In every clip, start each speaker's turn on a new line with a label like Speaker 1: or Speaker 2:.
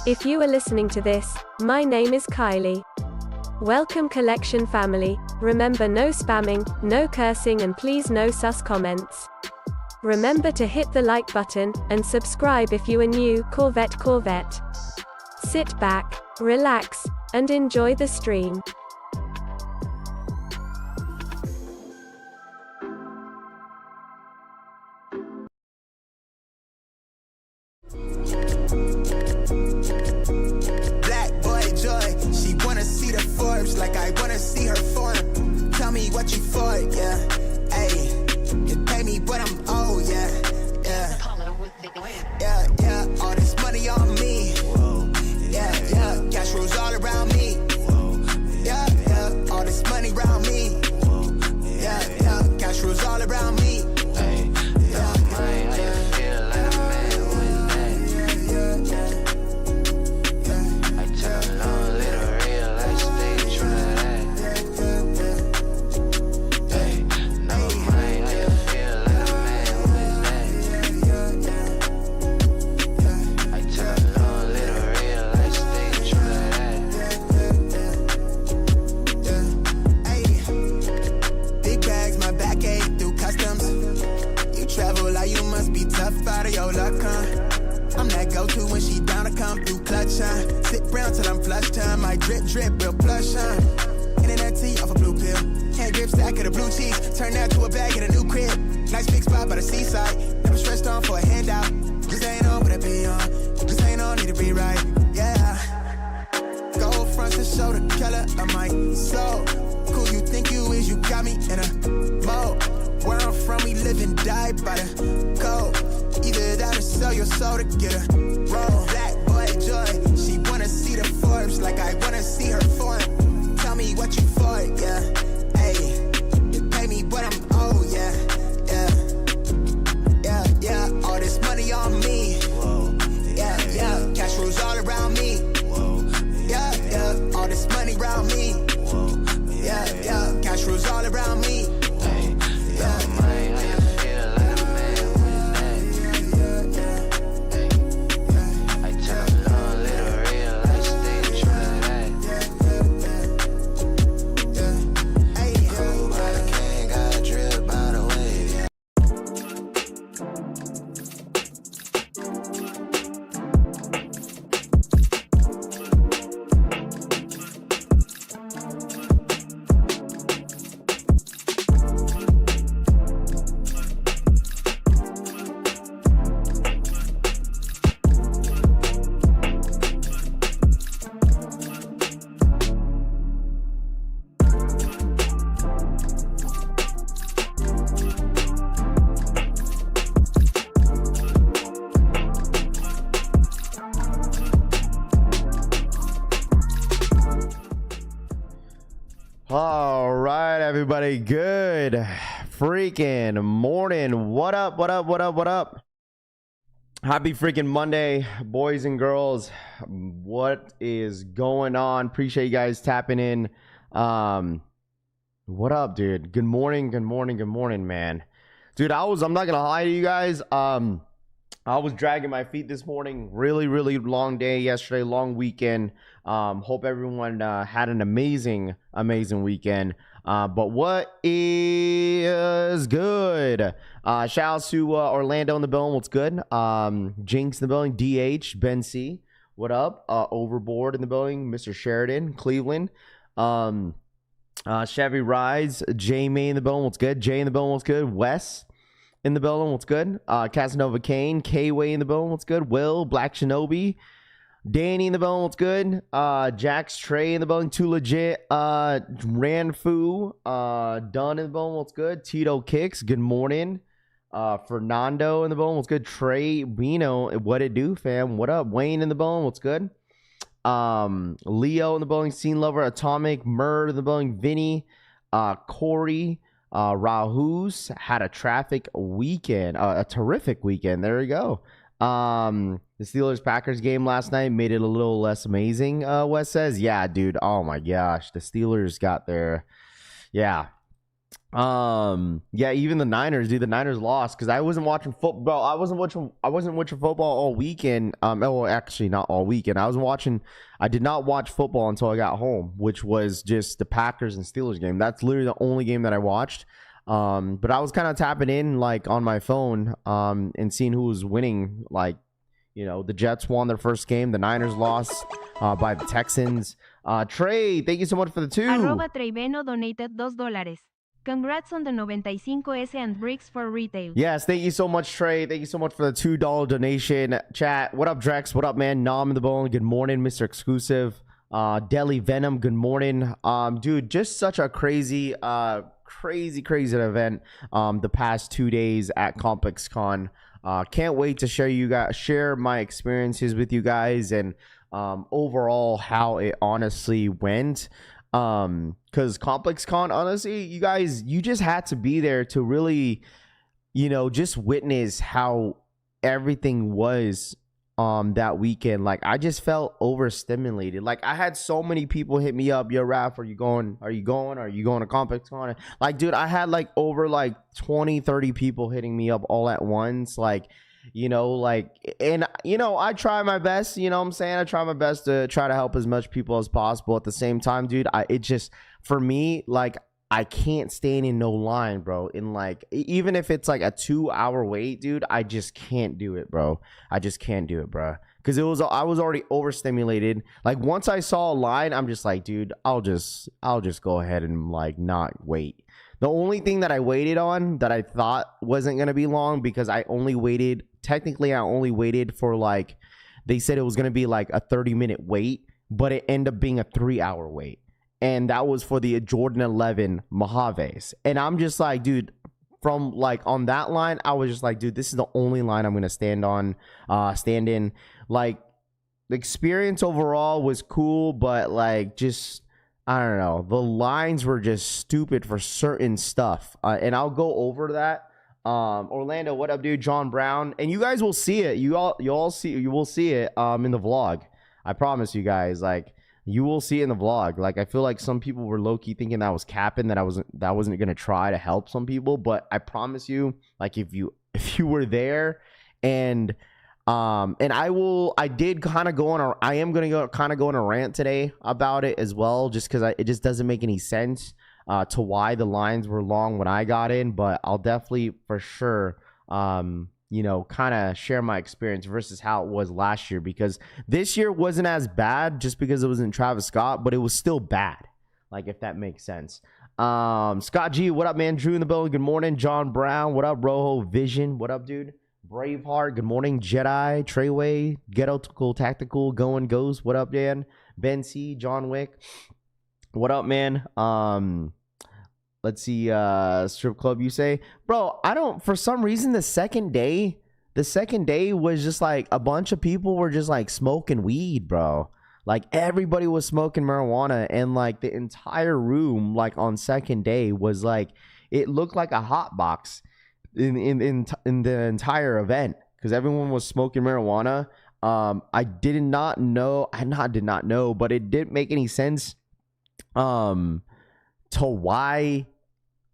Speaker 1: If you are listening to this, my name is Kylie. Welcome collection family. Remember, no spamming, no cursing, and please no sus comments. Remember to hit the like button, and subscribe if you are new. Corvette. Sit back, relax, and enjoy the stream.
Speaker 2: Like I wanna see her form. Tell me what you for, yeah. Ayy, you pay me, but I'm old, yeah. Yeah. All this money on me. Yeah. Cash rules all around me. Yeah. All this money around me. Yeah. Cash rules all around me. I'm that go-to when she down to come through clutch, huh? Sit brown till I'm flush time. My drip, real plush, huh? Internet tea off a blue pill. Hand grip stack of the blue cheese. Turn that to a bag in a new crib. Nice big spot by the seaside. Never stressed on for a handout. Just ain't on, but I be on. Just ain't on, need to be right, yeah. Gold fronts and shoulder color of my soul. Cool you think you is, you got me in a mode. Where I'm from, we live and die by the code. Either that or sell your soul to get a roll. Black boy joy, she wanna see the Forbes like I wanna see her form. Tell me what you for, yeah. Ayy, you pay me, but I'm old, yeah. All this money on me. Yeah. Cash rules all around me. Yeah. All this money around me. Yeah. Cash rules all around me.
Speaker 3: All right, everybody, good freaking morning. What up? Happy freaking Monday, boys and girls. What is going on? Appreciate you guys tapping in. What up, dude? Good morning, man. Dude, I'm not gonna lie to you guys. I was dragging my feet this morning. Really long day yesterday, long weekend. Hope everyone had an amazing weekend. But what is good? Shout out to Orlando in the building. What's good? Jinx in the building. DH, Ben C. What up? Overboard in the building. Mr. Sheridan, Cleveland. Chevy Rides. J May in the building. What's good? Jay in the building. What's good? Wes in the building. What's good? Casanova Kane. K-Way in the building. What's good? Will. Black Shinobi. Danny in the building. What's good? Jax Trey in the building. Too Legit. Ranfu. Dunn in the building. What's good? Tito Kicks. Good morning. Fernando in the building. What's good? Trey Bino. What it do, fam? What up? Wayne in the building. What's good? Leo in the building. Scene Lover. Atomic. Murd in the building. Vinny. Corey. Rahus had a traffic weekend, a terrific weekend. There we go. The Steelers-Packers game last night made it a little less amazing, Wes says. Yeah, dude. Oh, my gosh. The Steelers got their... Yeah. Yeah, even the Niners, dude. The Niners lost because I wasn't watching football. I wasn't watching football all weekend. Well, actually, not all weekend. I did not watch football until I got home, which was just the Packers and Steelers game. That's literally the only game that I watched. But I was kind of tapping in like on my phone, and seeing who was winning. Like, the Jets won their first game. The Niners lost by the Texans. Trey, thank you so much for the 2.
Speaker 4: @Treyveno donated $2. Congrats on the 95S and bricks for retail.
Speaker 3: Yes, thank you so much, Trey. Thank you so much for the $2 donation. Chat, what up, Drex? What up, man? Nom in the bone. Good morning, Mr. Exclusive. Deli Venom, good morning. Dude, just such a crazy event the past 2 days at ComplexCon. Can't wait to share my experiences with you guys and overall how it honestly went. Because ComplexCon, honestly, you guys, you just had to be there to really, just witness how everything was that weekend. Like, I just felt overstimulated. Like, I had so many people hit me up, yo, Raph, are you going to ComplexCon? Like, dude, I had like over like 20-30 people hitting me up all at once. Like, I try my best, I try my best to try to help as much people as possible. At the same time, dude, for me, like, I can't stand in no line, bro. In like, even if it's like a 2-hour wait, dude, I just can't do it, bro. I just can't do it, bro. Because I was already overstimulated. Like, once I saw a line, I'm just like, dude, I'll just go ahead and like not wait. The only thing that I waited on that I thought wasn't going to be long, because I only waited for like, they said it was going to be like a 30-minute wait, but it ended up being a 3-hour wait. And that was for the Jordan 11 Mojaves. And I'm just like, dude, from like on that line, I was just like, dude, this is the only line I'm going to stand in. Like, the experience overall was cool, but like, just, I don't know. The lines were just stupid for certain stuff. And I'll go over that. Orlando, what up, dude? John Brown. And you guys will see it. You will see it in the vlog. I promise you guys. Like, you will see it in the vlog. Like, I feel like some people were low-key thinking that I was capping, that I wasn't gonna try to help some people. But I promise you, like, if you were there, and I did kind of go on I am gonna go on a rant today about it as well, just because it just doesn't make any sense to why the lines were long when I got in. But I'll definitely for sure kind of share my experience versus how it was last year, because this year wasn't as bad just because it was in Travis Scott, but it was still bad, like, if that makes sense. Scott G, what up, man? Drew in the building, good morning. John Brown, what up? Rojo Vision, what up, dude? Braveheart, good morning. Jedi, Treyway, Ghetto Tactical, Going Ghost, what up, Dan? Ben C, John Wick, what up, man? Let's see, strip club, you say? Bro, for some reason, the second day was just like a bunch of people were just like smoking weed, bro. Like, everybody was smoking marijuana, and like the entire room, like on second day, was like, it looked like a hot box in the entire event, because everyone was smoking marijuana. I did not know, but it didn't make any sense to why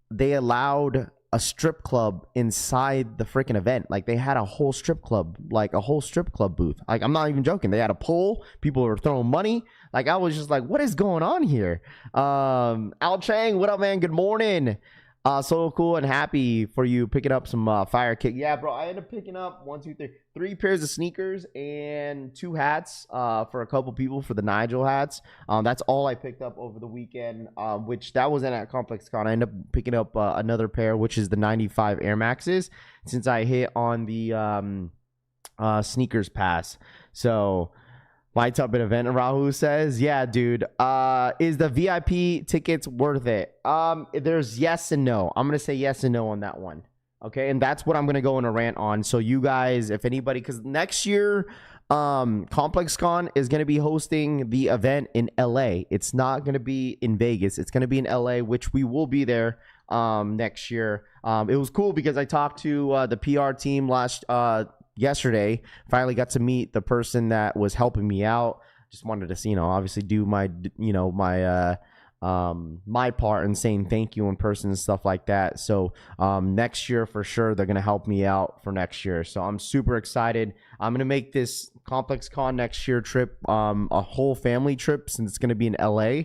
Speaker 3: they allowed a strip club inside the freaking event. Like, they had a whole strip club booth. Like, I'm not even joking. They had a pool. People were throwing money. Like, I was just like, what is going on here? Al Chang, what up, man? Good morning. So cool and happy for you picking up some fire kick. Yeah, bro, I ended up picking up 3 pairs of sneakers and 2 hats for a couple people for the Nigel hats. That's all I picked up over the weekend, which that wasn't at ComplexCon. I ended up picking up another pair, which is the 95 Air Maxes, since I hit on the sneakers pass. So, lights up an event, Rahu says. Yeah, dude. Is the VIP tickets worth it? There's yes and no. I'm going to say yes and no on that one. Okay, and that's what I'm going to go in a rant on. So you guys, if anybody, because next year, ComplexCon is going to be hosting the event in LA. It's not going to be in Vegas. It's going to be in LA, which we will be there next year. It was cool because I talked to the PR team yesterday. Finally got to meet the person that was helping me out. Just wanted to see, obviously do my my part and saying thank you in person and stuff like that. So next year for sure they're gonna help me out for next year. So I'm super excited. I'm gonna make this ComplexCon next year trip a whole family trip, since it's gonna be in LA.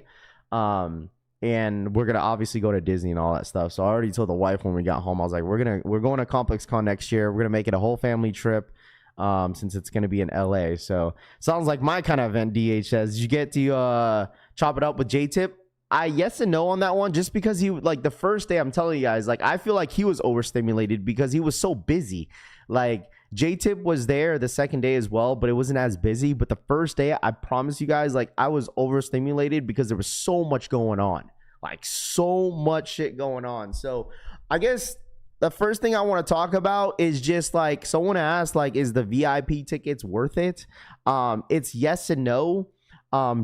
Speaker 3: And we're gonna obviously go to Disney and all that stuff. So I already told the wife when we got home, I was like, we're going to ComplexCon next year. We're gonna make it a whole family trip, since it's gonna be in LA. So sounds like my kind of event. DHS, did you get to chop it up with J-Tip? Yes and no on that one, just because he, like, the first day, I'm telling you guys, like, I feel like he was overstimulated because he was so busy. Like, J-Tip was there the second day as well, but it wasn't as busy. But the first day, I promise you guys, like, I was overstimulated because there was so much going on, like so much shit going on. So I guess the first thing I want to talk about is just, like, someone asked, like, is the VIP tickets worth it? It's yes and no.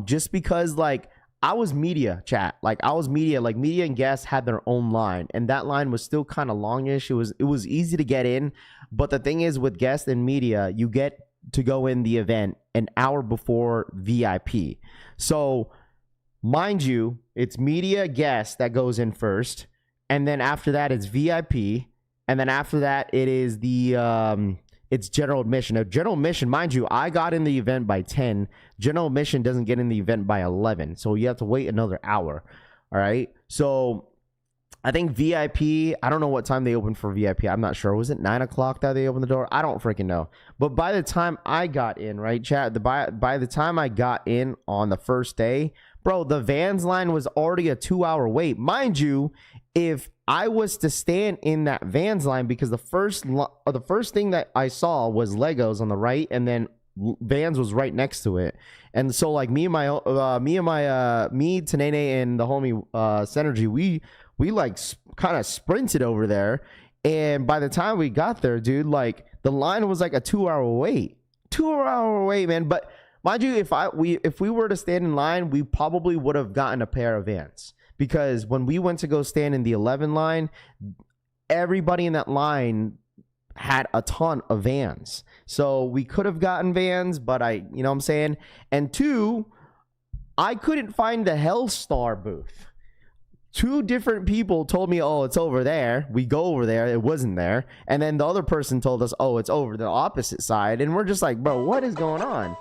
Speaker 3: Just because, like, I was media, chat. Like, I was media. Like, media and guests had their own line, and that line was still kind of longish. It was easy to get in, but the thing is, with guests and media, you get to go in the event an hour before VIP. So, mind you, it's media guests that goes in first, and then after that, it's VIP, and then after that, it is the it's general admission. Now, general admission, mind you, I got in the event by 10. General admission doesn't get in the event by 11. So you have to wait another hour. All right. So I think VIP, I don't know what time they opened for VIP. I'm not sure. Was it 9 o'clock that they opened the door? I don't freaking know. But by the time I got in, right, chat, by the time I got in on the first day, bro, the Vans line was already a 2-hour wait. Mind you, if I was to stand in that Vans line, because the first thing that I saw was Legos on the right, and then Vans was right next to it. And so, like, me, Tanene, and the homie Synergy, we like kind of sprinted over there. And by the time we got there, dude, like, the line was like a 2-hour wait. 2-hour wait, man. But mind you, if we were to stand in line, we probably would have gotten a pair of Vans. Because when we went to go stand in the 11 line, everybody in that line had a ton of Vans. So we could have gotten Vans, but you know what I'm saying? And two, I couldn't find the Hellstar booth. 2 different people told me, oh, it's over there. We go over there. It wasn't there. And then the other person told us, oh, it's over the opposite side. And we're just like, bro, what is going on?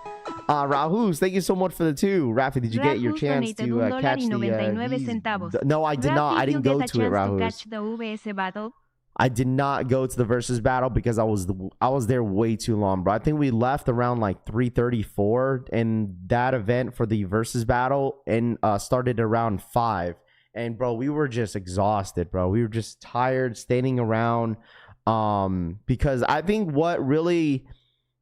Speaker 3: Rahus, thank you so much for the 2. Rafi, did you get your chance to catch the... No, I did not. I didn't go to it, Rahus. I did not go to the versus battle because I was there way too long, bro. I think we left around like 3:34, and that event for the versus battle and started around 5. And bro, we were just exhausted, bro. We were just tired standing around. Because I think what really,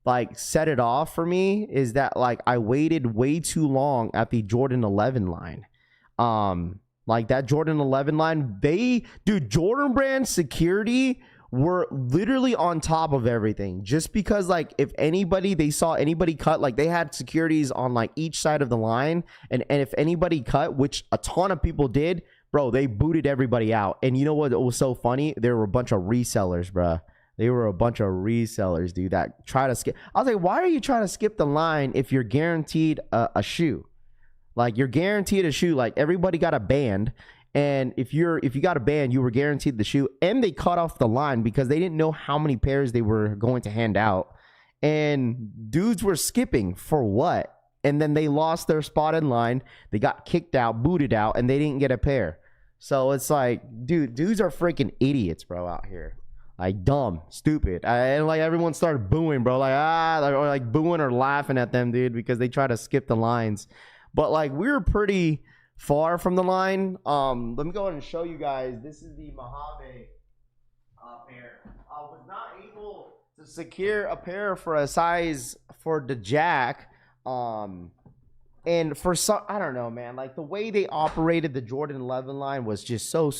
Speaker 3: like, set it off for me is that, like, I waited way too long at the Jordan 11 line. Like, that Jordan 11 line, Jordan Brand security were literally on top of everything. Just because, like, if they saw anybody cut, like, they had securities on, like, each side of the line. And if anybody cut, which a ton of people did, bro, they booted everybody out. And you know what was so funny? There were a bunch of resellers, bro. They were a bunch of resellers, dude, that try to skip. I was like, why are you trying to skip the line if you're guaranteed a shoe? Like, you're guaranteed a shoe. Like, everybody got a band. And if you got a band, you were guaranteed the shoe. And they cut off the line because they didn't know how many pairs they were going to hand out. And dudes were skipping for what? And then they lost their spot in line. They got kicked out, booted out, and they didn't get a pair. So it's like, dudes are freaking idiots, bro, out here. Like, dumb, stupid. And like, everyone started booing, bro. Like, or like booing or laughing at them, dude, because they try to skip the lines. But like, we were pretty far from the line. Let me go ahead and show you guys. This is the Mojave pair. I was not able to secure a pair for a size for the Jack. And for some, I don't know, man. Like, the way they operated the Jordan 11 line was just so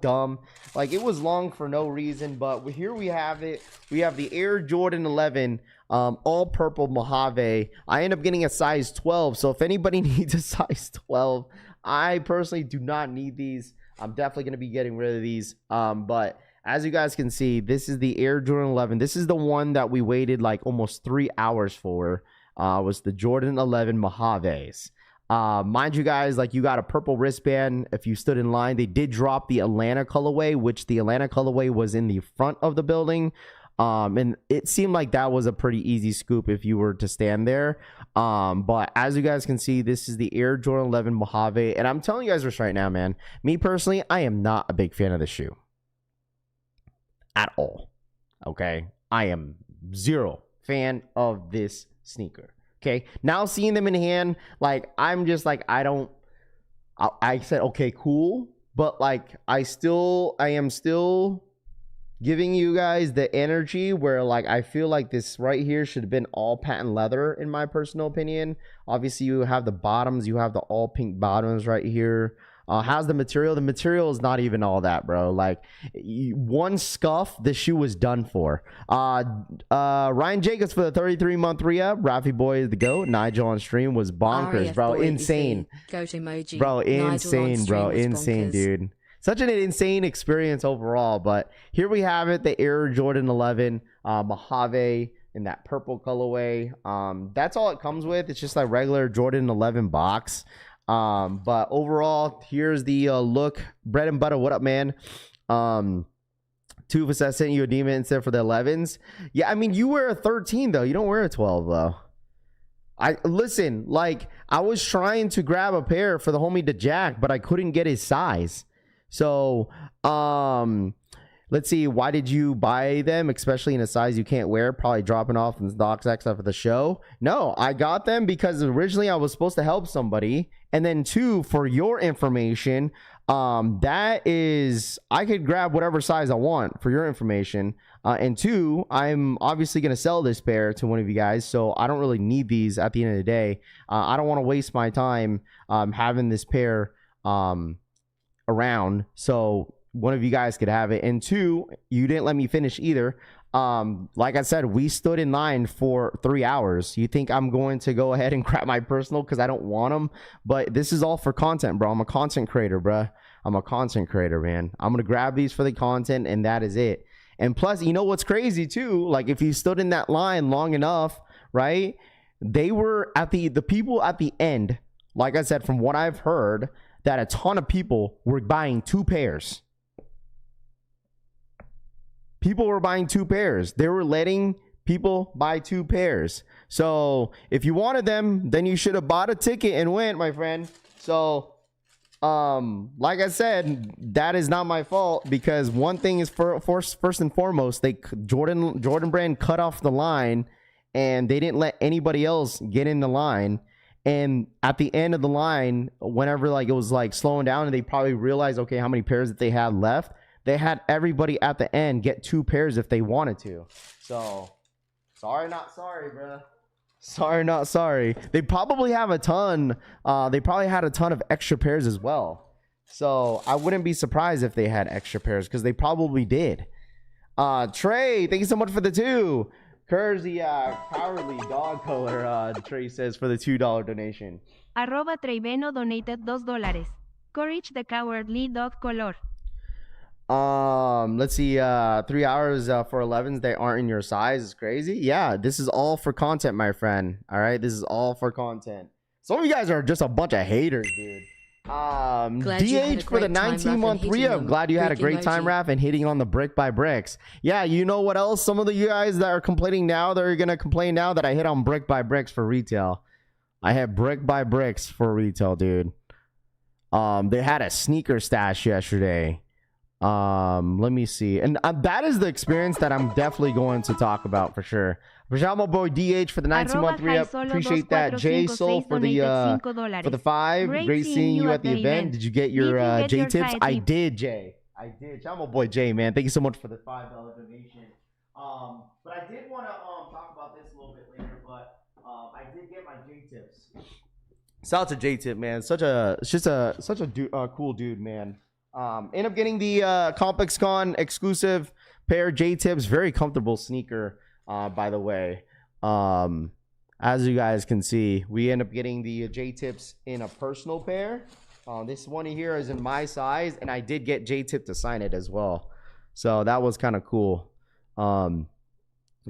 Speaker 3: dumb. Like, it was long for no reason. But here we have it. We have the Air Jordan 11, all purple Mojave. I end up getting a size 12. So if anybody needs a size 12, I personally do not need these. I'm definitely going to be getting rid of these. But as you guys can see, this is the Air Jordan 11. This is the one that we waited like almost 3 hours for. Was the Jordan 11 Mojaves. Mind you guys, like, you got a purple wristband if you stood in line. They did drop the Atlanta colorway, which the Atlanta colorway was in the front of the building. And it seemed like that was a pretty easy scoop if you were to stand there. But as you guys can see, this is the Air Jordan 11 Mojave. And I'm telling you guys this right now, man. Me personally, I am not a big fan of the shoe. At all. Okay? I am zero fan of this sneaker. Okay? Now seeing them in hand, like, I'm just like, I said, okay, cool. But like, I am still giving you guys the energy where, like, I feel like this right here should have been all patent leather, in my personal opinion. Obviously, you have the bottoms, you have the all pink bottoms right here. How's the material? The material is not even all that, bro. Like, one scuff, the shoe was done for. Ryan Jacobs for the 33-month re-up. Raffy boy the GOAT. Nigel on stream was bonkers, bro. Insane.
Speaker 5: Goat emoji.
Speaker 3: Bro, insane, bro. Insane, dude. Such an insane experience overall. But here we have it, the Air Jordan 11 Mojave in that purple colorway. That's all it comes with. It's just like regular Jordan 11 box. But overall, here's the look. Bread and butter. What up, man? Tufus, I sent you a demon instead for the 11s. Yeah, I mean, you wear a 13 though. You don't wear a 12 though. Listen, like, I was trying to grab a pair for the homie to Jack, but I couldn't get his size. So, let's see. Why did you buy them, especially in a size you can't wear? Probably dropping off in the Docs X after the show. No, I got them because originally I was supposed to help somebody. And then two, for your information, that is, I could grab whatever size I want for your information. And two, I'm obviously going to sell this pair to one of you guys. So I don't really need these at the end of the day. I don't want to waste my time having this pair around. So one of you guys could have it. And two, you didn't let me finish either. Like I said, we stood in line for 3 hours. You think I'm going to go ahead and grab my personal because I don't want them? But this is all for content, bro. I'm a content creator, bro. I'm a content creator, man. I'm going to grab these for the content, and that is it. And plus, you know what's crazy too? Like, if you stood in that line long enough, right? They were at the people at the end, like I said, from what I've heard, that a ton of people were buying 2 pairs. People were buying 2 pairs. They were letting people buy 2 pairs. So if you wanted them, then you should have bought a ticket and went, my friend. So, like I said, that is not my fault, because one thing is first and foremost, Jordan brand cut off the line, and they didn't let anybody else get in the line. And at the end of the line, whenever like it was like slowing down, and they probably realized, okay, how many pairs that they had left. They had everybody at the end get 2 pairs if they wanted to. So, sorry, not sorry, bro. Sorry, not sorry. They probably have a ton. They probably had a ton of extra pairs as well. So, I wouldn't be surprised if they had extra pairs, because they probably did. Trey, thank you so much for the 2. Kersey, cowardly dog color, Trey says, for the $2 donation.
Speaker 4: @ Treiveno donated $2. Courage the cowardly dog color.
Speaker 3: Let's see, 3 hours for 11s that aren't in your size is crazy. Yeah, this is all for content, my friend. All right, this is all for content. Some of you guys are just a bunch of haters, dude. DH for the 19-month re-up. Glad you had a great time, Raph, and hitting on the brick by bricks. Yeah, you know what else? Some of you guys that are complaining now, they're gonna complain now that I hit on brick by bricks for retail. I had brick by bricks for retail, dude. They had a sneaker stash yesterday. Let me see. And that is the experience that I'm definitely going to talk about for sure. Rajal, my boy DH for the 19-month re-up. Appreciate that. J Soul for the 5. Great seeing you at the event. Did you get your J tips? I did, Jay. I did. Shout out my boy Jay, man. Thank you so much for the $5 donation. But I did want to talk about this a little bit later, but I did get my J tips. Shout out to J Tip, man. Such a cool dude, man. End up getting the ComplexCon exclusive pair J tips. Very comfortable sneaker, by the way. As you guys can see, we end up getting the J tips in a personal pair. This one here is in my size, and I did get J Tip to sign it as well. So that was kind of cool.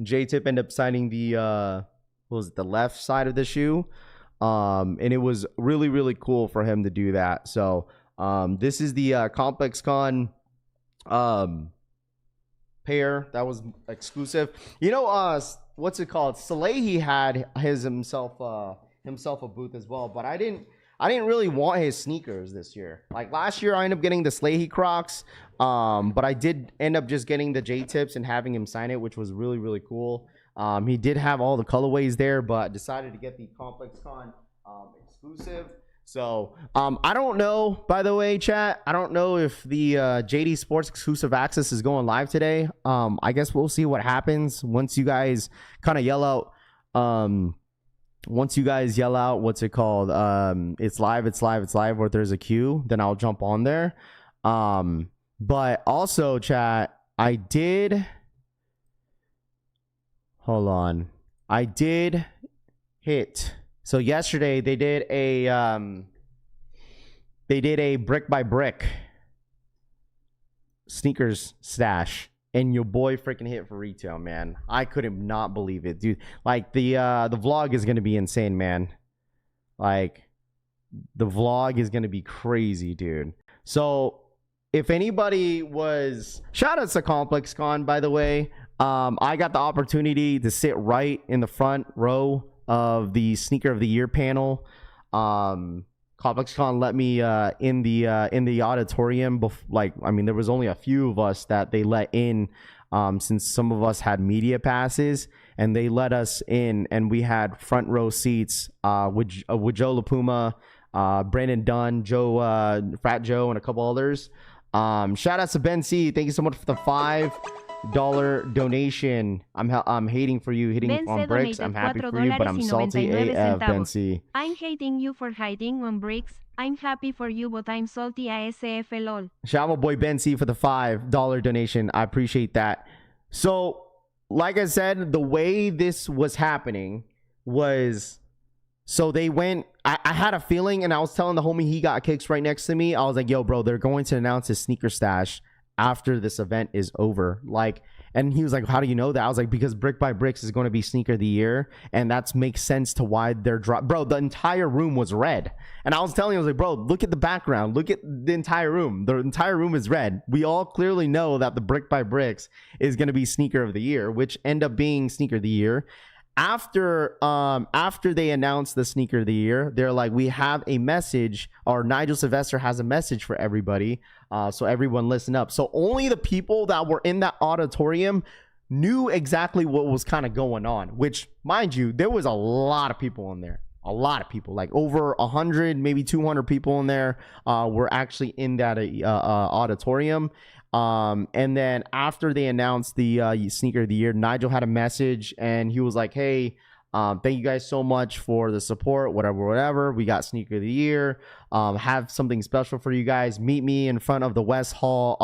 Speaker 3: J Tip ended up signing the what was it, the left side of the shoe. And it was really, really cool for him to do that. So this is the ComplexCon pair that was exclusive. You know, what's it called? Salehi had himself a booth as well, but I didn't really want his sneakers this year. Like last year, I ended up getting the Salehi Crocs, but I did end up just getting the J-Tips and having him sign it, which was really, really cool. He did have all the colorways there, but decided to get the ComplexCon exclusive. So I don't know, by the way, chat, I don't know if the Jdsports exclusive access is going live today. I guess we'll see what happens once you guys kind of yell out. Once you guys yell out, what's it called? It's live, or there's a queue, then I'll jump on there. But also, chat, I did hit. So yesterday they did a brick by brick sneakers stash, and your boy freaking hit for retail, man. I couldn't not believe it, dude. Like the vlog is gonna be insane, man. Like the vlog is gonna be crazy, dude. So if anybody was, shout out to ComplexCon, by the way. I got the opportunity to sit right in the front row of the sneaker of the year panel. ComplexCon let me in the auditorium. I mean, there was only a few of us that they let in, since some of us had media passes, and they let us in, and we had front row seats with Joe LaPuma, Brandon Dunn, Fat Joe, and a couple others. Shout out to Ben C. Thank you so much for the $5 donation. I'm hating for you hitting
Speaker 4: Ben
Speaker 3: on bricks. I'm happy for you, but I'm salty AF, Ben C.
Speaker 4: I'm hating you for hiding on bricks. I'm happy for you, but I'm salty ASF lol.
Speaker 3: Shout out my boy Ben C for the $5 donation. I appreciate that. So, like I said, the way this was happening was, so they went, I had a feeling, and I was telling the homie, he got kicks right next to me. I was like, yo, bro, they're going to announce his sneaker stash after this event is over. Like, and he was like, how do you know that? I was like, because Brick by Bricks is going to be sneaker of the year, and that makes sense to why they're bro, the entire room was red. And I was telling him, I was like, bro, look at the background, look at the entire room. The entire room is red. We all clearly know that the Brick by Bricks is going to be sneaker of the year, which end up being sneaker of the year. After they announced the sneaker of the year, they're like, we have a message, or Nigel Sylvester has a message for everybody. So everyone listen up. So only the people that were in that auditorium knew exactly what was kind of going on, which, mind you, there was a lot of people in there. A lot of people, like over 100, maybe 200 people in there were actually in that auditorium. And then after they announced the sneaker of the year, Nigel had a message, and he was like, hey, thank you guys so much for the support, whatever. We got sneaker of the year. Have something special for you guys. Meet me in front of the West Hall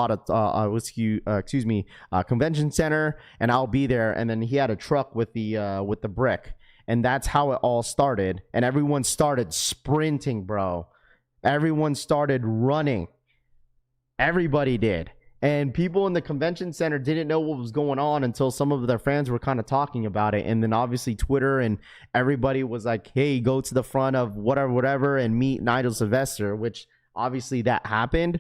Speaker 3: convention center, and I'll be there. And then he had a truck with the brick, and that's how it all started. And everyone started sprinting, bro. Everyone started running. Everybody did. And people in the convention center didn't know what was going on until some of their fans were kind of talking about it. And then obviously Twitter and everybody was like, hey, go to the front of whatever and meet Nigel Sylvester, which obviously that happened.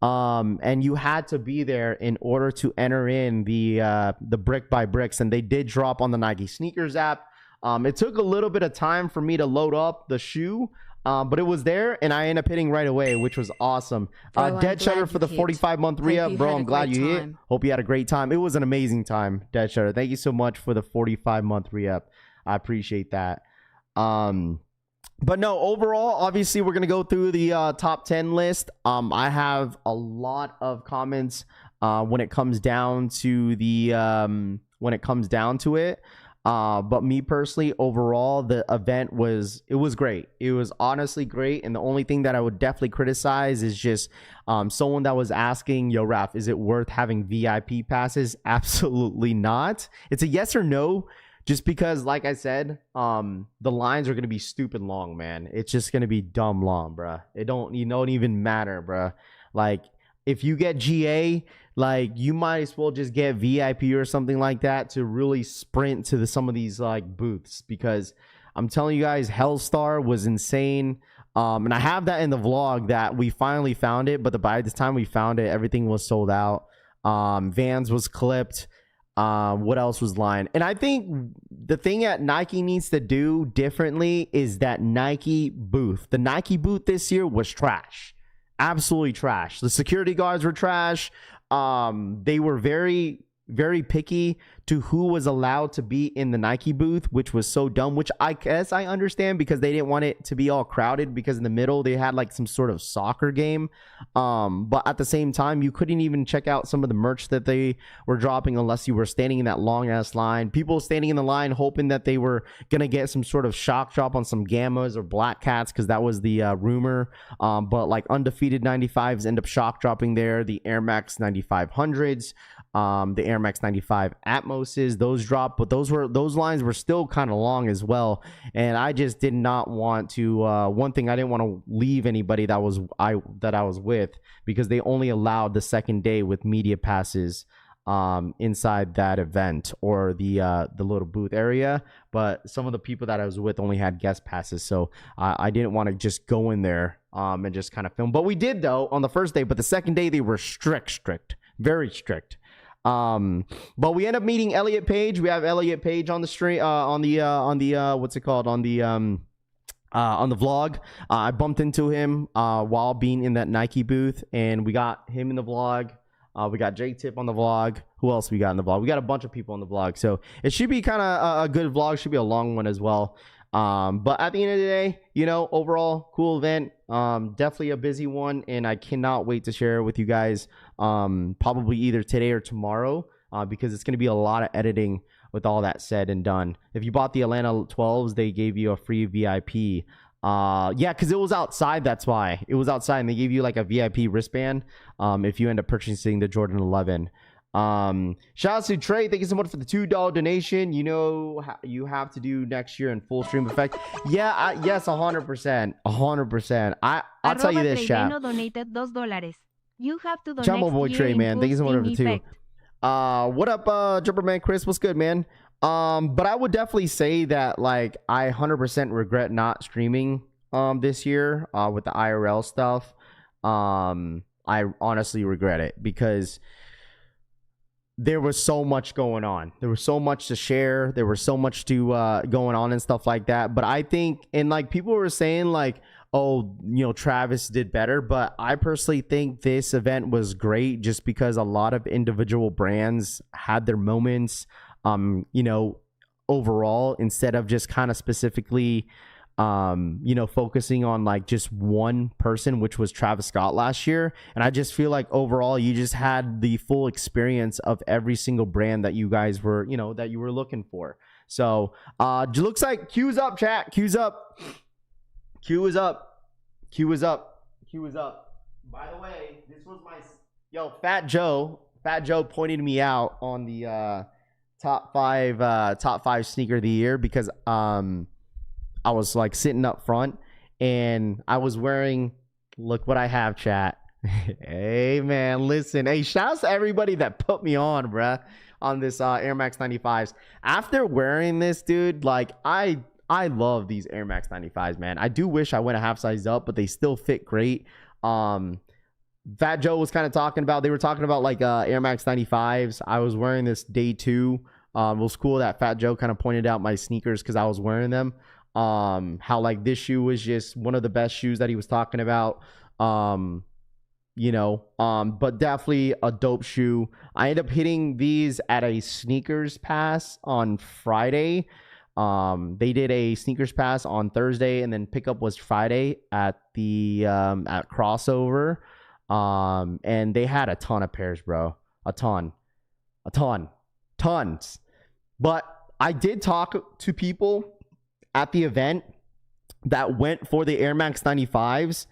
Speaker 3: And you had to be there in order to enter in the Brick by Bricks. And they did drop on the Nike Sneakers app. It took a little bit of time for me to load up the shoe. But it was there, and I ended up hitting right away, which was awesome. Dead Shutter for the 45-month re-up. Bro, I'm glad you hit. Hope you had a great time. It was an amazing time, Dead Shutter. Thank you so much for the 45-month re-up. I appreciate that. But no, overall, obviously, we're going to go through the top 10 list. I have a lot of comments when it comes down to it. But me personally, overall, the event was great. It was honestly great. And the only thing that I would definitely criticize is just someone that was asking, yo, Raph, is it worth having VIP passes? Absolutely not. It's a yes or no, just because, like I said, the lines are going to be stupid long, man. It's just going to be dumb long, bruh. You don't even matter, bruh. Like, if you get GA, like, you might as well just get VIP or something like that to really sprint to some of these like booths, because I'm telling you guys, Hellstar was insane. And I have that in the vlog that we finally found it, but by the time we found it, everything was sold out. Vans was clipped. What else was lying? And I think the thing that Nike needs to do differently is that Nike booth. The Nike booth this year was trash. Absolutely trash. The security guards were trash. They were very, very picky to who was allowed to be in the Nike booth, which was so dumb, which I guess I understand because they didn't want it to be all crowded because in the middle they had like some sort of soccer game. But at the same time, you couldn't even check out some of the merch that they were dropping unless you were standing in that long ass line. People standing in the line hoping that they were going to get some sort of shock drop on some Gammas or Black Cats because that was the rumor. But like Undefeated 95s end up shock dropping there. The Air Max 9500s. The Air Max 95 Atmoses, those dropped, but those lines were still kind of long as well. And I just did not want to. One thing, I didn't want to leave anybody that I was with because they only allowed the second day with media passes inside that event or the little booth area. But some of the people that I was with only had guest passes, so I didn't want to just go in there and just kind of film. But we did though on the first day. But the second day they were strict, very strict. But we end up meeting Elliot Page. We have Elliot Page on the stream, on the what's it called, on the vlog. I bumped into him while being in that Nike booth, and we got him in the vlog. We got J-Tip on the vlog. Who else we got in the vlog? We got a bunch of people on the vlog, so it should be kind of a good vlog. Should be a long one as well. But at the end of the day, you know, overall cool event. Definitely a busy one, and I cannot wait to share it with you guys. Probably either today or tomorrow, because it's going to be a lot of editing with all that said and done. If you bought the Atlanta 12s, they gave you a free VIP. Yeah, because it was outside. That's why it was outside, and they gave you like a VIP wristband. If you end up purchasing the Jordan 11. Shout out to Trey, thank you so much for the $2 donation. You know you have to do next year in full stream effect. Yeah, yes, 100%. I'll tell you this, chat.
Speaker 4: Donated $2. You have to donate.
Speaker 3: Jumbo boy Trey, man, thank you so much for the two. What up, Jumperman Chris? What's good, man? But I would definitely say that like I 100% regret not streaming this year with the IRL stuff. I honestly regret it because there was so much going on. There was so much to share. There was so much to going on and stuff like that. But I think, and like people were saying like, oh, you know, Travis did better. But I personally think this event was great just because a lot of individual brands had their moments, you know, overall, instead of just kind of specifically, you know, focusing on like just one person, which was Travis Scott last year. And I just feel like overall you just had the full experience of every single brand that you guys were, you know, that you were looking for. So looks like Q's up, chat. Q's up. Q is up. Q is up. Q is up. By the way, this was my Fat Joe pointed me out on the top five sneaker of the year because I was like sitting up front and I was wearing, look what I have, chat. Hey man, listen. Hey, shouts to everybody that put me on, bruh, on this Air Max 95s. After wearing this, dude, like I love these Air Max 95s, man. I do wish I went a half size up, but they still fit great. Fat Joe was kind of talking about, they were talking about like Air Max 95s. I was wearing this day 2. It was cool that Fat Joe kind of pointed out my sneakers because I was wearing them. How like this shoe was just one of the best shoes that he was talking about. You know, but definitely a dope shoe. I ended up hitting these at a sneakers pass on Friday. They did a sneakers pass on Thursday, and then pickup was Friday at the at Crossover. And they had a ton of pairs, bro. Tons. But I did talk to people at the event that went for the Air Max 95s,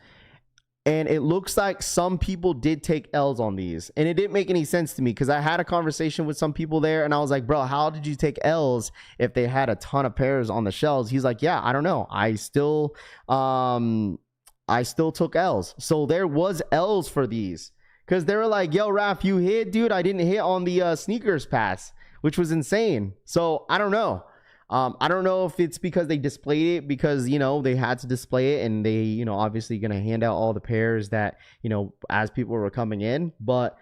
Speaker 3: and it looks like some people did take L's on these, and it didn't make any sense to me because I had a conversation with some people there, and I was like, bro, how did you take L's if they had a ton of pairs on the shelves? He's like, yeah, I don't know, I still took L's. So there was L's for these because they were like, yo, Raph, you hit, dude. I didn't hit on the sneakers pass, which was insane. So I don't know. I don't know if it's because they displayed it because, you know, they had to display it and they, you know, obviously going to hand out all the pairs that, you know, as people were coming in. But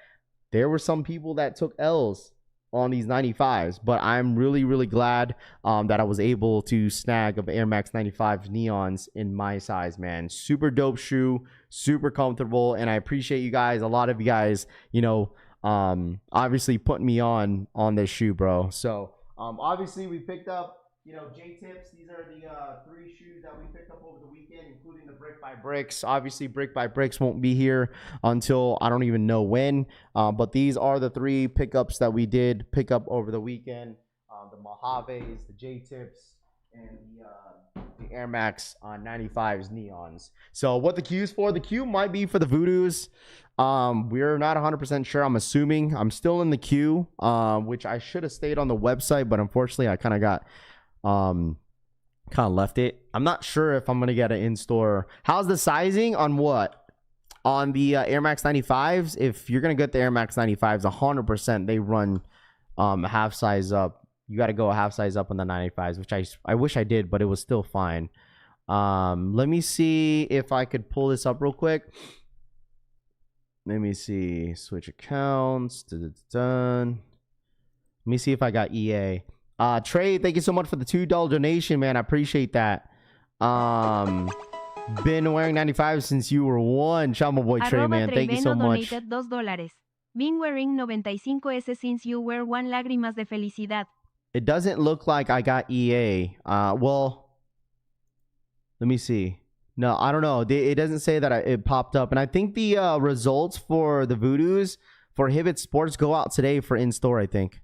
Speaker 3: there were some people that took L's on these 95s. But I'm really, really glad that I was able to snag of Air Max 95 Neons in my size, man. Super dope shoe, super comfortable. And I appreciate you guys. A lot of you guys, you know, obviously putting me on this shoe, bro. So obviously we picked up, you know, J-Tips. These are the 3 shoes that we picked up over the weekend, including the Brick by Bricks. Obviously, Brick by Bricks won't be here until I don't even know when. But these are the 3 pickups that we did pick up over the weekend. The Mojaves, the J-Tips, and the Air Max 95s Neons. So what the Q's for? The Q might be for the Voodoos. We're not 100% sure. I'm assuming. I'm still in the queue, which I should have stayed on the website, but unfortunately I kind of left it. I'm not sure if I'm gonna get an in-store. How's the sizing on what? On the Air Max 95s? If you're gonna get the Air Max 95s, 100% they run half size up. You got to go a half size up on the 95s, which I wish I did, but it was still fine. Let me see if I could pull this up real quick. Let me see. Switch accounts. Done. Let me see if I got EA. Trey, thank you so much for the $2 donation, man. I appreciate that. Been wearing 95 since you were 1. Shout out my boy Trey, man. Thank you so much.
Speaker 4: $2. Been wearing 95S since you were 1. Lágrimas de felicidad.
Speaker 3: It doesn't look like I got EA. Well, let me see. No, I don't know. It doesn't say that it popped up. And I think the results for the Voodoos for Jdsports go out today for in-store, I think.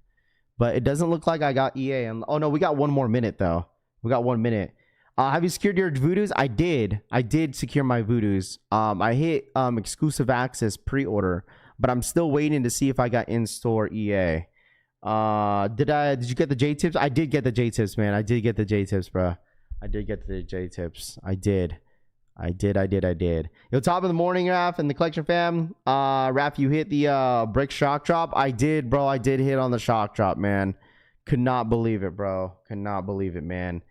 Speaker 3: But it doesn't look like I got EA. And oh, no, we got 1 more minute, though. We got 1 minute. Have you secured your Voodoos? I did. I did secure my Voodoos. I hit exclusive access pre-order. But I'm still waiting to see if I got in-store EA. Did you get the J-Tips? I did get the J-Tips, man. I did get the J-Tips, bro. I did get the J-Tips. I did. Yo, top of the morning, Raph, and the collection fam. Raph, you hit the brick shock drop. I did, bro. I did hit on the shock drop, man. Could not believe it, bro. Could not believe it, man.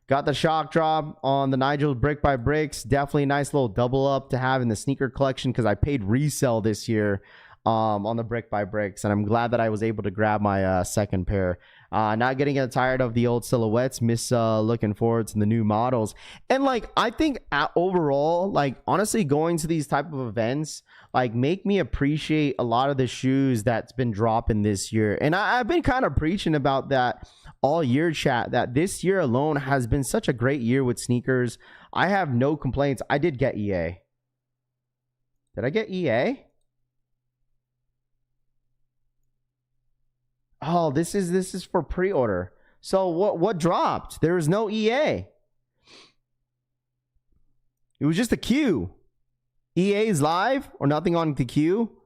Speaker 3: Got the shock drop on the Nigel brick by bricks. Definitely a nice little double up to have in the sneaker collection because I paid resale this year on the brick by bricks, and I'm glad that I was able to grab my second pair. Not getting tired of the old silhouettes. Miss looking forward to the new models. And like I think overall, like honestly, going to these type of events like make me appreciate a lot of the shoes that's been dropping this year. And I've been kind of preaching about that all year, chat, that this year alone has been such a great year with sneakers. I have no complaints. I did get EA. Did I get EA? Oh, this is for pre-order. So what dropped? There was no EA. It was just a queue. EA is live or nothing on the queue.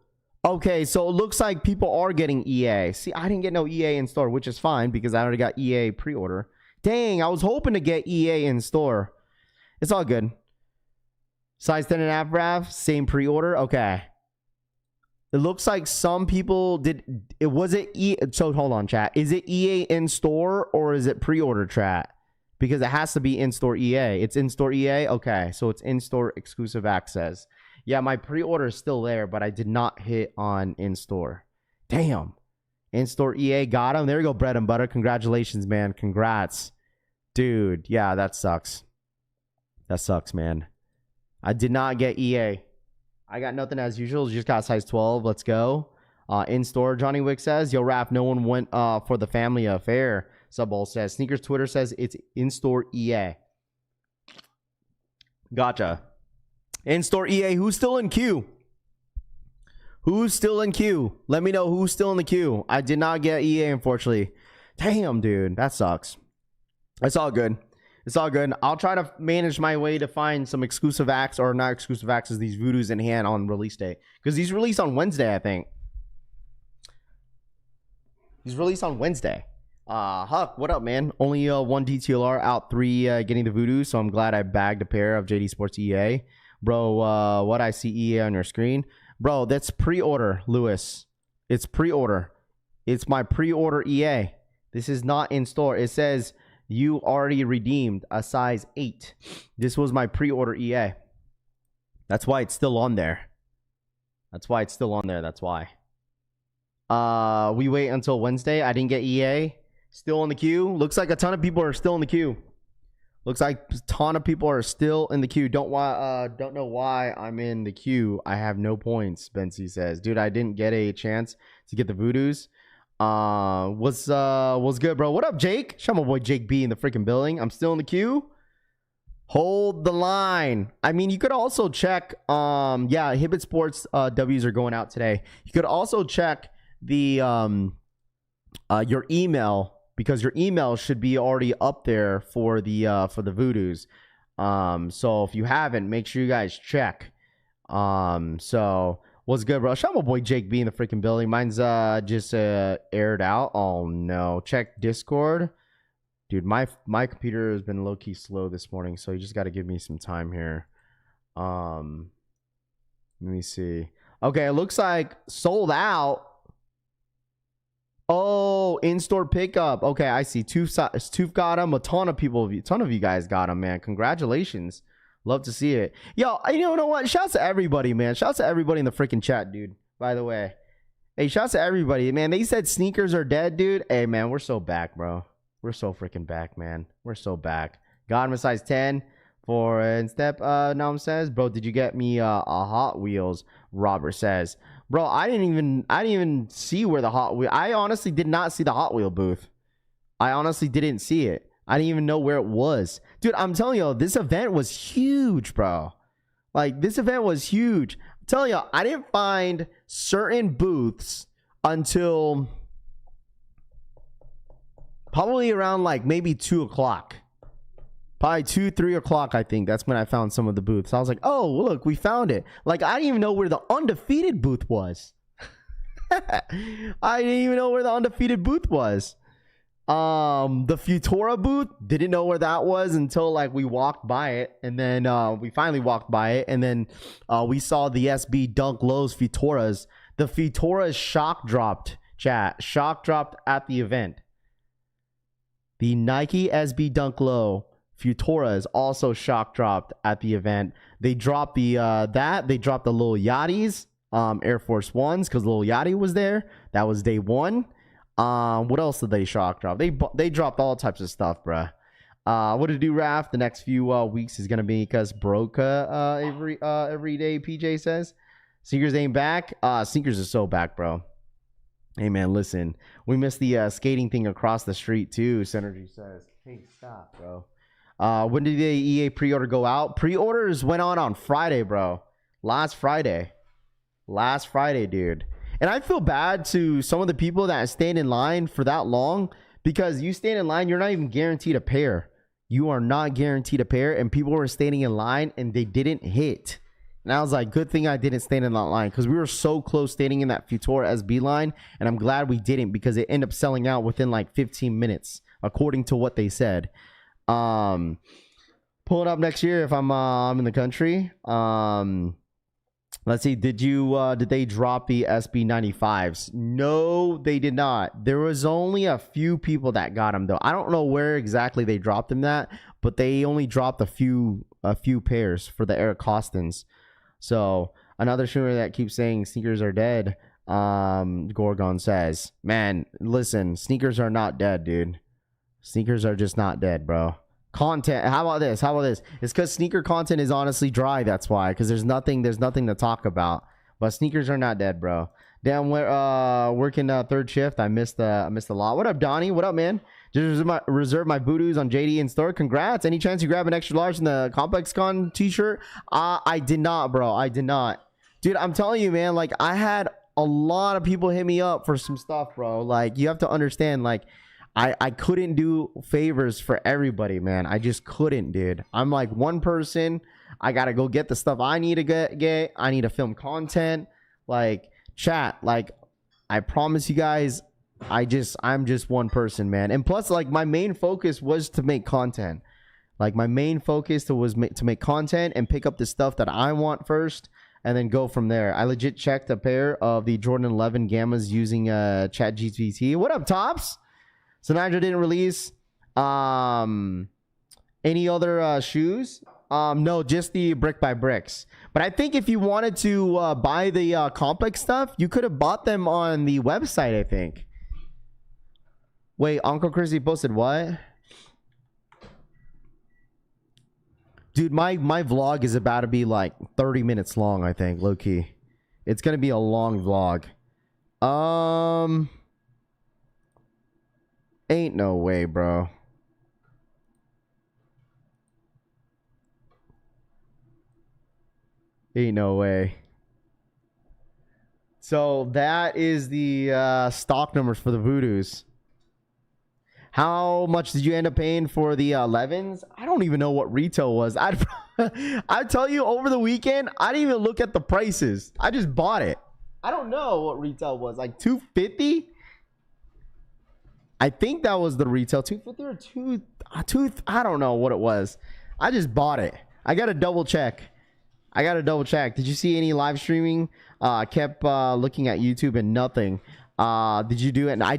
Speaker 3: Okay, so it looks like people are getting EA. See, I didn't get no EA in store, which is fine because I already got EA pre-order. Dang, I was hoping to get EA in store. It's all good. Size 10.5 Raph, same pre-order. Okay. It looks like some people did. It was it. So hold on, chat. Is it EA in store or is it pre-order, chat? Because it has to be in store EA. It's in store EA. Okay, so it's in store exclusive access. Yeah, my pre-order is still there, but I did not hit on in store. Damn. In store EA got him. There you go, bread and butter. Congratulations, man. Congrats, dude. Yeah, that sucks. That sucks, man. I did not get EA. I got nothing as usual. Just got size 12. Let's go. In store, Johnny Wick says. Yo, Raph, no one went for the family affair. Subbowl says. Sneakers Twitter says it's in store EA. Gotcha. In store EA. Who's still in queue? Who's still in queue? Let me know who's still in the queue. I did not get EA, unfortunately. Damn, dude. That sucks. It's all good. It's all good. I'll try to manage my way to find some exclusive acts, or not exclusive acts, as these Voodoos in hand on release day. Because these release on Wednesday, I think. These release on Wednesday. Huck, what up, man? Only 1 DTLR out 3 getting the Voodoo, so I'm glad I bagged a pair of Jdsports EA. Bro, what I see EA on your screen? Bro, that's pre-order, Lewis. It's pre-order. It's my pre-order EA. This is not in store. It says You already redeemed a size 8. This was my pre-order EA. That's why it's still on there. That's why. We wait until Wednesday. I didn't get EA. Still in the queue. Looks like a ton of people are still in the queue. Don't know why I'm in the queue. I have no points, Bensi says. Dude, I didn't get a chance to get the Voodoos. What's good, bro? What up, Jake? Shout out my boy Jake B in the freaking building. I'm still in the queue. Hold the line. I mean, you could also check Jdsports W's are going out today. You could also check the your email, because your email should be already up there for the Voodoos. So if you haven't, make sure you guys check. So what's good, bro? Shout out my boy Jake B in the freaking building. Mine's just aired out. Oh no. Check Discord. Dude, my computer has been low-key slow this morning, so you just got to give me some time here. Let me see. Okay, it looks like sold out. Oh, in-store pickup. Okay, I see. Tooth got them. A ton of you guys got them, man. Congratulations. Love to see it. Yo, you know what? Shouts to everybody, man. Shouts to everybody in the freaking chat, dude. By the way. Hey, shouts to everybody. Man, they said sneakers are dead, dude. Hey, man, we're so back, bro. We're so freaking back, man. We're so back. Got him a size 10 for instep. Nam says, bro, did you get me a Hot Wheels? Robert says, bro, I didn't even see where the Hot Wheel. I honestly did not see the Hot Wheel booth. I honestly didn't see it. I didn't even know where it was. Dude, I'm telling you, this event was huge, bro. Like, this event was huge. I'm telling you, I didn't find certain booths until probably around like maybe 2 o'clock. Probably 3 o'clock, I think. That's when I found some of the booths. I was like, oh, look, we found it. Like, I didn't even know where the Undefeated booth was. I didn't even know where the Undefeated booth was. The Futura booth, didn't know where that was until like we walked by it. And then we finally walked by it. And then we saw the SB Dunk Lows Futuras. The Futuras shock dropped, chat. Shock dropped at the event. The Nike SB Dunk Low Futuras also shock dropped at the event. They dropped the they dropped the Lil Yachty's Air Force Ones, because Lil Yachty was there. That was day one. What else did they shock drop? They dropped all types of stuff, bruh. What to do, Raph? The next few weeks is gonna be because Broca every day. PJ says sneakers ain't back. Sneakers are so back, bro. Hey man, listen, we missed the skating thing across the street too. Synergy says, hey, stop, bro. When did the EA pre-order go out? Pre-orders went on Friday, bro. Last Friday, dude. And I feel bad to some of the people that stand in line for that long, because you stand in line, you're not even guaranteed a pair. You are not guaranteed a pair, and people were standing in line and they didn't hit. And I was like, good thing I didn't stand in that line, because we were so close standing in that Futura SB line, and I'm glad we didn't, because it ended up selling out within like 15 minutes, according to what they said. Pulling up next year if I'm in the country. Let's see, did they drop the SB95s? No, they did not. There was only a few people that got them though. I don't know where exactly they dropped them at, but they only dropped a few pairs for the Eric Costins. So another streamer that keeps saying sneakers are dead, Gorgon says, man, listen, sneakers are not dead, dude. Sneakers are just not dead, bro. Content, how about this? It's because sneaker content is honestly dry. That's why, because there's nothing to talk about. But sneakers are not dead, bro. Damn, we're working third shift. I missed a lot. What up, Donnie? What up, man? Just reserve my Voodoos on JD in store. Congrats. Any chance you grab an extra large in the ComplexCon t-shirt? I did not, bro. I did not. Dude, I'm telling you, man, like, I had a lot of people hit me up for some stuff, bro. Like, you have to understand, like, I couldn't do favors for everybody, man. I just couldn't, dude. I'm like one person. I got to go get the stuff I need to get. I need to film content. Like, chat, like, I promise you guys, I'm just one person, man. And plus, like, my main focus was to make content. Like, my main focus was to make content and pick up the stuff that I want first, and then go from there. I legit checked a pair of the Jordan 11 Gammas using ChatGPT. What up, Tops? So Nigel didn't release Any other shoes? No, just the brick by bricks. But I think if you wanted to buy the complex stuff, you could have bought them on the website, I think. Wait, Uncle Chrissy posted what? Dude, my vlog is about to be like 30 minutes long, I think, low key. It's gonna be a long vlog. Ain't no way, bro. Ain't no way. So that is the stock numbers for the Voodoos. How much did you end up paying for the 11s? I don't even know what retail was. I tell you, over the weekend, I didn't even look at the prices. I just bought it. I don't know what retail was. Like $250? I think that was the retail. $250 or two. I don't know what it was. I just bought it. I got to double check. Did you see any live streaming? I kept looking at YouTube and nothing. Did you do it? And I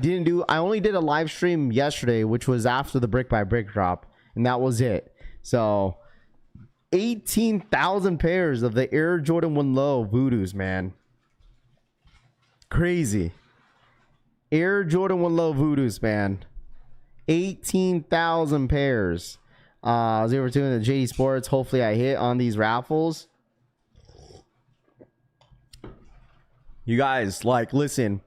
Speaker 3: only did a live stream yesterday, which was after the brick by brick drop, and that was it. So 18,000 pairs of the Air Jordan 1 Low Voodoos, man. Crazy. Air Jordan 1 Low Voodoos, man. 18,000 pairs. I was over doing the Jdsports. Hopefully I hit on these raffles. You guys, like, listen.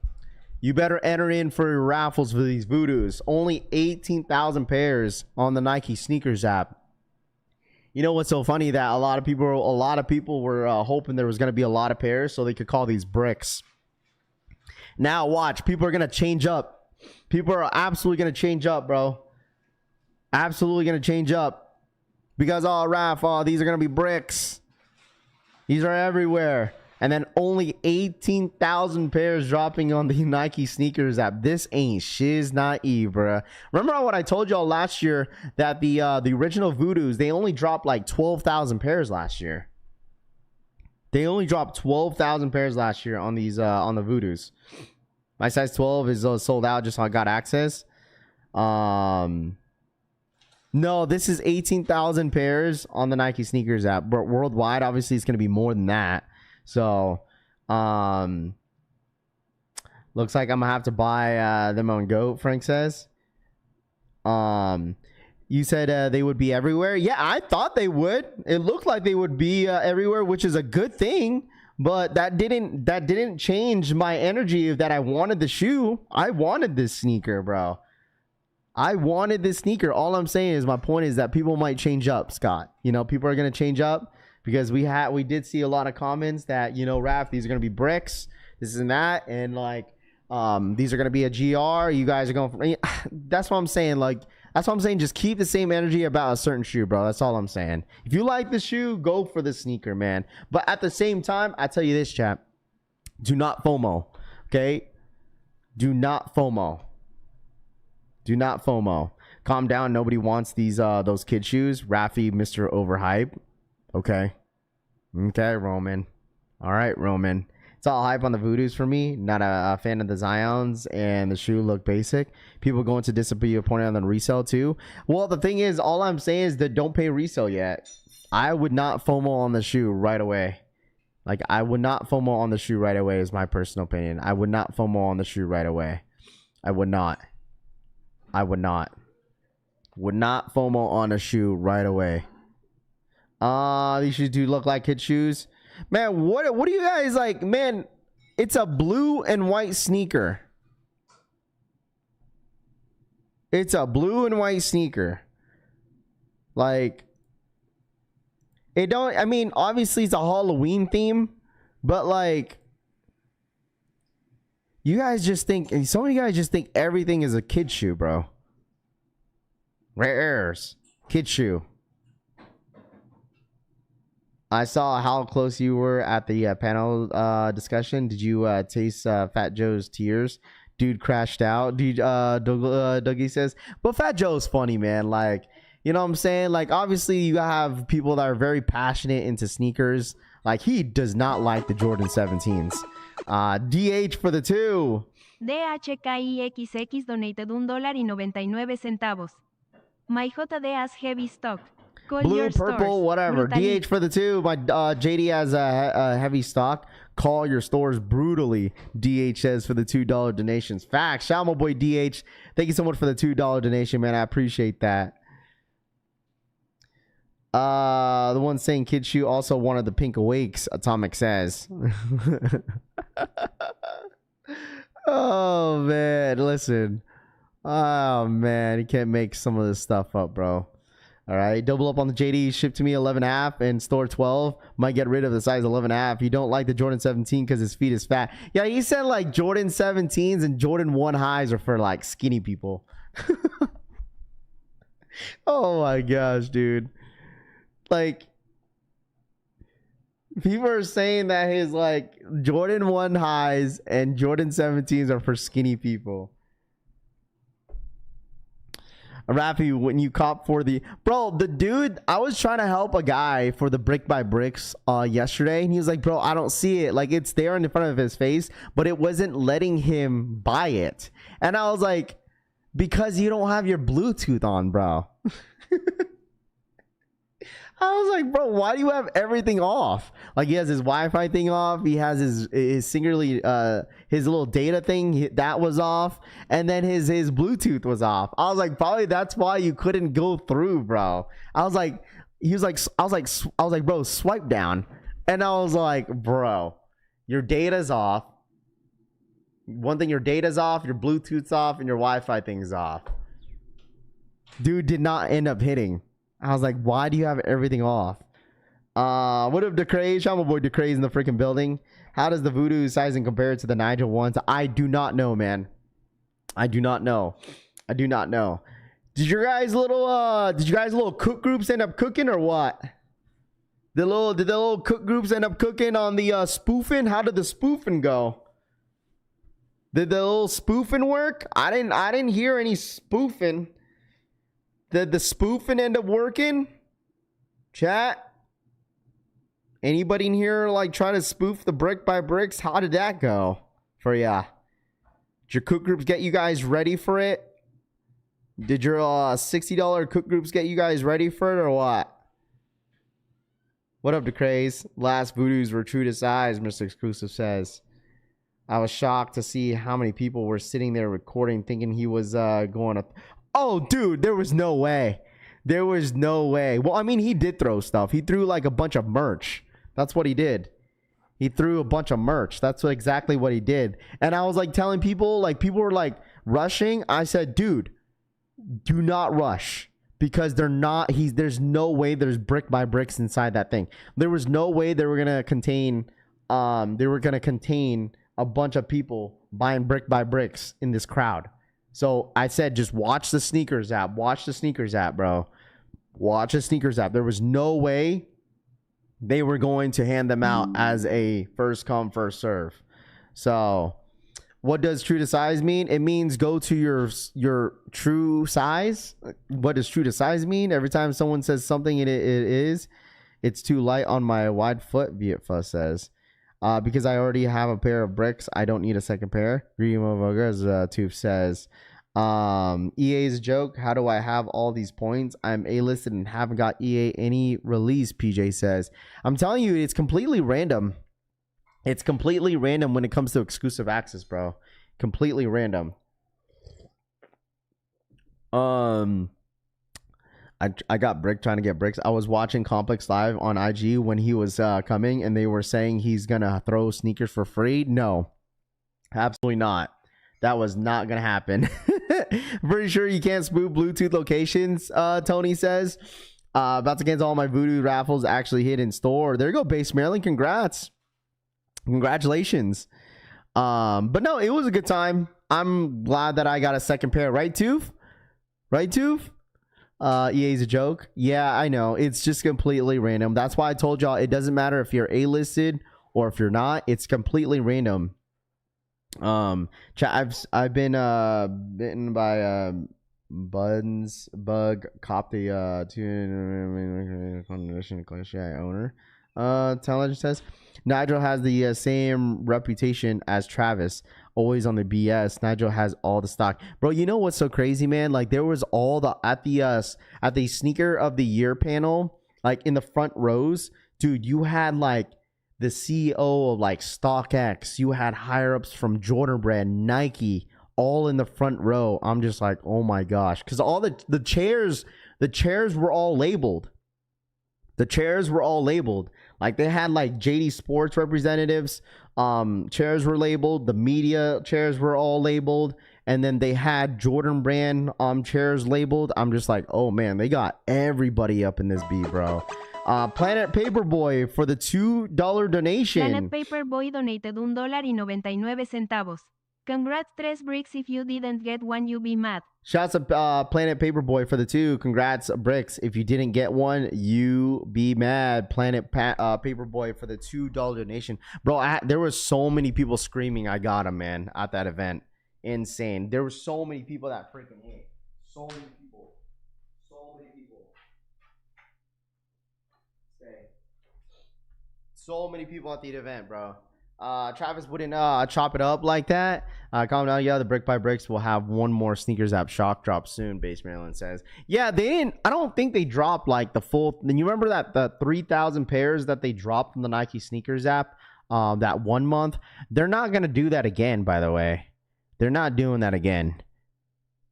Speaker 3: You better enter in for your raffles for these Voodoos. Only 18,000 pairs on the Nike sneakers app. You know what's so funny? That a lot of people were hoping there was going to be a lot of pairs so they could call these bricks. Now watch, people are going to change up. People are absolutely going to change up, bro. Absolutely going to change up. Because, oh, Raph, these are going to be bricks. These are everywhere. And then only 18,000 pairs dropping on the Nike sneakers app. This ain't shiz naive, bruh. Remember what I told y'all last year that the original Voodoos, they only dropped like 12,000 pairs last year. They only dropped 12,000 pairs last year on these on the Voodoos. My size 12 is sold out. Just so I got access. No, this is 18,000 pairs on the Nike sneakers app, but worldwide, obviously, it's gonna be more than that. So, looks like I'm gonna have to buy them on Goat, Frank says. You said they would be everywhere. Yeah, I thought they would. It looked like they would be everywhere, which is a good thing. But that didn't change my energy of that I wanted the shoe. I wanted this sneaker, bro. I wanted this sneaker. All I'm saying is, my point is that people might change up, Scott. You know, people are gonna change up. Because we did see a lot of comments that, you know, Raph, these are gonna be bricks, this and that, and like these are gonna be a GR. You guys are going for, that's what I'm saying. Like, that's what I'm saying. Just keep the same energy about a certain shoe, bro. That's all I'm saying. If you like the shoe, go for the sneaker, man. But at the same time, I tell you this, chat. Do not FOMO. Okay? Do not FOMO. Do not FOMO. Calm down. Nobody wants these those kid shoes. Raffy, Mr. Overhype. Okay. Okay, Roman. All right, Roman. It's all hype on the Voodoos for me. Not a fan of the Zions, and the shoe look basic. People going to disappoint on the resale too. Well, the thing is, all I'm saying is that don't pay resale yet. I would not FOMO on the shoe right away. Like, I would not FOMO on the shoe right away is my personal opinion. I would not FOMO on the shoe right away. I would not. I would not. Would not FOMO on a shoe right away. These shoes do look like kid shoes. Man, what do you guys like? Man, it's a blue and white sneaker. It's a blue and white sneaker. Like, it don't, I mean, obviously it's a Halloween theme, but like, you guys just think, and some of you guys just think everything is a kid shoe, bro. Rare airs. Kid shoe. I saw how close you were at the panel discussion. Did you taste Fat Joe's tears? Dude crashed out. Dude, Dougie says. But Fat Joe's funny, man. Like, you know what I'm saying? Like, obviously, you have people that are very passionate into sneakers. Like, he does not like the Jordan 17s. DH for the 2.
Speaker 4: DHKIXX donated $1.99. My JD has heavy stock. Call
Speaker 3: Blue,
Speaker 4: your
Speaker 3: purple,
Speaker 4: stores.
Speaker 3: whatever.
Speaker 4: Brutally.
Speaker 3: DH for the 2. My JD has a heavy stock. Call your stores brutally. DH says for the $2 donations. Facts. Shout out my boy DH. Thank you so much for the $2 donation, man. I appreciate that. The one saying Kid Shoe also wanted the pink awakes, Atomic says. Oh man, listen. Oh man, you can't make some of this stuff up, bro. All right, double up on the JD. Ship to me 11.5 and store 12. Might get rid of the size 11.5. You don't like the Jordan 17 because his feet is fat. Yeah, he said like Jordan 17s and Jordan 1 highs are for like skinny people. Oh my gosh, dude. Like, people are saying that his like Jordan 1 highs and Jordan 17s are for skinny people. Raffy, when you cop for the bro, the dude, I was trying to help a guy for the brick by bricks yesterday, and he was like, bro, I don't see it, like it's there in front of his face, but it wasn't letting him buy it. And I was like, because you don't have your Bluetooth on, bro. I was like, bro, why do you have everything off? Like, he has his Wi-Fi thing off. He has his singularly his little data thing that was off, and then his Bluetooth was off. I was like, probably that's why you couldn't go through, bro. I was like, I was like, bro, swipe down, and I was like, bro, your data's off. One thing, your data's off, your Bluetooth's off, and your Wi-Fi thing's off. Dude did not end up hitting. I was like, why do you have everything off? What up, DeCraze? I'm a boy DeCraze in the freaking building. How does the Voodoo sizing compare to the Nigel ones? I do not know, man. I do not know. I do not know. Did you guys little cook groups end up cooking or what? Did the little cook groups end up cooking on the spoofing? How did the spoofing go? Did the little spoofing work? I didn't hear any spoofing. Did the spoofing end up working? Chat? Anybody in here like try to spoof the brick by bricks? How did that go for ya? Did your cook groups get you guys ready for it? Did your $60 cook groups get you guys ready for it or what? What up, DeCraze? Last Voodoos were true to size, Mr. Exclusive says. I was shocked to see how many people were sitting there recording thinking he was going to... Oh, dude, there was no way. There was no way. Well, I mean, he did throw stuff. He threw like a bunch of merch. That's what he did. He threw a bunch of merch. That's exactly what he did. And I was like telling people, like people were like rushing. I said, dude, do not rush because they're not. There's no way there's brick by bricks inside that thing. There was no way they were gonna contain. They were gonna contain a bunch of people buying brick by bricks in this crowd. So I said, just watch the sneakers app. Watch the sneakers app, bro. Watch the sneakers app. There was no way they were going to hand them out as a first come, first serve. So what does true to size mean? It means go to your true size. What does true to size mean? Every time someone says something, it's too light on my wide foot, Vietfuss says. Because I already have a pair of bricks, I don't need a second pair. As Tooth says. EA's joke. How do I have all these points? I'm A-listed and haven't got EA any release, PJ says. I'm telling you, it's completely random. It's completely random when it comes to exclusive access, bro. Completely random. I got brick trying to get bricks. I was watching Complex live on IG when he was coming, and they were saying he's gonna throw sneakers for free. No, absolutely not. That was not gonna happen. Pretty sure you can't spoof Bluetooth locations. Tony says. About to cancel all my Voodoo raffles actually hit in store. There you go, Base Maryland. Congrats, congratulations. But no, it was a good time. I'm glad that I got a second pair. Right, Tooth? Right, Tooth? EA's a joke. Yeah, I know. It's just completely random. That's why I told y'all it doesn't matter if you're A-listed or if you're not. It's completely random. I've been bitten by bug cop the condition cliche owner. Talent says Nigel has the same reputation as Travis, always on the BS. Nigel has all the stock, bro. You know what's so crazy, man? Like there was all the at the sneaker of the year panel, like in the front rows, dude. You had like the CEO of like StockX. You had higher ups from Jordan Brand, Nike, all in the front row. I'm just like, oh my gosh, because all the chairs were all labeled. The chairs were all labeled. Like they had like Jdsports representatives. Chairs were labeled. The media chairs were all labeled. And then they had Jordan Brand chairs labeled. I'm just like, oh man, they got everybody up in this beat, bro. Planet Paperboy for the $2 donation.
Speaker 4: Planet Paperboy donated $1.99. Congrats 3 bricks. If you didn't get one, you be mad.
Speaker 3: Shouts to Planet Paperboy for the 2. Congrats, Bricks. If you didn't get one, you be mad. Planet Paperboy for the $2 donation. Bro, there was so many people screaming, I got him, man, at that event. Insane. There were so many people that freaking hit. So many people. So many people. So many people at the event, bro. Travis wouldn't chop it up like that. Calm down. Yeah, the Brick by Bricks will have one more Sneakers app shock drop soon, Base Maryland says. Yeah, they didn't. I don't think they dropped like the full. Then you remember that the 3,000 pairs that they dropped from the Nike Sneakers app that 1 month? They're not going to do that again, by the way. They're not doing that again.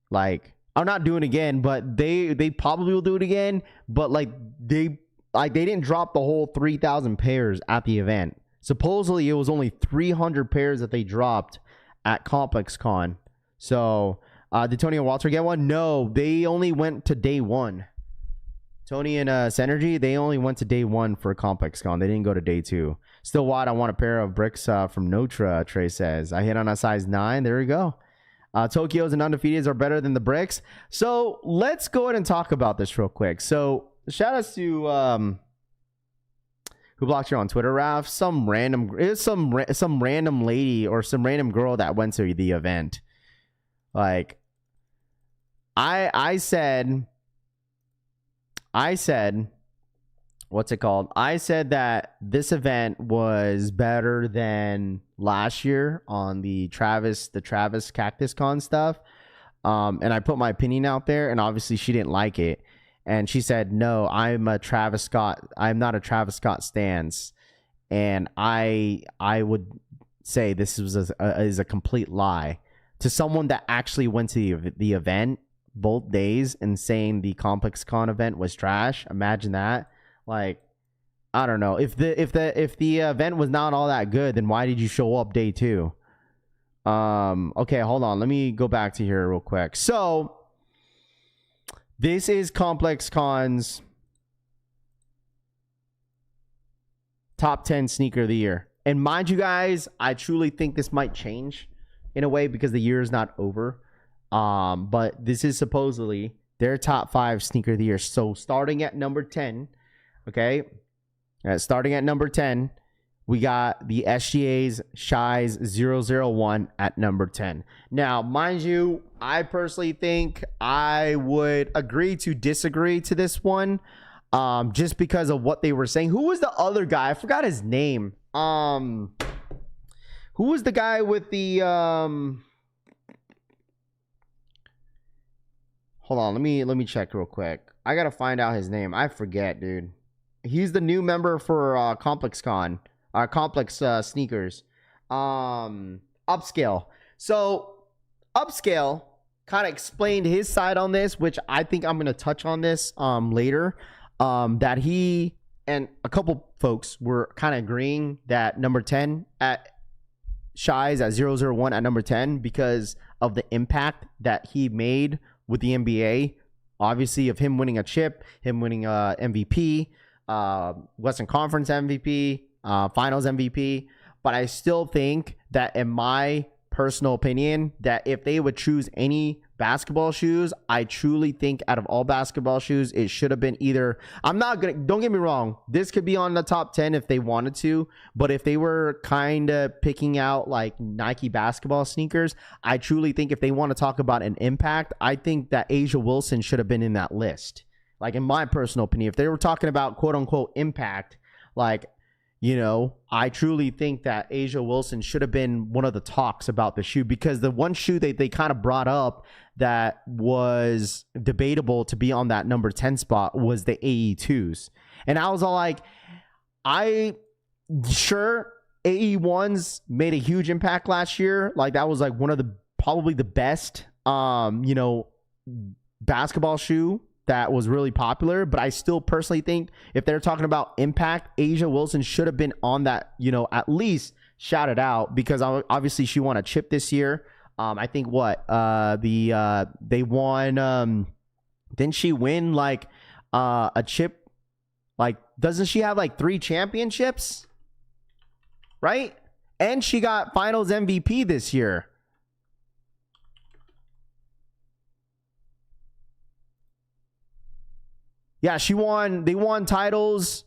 Speaker 3: Like, I'm not doing it again, but they probably will do it again. But like they didn't drop the whole 3,000 pairs at the event. Supposedly, it was only 300 pairs that they dropped at ComplexCon. So, did Tony and Walter get one? No, they only went to day 1. Tony and Synergy, they only went to day 1 for ComplexCon. They didn't go to day 2. Still wide, I want a pair of bricks from Notre, Trey says. I hit on a size 9. There you go. Tokyo's and Undefeateds are better than the bricks. So, let's go ahead and talk about this real quick. So, shout outs to... who blocked you on Twitter, Raf? Some random lady or some random girl that went to the event. Like, I said, what's it called? I said that this event was better than last year on the Travis Cactus Con stuff. And I put my opinion out there, and obviously she didn't like it. And she said, no, I'm not a Travis Scott stans. And I would say this is a complete lie. To someone that actually went to the event both days and saying the ComplexCon event was trash. Imagine that. Like, I don't know. If the event was not all that good, then why did you show up day 2? Okay, hold on. Let me go back to here real quick. So... this is ComplexCon's top 10 sneaker of the year. And mind you guys, I truly think this might change in a way because the year is not over. But this is supposedly their top 5 sneaker of the year. So starting at number 10, okay? Starting at number 10, we got the SGA's Shies 001 at number 10. Now, mind you, I personally think I would agree to disagree to this one just because of what they were saying. Who was the other guy? I forgot his name. Who was the guy with the... Hold on, let me check real quick. I got to find out his name. I forget, dude. He's the new member for ComplexCon. Complex sneakers. Upscale. So Upscale kind of explained his side on this, which I think I'm going to touch on this later. That he and a couple folks were kind of agreeing that number 10 at Shies at 001 at number 10 because of the impact that he made with the NBA. Obviously, of him winning a chip, him winning MVP, Western Conference MVP, Finals MVP. But I still think that, in my personal opinion, that if they would choose any basketball shoes, I truly think out of all basketball shoes, it should have been either... don't get me wrong, this could be on the top 10 if they wanted to, but if they were kind of picking out like Nike basketball sneakers, I truly think if they want to talk about an impact, I think that Asia Wilson should have been in that list. Like, in my personal opinion, if they were talking about quote unquote impact, Like, I truly think that A'ja Wilson should have been one of the talks about the shoe, because the one shoe they kind of brought up that was debatable to be on that number 10 spot was the AE2s. And I was all like, sure, AE1s made a huge impact last year. Like, that was like one of the probably the best basketball shoe that was really popular. But I still personally think if they're talking about impact, A'ja Wilson should have been on that, at least shouted out, because obviously she won a chip this year. I think they won, didn't she win like a chip? Like, doesn't she have like 3 championships? Right? And she got finals MVP this year. Yeah, they won titles.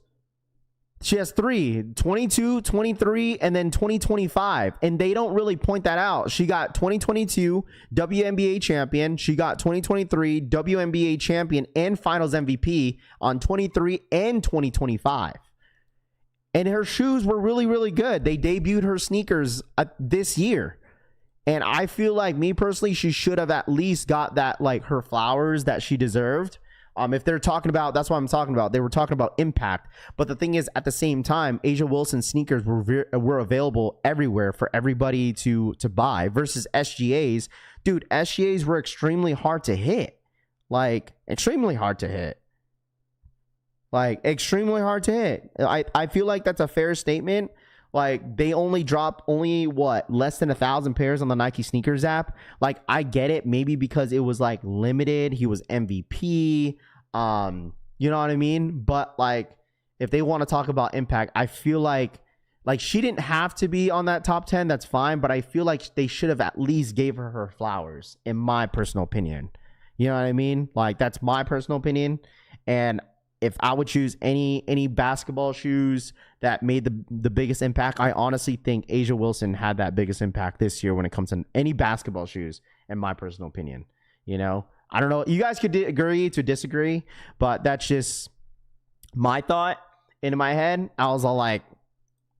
Speaker 3: She has 3, 22, 23, and then 2025. And they don't really point that out. She got 2022 WNBA champion. She got 2023 WNBA champion and finals MVP on 23 and 2025. And her shoes were really, really good. They debuted her sneakers this year. And I feel like, me personally, she should have at least got that, like, her flowers that she deserved. If they're talking about, that's what I'm talking about. They were talking about impact. But the thing is, at the same time, A'ja Wilson sneakers were available everywhere for everybody to buy, versus SGAs. Dude, SGAs were extremely hard to hit. Like, extremely hard to hit. Like, extremely hard to hit. I feel like that's a fair statement. Like, they only dropped less than 1,000 pairs on the Nike sneakers app. Like, I get it, maybe because it was like limited. He was MVP. You know what I mean? But like, if they want to talk about impact, I feel like she didn't have to be on that top 10. That's fine. But I feel like they should have at least gave her flowers, in my personal opinion. You know what I mean? Like, that's my personal opinion. And if I would choose any basketball shoes that made the biggest impact, I honestly think A'ja Wilson had that biggest impact this year when it comes to any basketball shoes, in my personal opinion. I don't know. You guys could agree to disagree, but that's just my thought in my head. I was all like,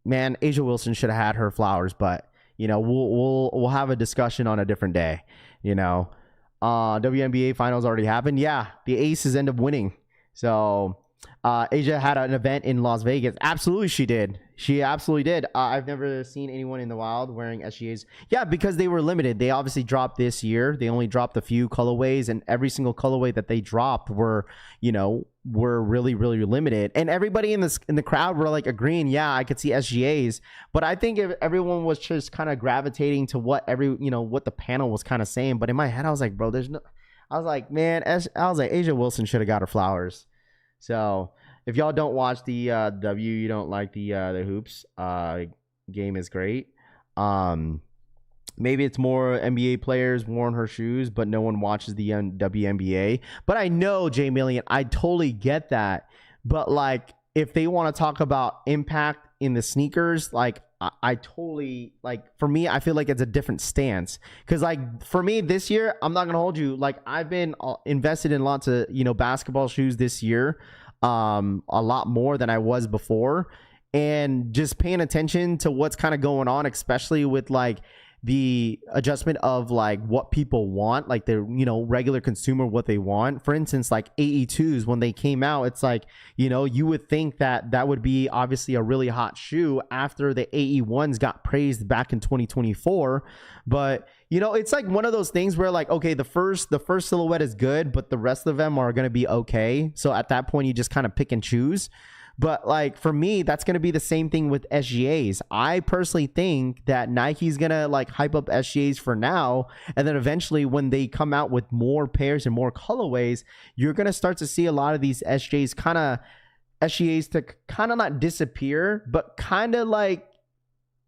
Speaker 3: man, A'ja Wilson should have had her flowers, but we'll have a discussion on a different day. WNBA finals already happened. Yeah, the Aces end up winning. So A'ja had an event in Las Vegas. Absolutely, she did. She absolutely did. I've never seen anyone in the wild wearing SGAs. Yeah, because they were limited. They obviously dropped this year. They only dropped a few colorways, and every single colorway that they dropped were really, really limited. And everybody in the crowd were like agreeing, yeah, I could see SGAs. But I think if everyone was just kind of gravitating to what what the panel was kind of saying. But in my head, I was like, bro, I was like, man, A'ja Wilson should have got her flowers. So if y'all don't watch the you don't like the hoops game is great. Maybe it's more NBA players wearing her shoes, but no one watches the WNBA. But I know, Jay Million, I totally get that. But like, if they want to talk about impact in the sneakers, like, I totally, like, for me, I feel like it's a different stance. Because, like, for me this year, I'm not going to hold you. Like, I've been invested in lots of, basketball shoes this year. A lot more than I was before. And just paying attention to what's kind of going on, especially with, like, the adjustment of like what people want, like the regular consumer, what they want. For instance, like AE2s, when they came out, it's like, you would think that would be obviously a really hot shoe after the AE1s got praised back in 2024. But it's like one of those things where, like, okay, the first silhouette is good, but the rest of them are going to be okay. So at that point, you just kind of pick and choose. But like, for me, that's going to be the same thing with SGAs. I personally think that Nike's going to like hype up SGAs for now. And then eventually when they come out with more pairs and more colorways, you're going to start to see a lot of these SGAs to kind of not disappear, but kind of like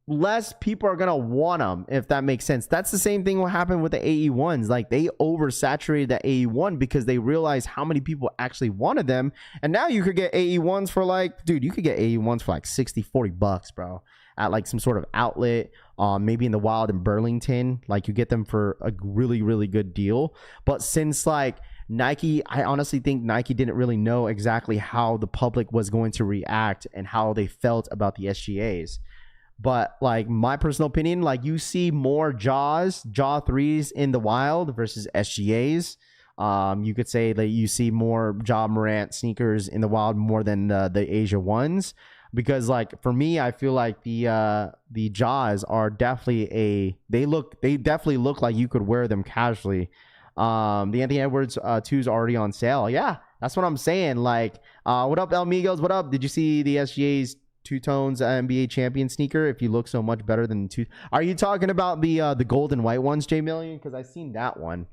Speaker 3: less people are going to want them, if that makes sense. That's the same thing what happened with the AE1s. Like, they oversaturated the AE1 because they realized how many people actually wanted them. And now you could get AE1s for like, dude, you could get AE1s for like $60-$40, bro, at like some sort of outlet, maybe in the wild in Burlington. Like, you get them for a really, really good deal. But since like Nike, I honestly think Nike didn't really know exactly how the public was going to react and how they felt about the SGAs. But like my personal opinion, like you see more Jaw 3s in the wild versus SGAs. You could say that you see more Ja Morant sneakers in the wild more than the Asia ones, because like for me, I feel like the Jaws are definitely they definitely look like you could wear them casually. The Anthony Edwards 2's already on sale. Yeah, that's what I'm saying. Like, what up, El Migos? What up? Did you see the SGA's Two Tones NBA champion sneaker? If you look so much better than two, are you talking about the gold and white ones, J Million? Because I seen that one.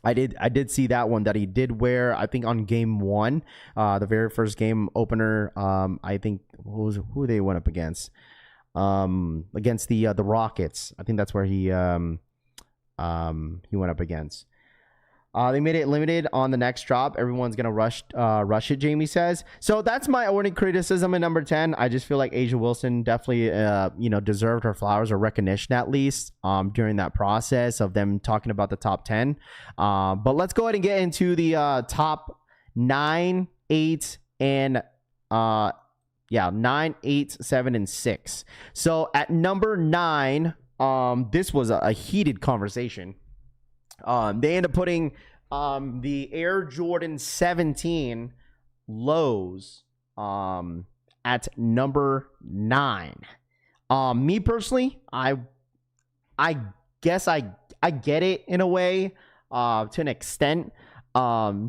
Speaker 3: I did see that one that he did wear, I think, on game 1, the very first game opener. I think who they went up against the Rockets. I think that's where he went up against. They made it limited on the next drop. Everyone's gonna rush it, Jamie says. So that's my only criticism in number 10. I just feel like Asia Wilson definitely deserved her flowers or recognition at least during that process of them talking about the top 10. But let's go ahead and get into the top 9, 8, and 9, 8, 7, and 6. So at number 9, this was a heated conversation. They end up putting the Air Jordan 17 lows at number 9. Me personally, I guess I get it in a way, to an extent,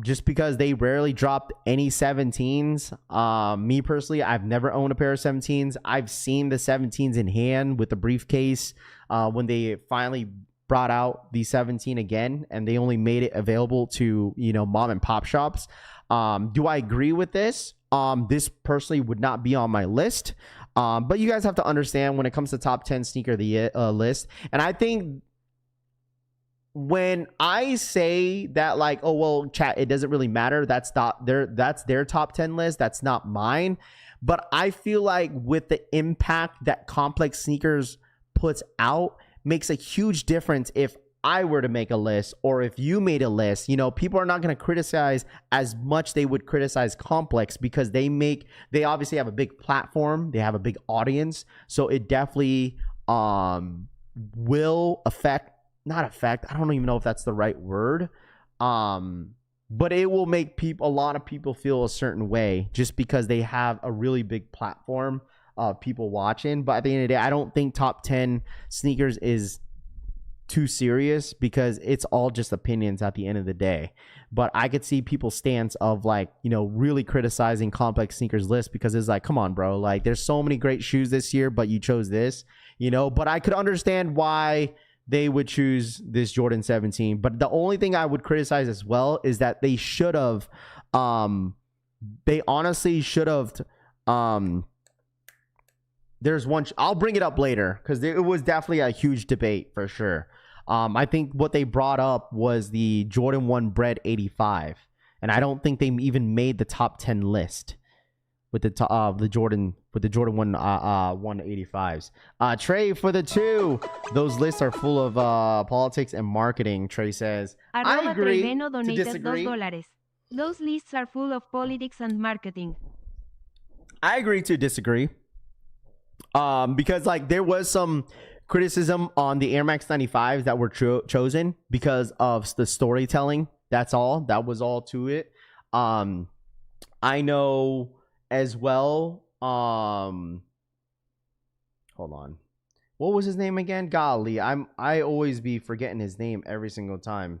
Speaker 3: just because they rarely dropped any 17s. Me personally, I've never owned a pair of 17s. I've seen the 17s in hand with the briefcase when they finally brought out the 17 again, and they only made it available to mom and pop shops. Do I agree with this? This personally would not be on my list, but you guys have to understand when it comes to top 10 sneaker of the list, and I think when I say that, like, oh well, chat, it doesn't really matter, that's their top 10 list, that's not mine. But I feel like with the impact that Complex Sneakers puts out, makes a huge difference if I were to make a list or if you made a list. People are not going to criticize as much they would criticize Complex, because they obviously have a big platform, they have a big audience, so it definitely will not affect, I don't even know if that's the right word, but it will make a lot of people feel a certain way just because they have a really big platform of people watching. But at the end of the day, I don't think top 10 sneakers is too serious, because it's all just opinions at the end of the day. But I could see people's stance of really criticizing Complex Sneakers list, because it's like, come on, bro, like there's so many great shoes this year, but you chose this, but I could understand why they would choose this Jordan 17. But the only thing I would criticize as well is that they should have, they honestly should have, there's one, I'll bring it up later, because it was definitely a huge debate for sure. I think what they brought up was the Jordan 1 Bread 85, and I don't think they even made the top 10 list with the Jordan 1 185s. Trey, for the 2, those lists are full of politics and marketing. Trey says, I agree to disagree.
Speaker 4: $2. Those lists are full of politics and marketing.
Speaker 3: I agree to disagree. Because like there was some criticism on the Air Max 95s that were chosen because of the storytelling. That's all. That was all to it. I know as well. Hold on. What was his name again? Golly, I always be forgetting his name every single time.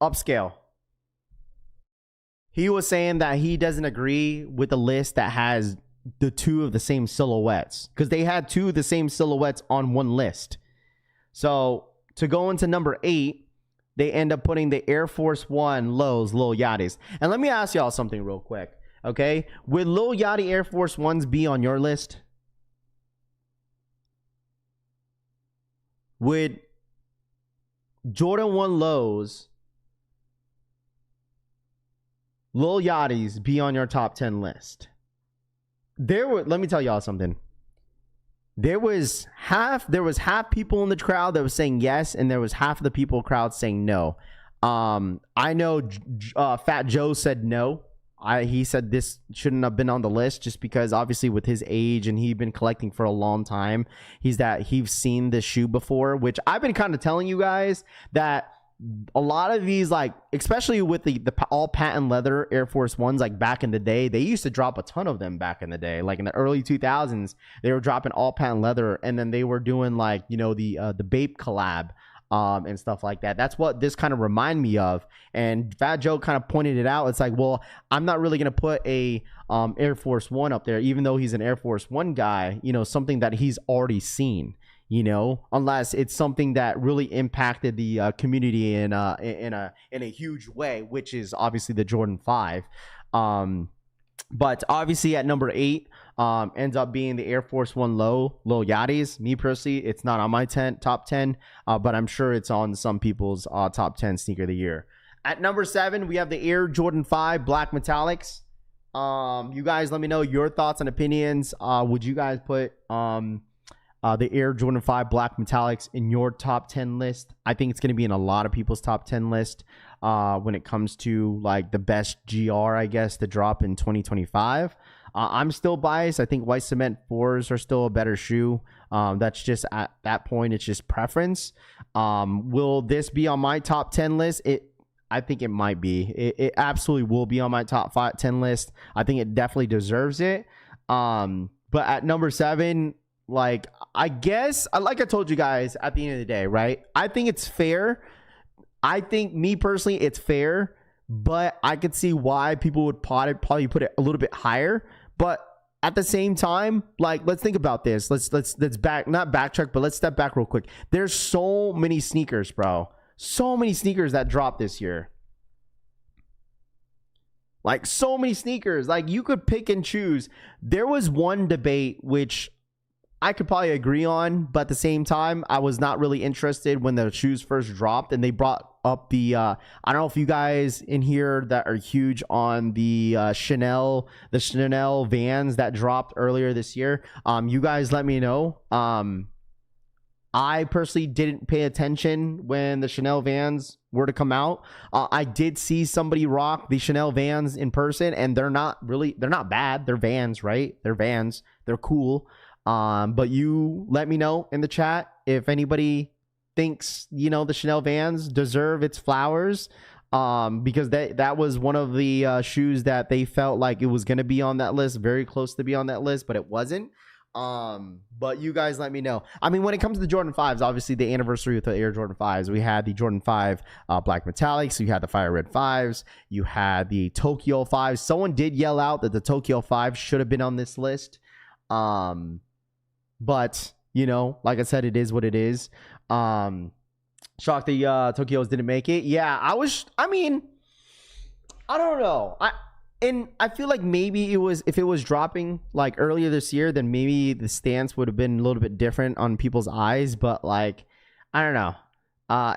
Speaker 3: Upscale. He was saying that he doesn't agree with the list that has the 2 of the same silhouettes, because they had 2 of the same silhouettes on one list. So to go into number 8, they end up putting the Air Force One lows, Lil Yachty's. And let me ask y'all something real quick, okay? Would Lil Yachty Air Force Ones be on your list? Would Jordan 1 lows, Lil Yachty's be on your top 10 list? Let me tell y'all something. there was half people in the crowd that was saying yes, and there was half of the people crowd saying no. I know Fat Joe said no. He said this shouldn't have been on the list just because obviously with his age and he'd been collecting for a long time, he's seen this shoe before, which I've been kind of telling you guys that a lot of these, like especially with the all patent leather Air Force Ones, like back in the day, they used to drop a ton of them back in the day. Like in the early 2000s, they were dropping all patent leather, and then they were doing like, you know, the Bape collab. And stuff like that. That's what this kind of remind me of. And Fat Joe kind of pointed it out. It's like, well, I'm not really gonna put a Air Force One up there, even though he's an Air Force One guy. You know, something that he's already seen. You know, unless it's something that really impacted the community in a huge way, which is obviously the Jordan 5. But obviously at number 8 ends up being the Air Force One Low Yachties. Me personally, it's not on my top 10, but I'm sure it's on some people's top 10 sneaker of the year. At number 7, we have the Air Jordan 5 Black Metallics. You guys let me know your thoughts and opinions. Would you guys put the Air Jordan 5 Black Metallics in your top 10 list? I think it's going to be in a lot of people's top 10 list when it comes to like the best GR, I guess, to drop in 2025. I'm still biased. I think white cement 4s are still a better shoe. That's just at that point, it's just preference. Will this be on my top 10 list? I think it might be. It absolutely will be on my top 10 list. I think it definitely deserves it. But at number 7, like, I guess, like I told you guys at the end of the day, right? I think it's fair. I think, me personally, it's fair, but I could see why people would probably put it a little bit higher. But at the same time, like, let's think about this. Let's not backtrack, but let's step back real quick. There's so many sneakers, bro. So many sneakers that dropped this year. Like, so many sneakers. Like, you could pick and choose. There was one debate which I could probably agree on, but at the same time, I was not really interested when the shoes first dropped, and they brought up the I don't know if you guys in here that are huge on the Chanel Vans that dropped earlier this year. You guys let me know. I personally didn't pay attention when the Chanel Vans were to come out. I did see somebody rock the Chanel Vans in person, and they're not bad. They're Vans, right? They're Vans. They're cool. But you let me know in the chat if anybody thinks, you know, the Chanel Vans deserve its flowers, because that was one of the shoes that they felt like it was going to be on that list, very close to be on that list, but it wasn't. But you guys let me know. I mean, when it comes to the Jordan 5s, obviously the anniversary with the Air Jordan 5s, we had the Jordan 5 Black Metallics, you had the Fire Red 5s, you had the Tokyo 5s. Someone did yell out that the Tokyo 5 should have been on this list. But, you know, like I said, it is what it is. Shocked the Tokyos didn't make it. Yeah, I don't know. I feel like maybe if it was dropping like earlier this year, then maybe the stance would have been a little bit different on people's eyes. But like, I don't know.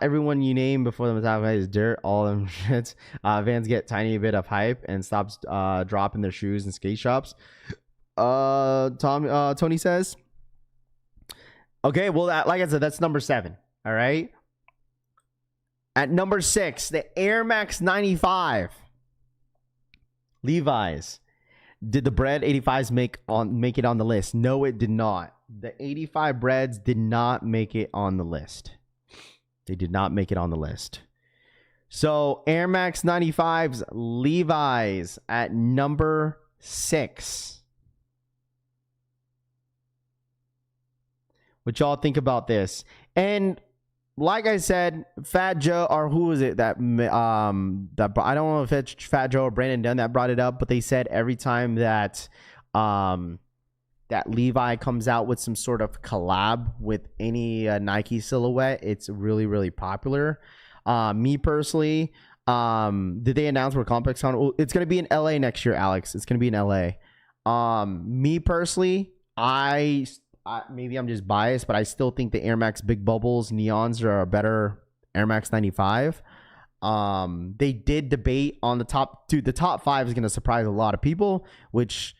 Speaker 3: Everyone you name before the Mojave is dirt. All them shits. Vans get tiny bit of hype and stops dropping their shoes in skate shops. Tony says. Okay, well, like I said, that's number 7. All right. At number 6, the Air Max 95 Levi's. Did the bread 85s make it on the list? No, it did not. The 85 breads did not make it on the list. They did not make it on the list. So Air Max 95s Levi's at number 6. What y'all think about this? And like I said, Fat Joe, or who was it that I don't know if it's Fat Joe or Brandon Dunn that brought it up, but they said every time that that Levi comes out with some sort of collab with any Nike silhouette, it's really, really popular. Me personally, did they announce where ComplexCon? It's going to be in LA next year, Alex. It's going to be in LA. Me personally, maybe I'm just biased, but I still think the Air Max Big Bubbles Neons are a better Air Max 95. They did debate on the top 2. The top 5 is going to surprise a lot of people, which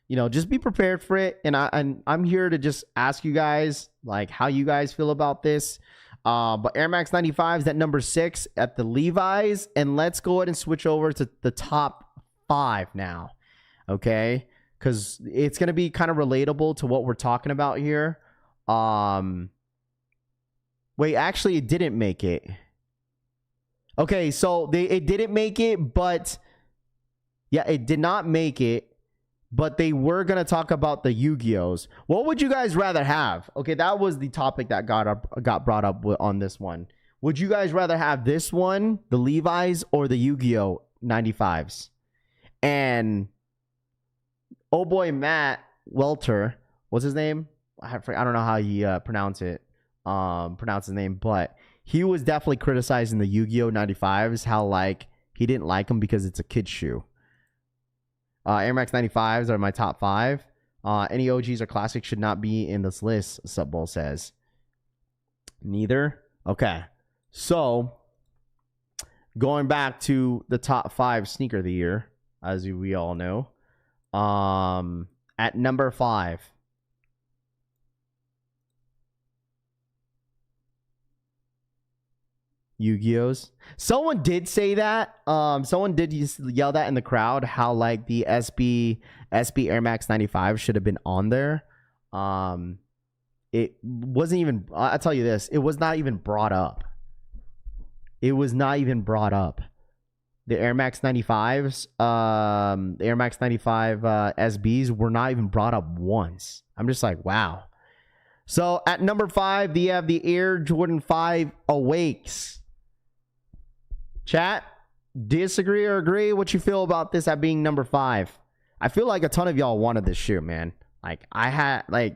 Speaker 3: just be prepared for it. And I'm here to just ask you guys like how you guys feel about this. But Air Max 95s at number 6 at the Levi's, and let's go ahead and switch over to the top 5 now, okay? Because it's gonna be kind of relatable to what we're talking about here. Wait, actually, it didn't make it. Okay, so it didn't make it, but yeah, it did not make it. But they were going to talk about the Yu-Gi-Ohs. What would you guys rather have? Okay, that was the topic that got brought up on this one. Would you guys rather have this one, the Levi's, or the Yu-Gi-Oh 95s? And oh boy, Matt Welter, what's his name? I don't know how you pronounce his name, but he was definitely criticizing the Yu-Gi-Oh 95s, how like he didn't like them because it's a kid's shoe. Air Max 95s are my top 5. Any OGs or classics should not be in this list, Subbull says. Neither? Okay. So, going back to the top 5 sneaker of the year, as we all know. At number 5. Yu-Gi-Ohs. Someone did say that. Someone did yell that in the crowd, how like the SB Air Max 95 should have been on there. It wasn't even, I'll tell you this, it was not even brought up. It was not even brought up. The Air Max 95s, the Air Max 95 SBs were not even brought up once. I'm just like, wow. So at number 5, they have the Air Jordan 5 Awakes. Chat, disagree or agree? What you feel about this at being number 5? I feel like a ton of y'all wanted this shoe, man. Like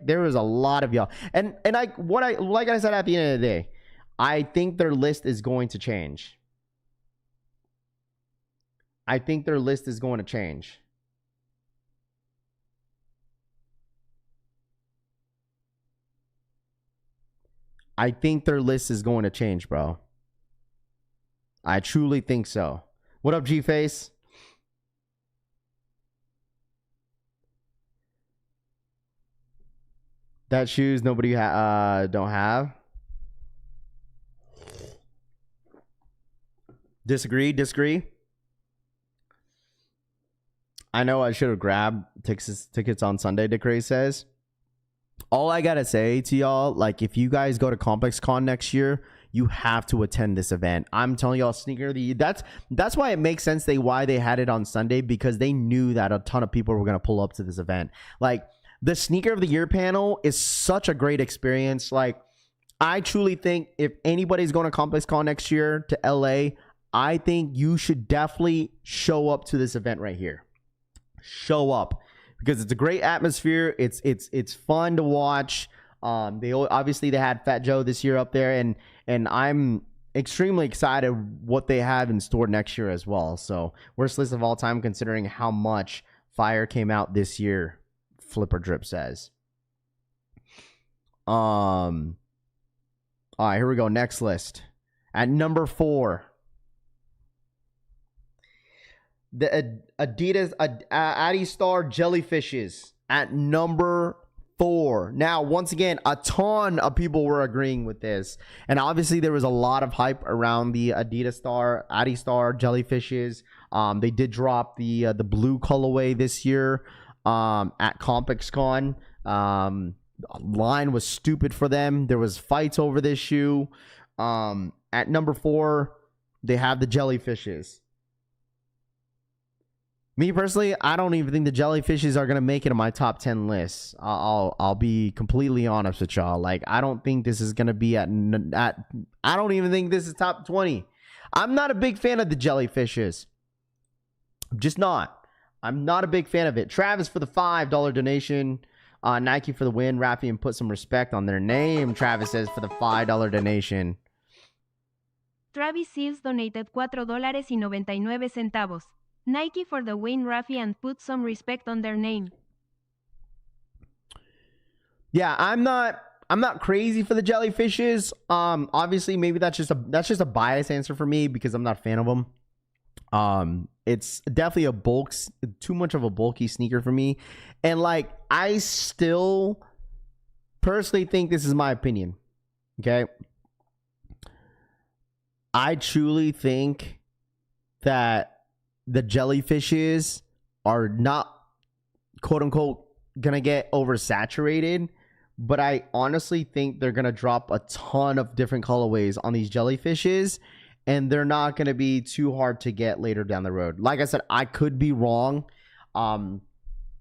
Speaker 3: there was a lot of y'all, and like I said at the end of the day, I think their list is going to change. I think their list is going to change. I think their list is going to change, bro. I truly think so. What up, G-Face? That shoes nobody don't have. Disagree. I know I should have grabbed tickets on Sunday, DeCray says. All I gotta say to y'all, like, if you guys go to ComplexCon next year, you have to attend this event. I'm telling y'all, sneaker of the year. That's why it makes sense why they had it on Sunday, because they knew that a ton of people were gonna pull up to this event. Like, the sneaker of the year panel is such a great experience. Like, I truly think if anybody's going to ComplexCon next year to LA, I think you should definitely show up to this event right here. Show up, because it's a great atmosphere. It's fun to watch. They had Fat Joe this year up there, and I'm extremely excited what they have in store next year as well. So, worst list of all time considering how much fire came out this year, Flipper Drip says. All right, here we go. Next list. At number 4, the Adidas Adistar Jellyfishes at number 4. Now, once again, a ton of people were agreeing with this, and obviously there was a lot of hype around the Adistar Jellyfishes. They did drop the blue colorway this year at ComplexCon. Line was stupid for them. There was fights over this shoe. At number 4, they have the Jellyfishes. Me personally, I don't even think the Jellyfishes are gonna make it in my top 10 list. I'll be completely honest with y'all. Like, I don't think this is gonna be at. I don't even think this is top 20. I'm not a big fan of the Jellyfishes. I'm just not. I'm not a big fan of it. Travis for the $5 donation. Nike for the win. Raffy, and put some respect on their name. Travis says for the $5 donation.
Speaker 4: Travis Seals donated $4.99. Nike for the win, Raffy, and put some respect on their name.
Speaker 3: Yeah, I'm not crazy for the Jellyfishes. Obviously, maybe that's just a biased answer for me because I'm not a fan of them. It's definitely too much of a bulky sneaker for me. And like, I still personally think, this is my opinion, okay? I truly think that the Jellyfishes are not, quote unquote, gonna get oversaturated, but I honestly think they're gonna drop a ton of different colorways on these Jellyfishes, and they're not gonna be too hard to get later down the road. Like I said, I could be wrong.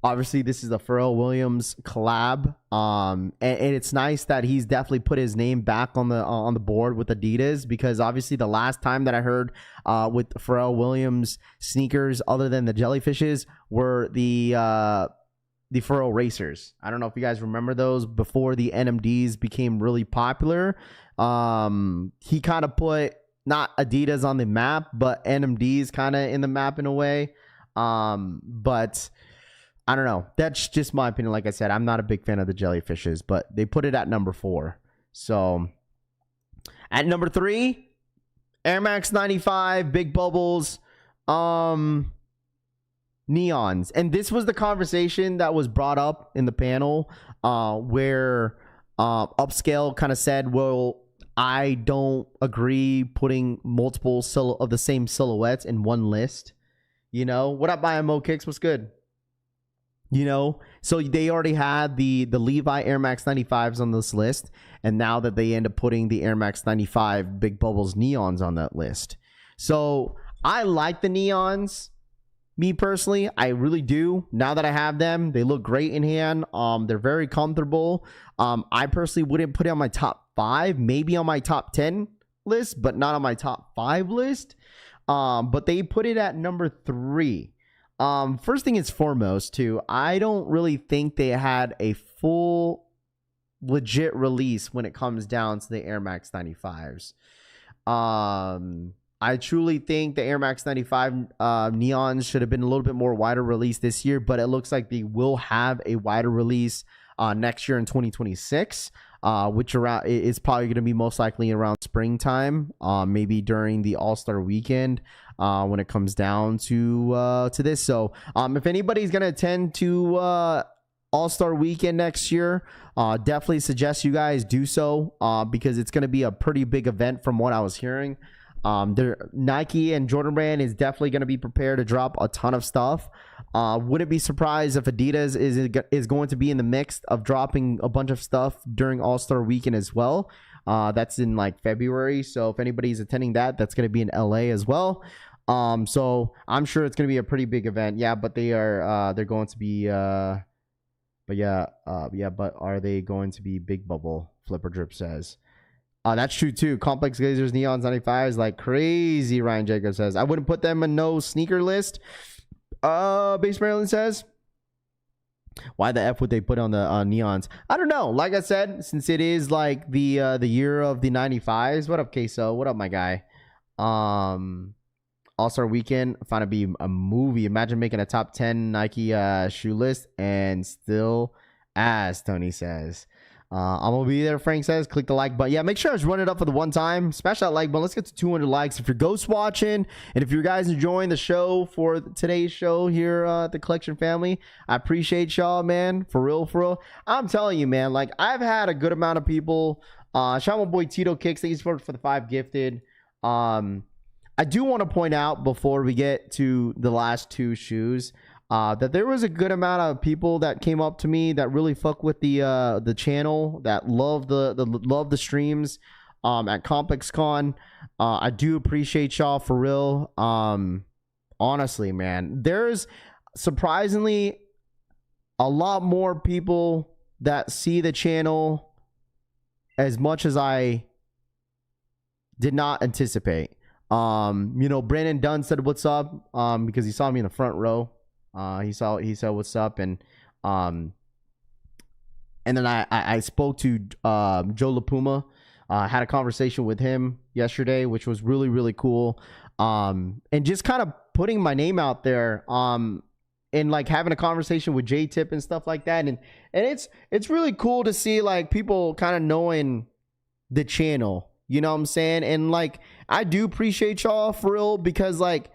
Speaker 3: Obviously, this is the Pharrell Williams collab, and it's nice that he's definitely put his name back on the board with Adidas, because obviously the last time that I heard with Pharrell Williams sneakers, other than the Jellyfishes, were the Pharrell Racers. I don't know if you guys remember those before the NMDs became really popular. He kind of put not Adidas on the map, but NMDs kind of in the map in a way. But I don't know. That's just my opinion. Like I said, I'm not a big fan of the Jellyfishes, but they put it at number 4. So at number 3, Air Max 95 Big Bubbles Neons. And this was the conversation that was brought up in the panel where Upscale kind of said, well, I don't agree putting multiple of the same silhouettes in one list. You know, what up, IMO Kicks? What's good? You know, so they already had the Levi Air Max 95s on this list, and now that they end up putting the Air Max 95 Big Bubbles Neons on that list. So I like the Neons, me personally. I really do. Now that I have them, they look great in hand. They're very comfortable. I personally wouldn't put it on my top 5, maybe on my top 10 list, but not on my top 5 list. But they put it at number 3. First thing is foremost, too, I don't really think they had a full legit release when it comes down to the Air Max 95s. I truly think the Air Max 95 Neons should have been a little bit more wider release this year, but it looks like they will have a wider release next year in 2026, which is probably going to be most likely around springtime, maybe during the All-Star weekend. When it comes down to this. So if anybody's going to attend to All-Star weekend next year, definitely suggest you guys do so because it's going to be a pretty big event from what I was hearing. Nike and Jordan Brand is definitely going to be prepared to drop a ton of stuff. Wouldn't be surprised if Adidas is going to be in the mix of dropping a bunch of stuff during All-Star weekend as well. That's in like February. So if anybody's attending that's going to be in LA as well. So I'm sure it's going to be a pretty big event. Yeah, but they're going to be, but are they going to be Big Bubble? Flipper Drip says. That's true too. Complex Glazers Neons 95 is like crazy. Ryan Jacob says, I wouldn't put them in no sneaker list. Base Maryland says, why the F would they put on the Neons? I don't know. Like I said, since it is like the year of the 95s. What up, Queso? What up, my guy? All-Star Weekend, I found it to be a movie. Imagine making a top 10 Nike shoe list and still ass, Tony says. I'm going to be there, Frank says. Click the like button. Yeah, make sure I just run it up for the one time. Smash that like button. Let's get to 200 likes. If you're ghost watching and if you guys enjoying the show for today's show here at the Collection family, I appreciate y'all, man. For real, for real. I'm telling you, man, like I've had a good amount of people. Shout out my boy Tito Kicks. Thank you for the 5 gifted. I do want to point out before we get to the last 2 shoes that there was a good amount of people that came up to me that really fuck with the channel, that love the streams at ComplexCon. I do appreciate y'all for real. Honestly, man, there's surprisingly a lot more people that see the channel as much as I did not anticipate. Brandon Dunn said what's up because he saw me in the front row. He said what's up, and then I spoke to Joe LaPuma. Had a conversation with him yesterday, which was really, really cool. And just kind of putting my name out there and like having a conversation with J-Tip and stuff like that. And it's really cool to see like people kind of knowing the channel. You know what I'm saying? And like, I do appreciate y'all for real because like,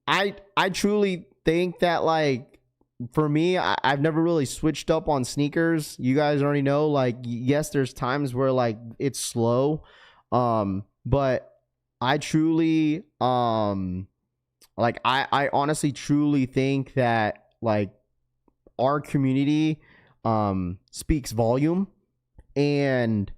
Speaker 3: I truly think that, like, for me, I've never really switched up on sneakers. You guys already know, like, yes, there's times where like it's slow, but I truly like I honestly truly think that, like, our community speaks volume, and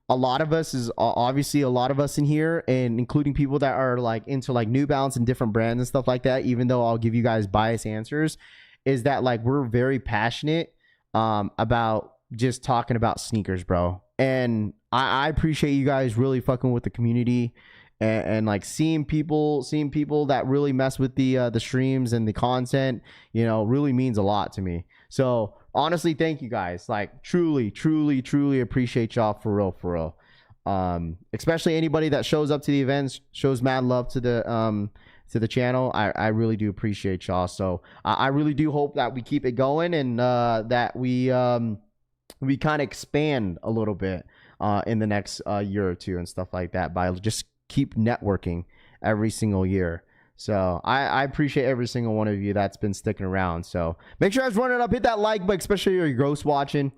Speaker 3: a lot of us is obviously a lot of us in here, and including people that are like into like New Balance and different brands and stuff like that, even though I'll give you guys biased answers, is that like we're very passionate about just talking about sneakers, bro. And I appreciate you guys really fucking with the community, and like seeing people that really mess with the streams and the content, you know, really means a lot to me. So honestly, thank you guys. Like, truly appreciate y'all, for real. Especially anybody that shows up to the events, shows mad love to the channel. I really do appreciate y'all. So I really do hope that we keep it going, and that we kind of expand a little bit in the next year or two and stuff like that, by just keep networking every single year. So I appreciate every single one of you that's been sticking around. So make sure you guys run it up, hit that like button, especially your ghosts watching.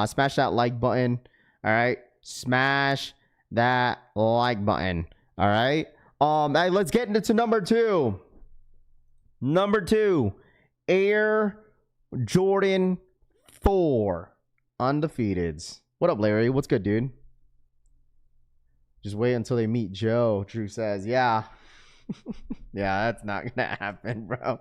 Speaker 3: Smash that like button. All right, smash that like button. All right. Hey, let's get into number two. Number two, Air Jordan 4 Undefeateds. What up, Larry? What's good, dude? Just wait until they meet Joe. Drew says, yeah. Yeah, that's not gonna happen, bro.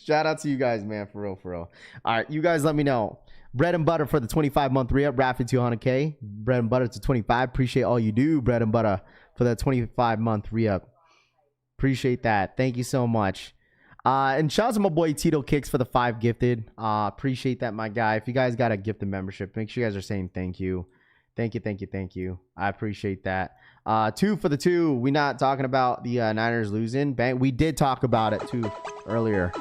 Speaker 3: Shout out to you guys, man, for real. All right, you guys let me know. Bread and butter for the 25-month re-up, Raffle 200K. Bread and butter to 25. Appreciate all you do, bread and butter, for that 25-month re-up. Appreciate that. Thank you so much. And shout out to my boy Tito Kicks for the 5 gifted. Appreciate that, my guy. If you guys got a gifted membership, make sure you guys are saying thank you. Thank you. I appreciate that. 2 for the 2. We're not talking about the Niners losing. Bang. We did talk about it too earlier.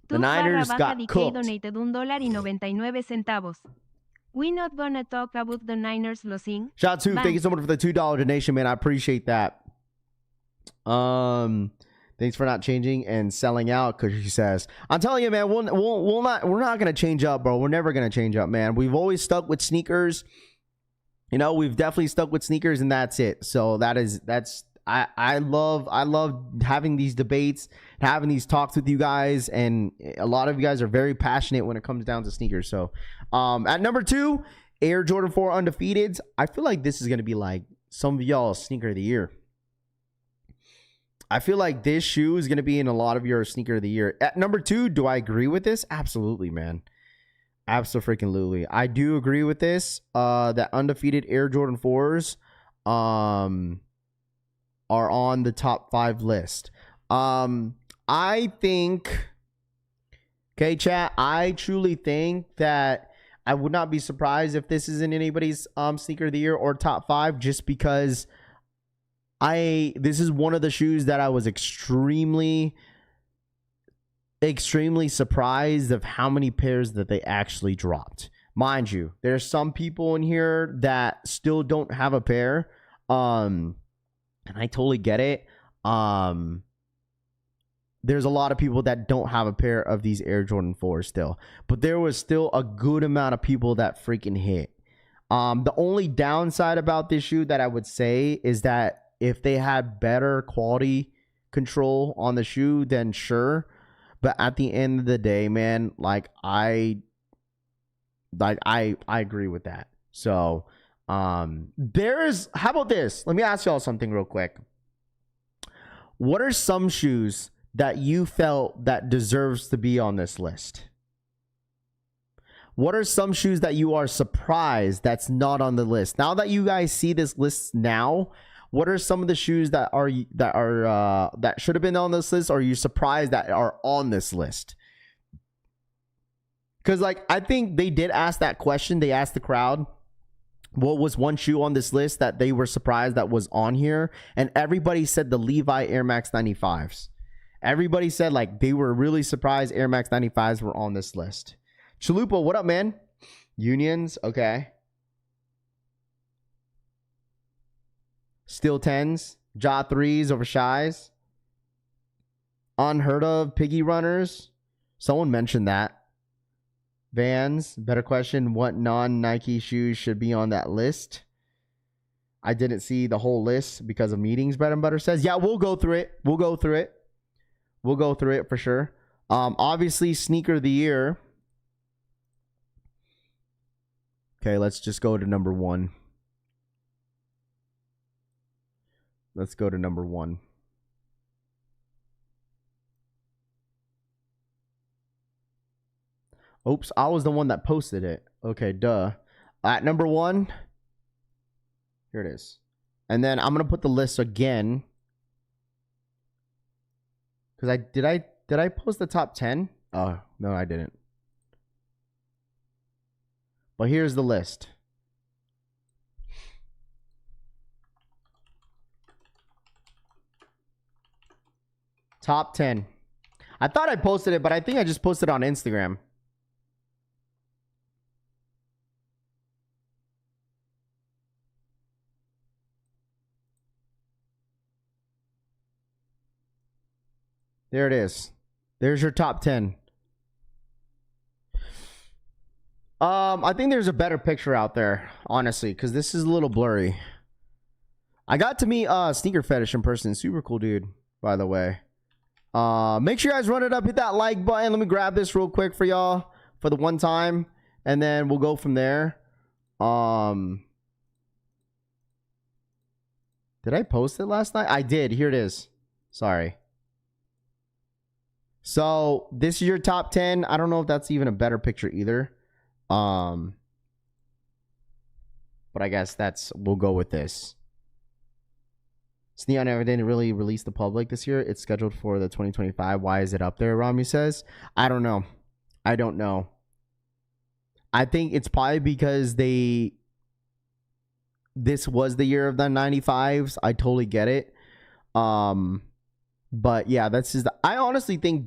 Speaker 3: The Niners got cooked.
Speaker 4: Donated $1.99. We not gonna talk about the Niners losing.
Speaker 3: Shout out to, thank you so much for the $2 donation, man. I appreciate that. Thanks for not changing and selling out, because she says, I'm telling you, man, we're not gonna change up, bro. We're never gonna change up, man. We've always stuck with sneakers. You know, we've definitely stuck with sneakers, and that's it. So I love having these debates, having these talks with you guys, and a lot of you guys are very passionate when it comes down to sneakers. So at number 2, Air Jordan 4 Undefeateds. I feel like this is gonna be like some of y'all's sneaker of the year. I feel like this shoe is going to be in a lot of your sneaker of the year. At number 2, do I agree with this? Absolutely, man. Absolutely. I do agree with this. That Undefeated Air Jordan 4s are on the top 5 list. I think, okay, chat, I truly think that I would not be surprised if this isn't anybody's sneaker of the year or top 5, just because this is one of the shoes that I was extremely surprised of how many pairs that they actually dropped. Mind you, there's some people in here that still don't have a pair. And I totally get it. There's a lot of people that don't have a pair of these Air Jordan 4s still. But there was still a good amount of people that freaking hit. The only downside about this shoe that I would say is that if they had better quality control on the shoe, then sure. But at the end of the day, man, I agree with that. So how about this? Let me ask y'all something real quick. What are some shoes that you felt that deserves to be on this list? What are some shoes that you are surprised that's not on the list? Now that you guys see this list now, what are some of the shoes that should have been on this list? Or are you surprised that are on this list? Because I think they did ask that question. They asked the crowd, what was one shoe on this list that they were surprised that was on here? And everybody said the Levi Air Max 95s. Everybody said they were really surprised Air Max 95s were on this list. Chalupa, what up, man? Unions, okay. Steel 10s. Ja 3s over Shies. Unheard of Piggy Runners. Someone mentioned that. Vans. Better question. What non-Nike shoes should be on that list? I didn't see the whole list because of meetings, Bread and Butter says. Yeah, we'll go through it. We'll go through it for sure. Obviously, sneaker of the year. Okay, let's just go to number 1. Let's go to number 1. Oops, I was the one that posted it. Okay, duh. At number 1, here it is. And then I'm gonna put the list again. Cause did I post the top 10? Oh no, I didn't. But here's the list. Top 10. I thought I posted it, but I think I just posted it on Instagram. There it is. There's your top 10. I think there's a better picture out there, honestly, because this is a little blurry. I got to meet Sneaker Fetish in person. Super cool dude, by the way. Make sure you guys run it up, hit that like button. Let me grab this real quick for y'all for the one time, and then we'll go from there. Did I post it last night? I did. Here it is. Sorry. So this is your top 10. I don't know if that's even a better picture either. But I guess we'll go with this. Neon never didn't really release the public this year. It's scheduled for the 2025. Why is it up there? Rami says. I don't know. I don't know. I think it's probably because this was the year of the 95s. I totally get it. But yeah, that's just. I honestly think.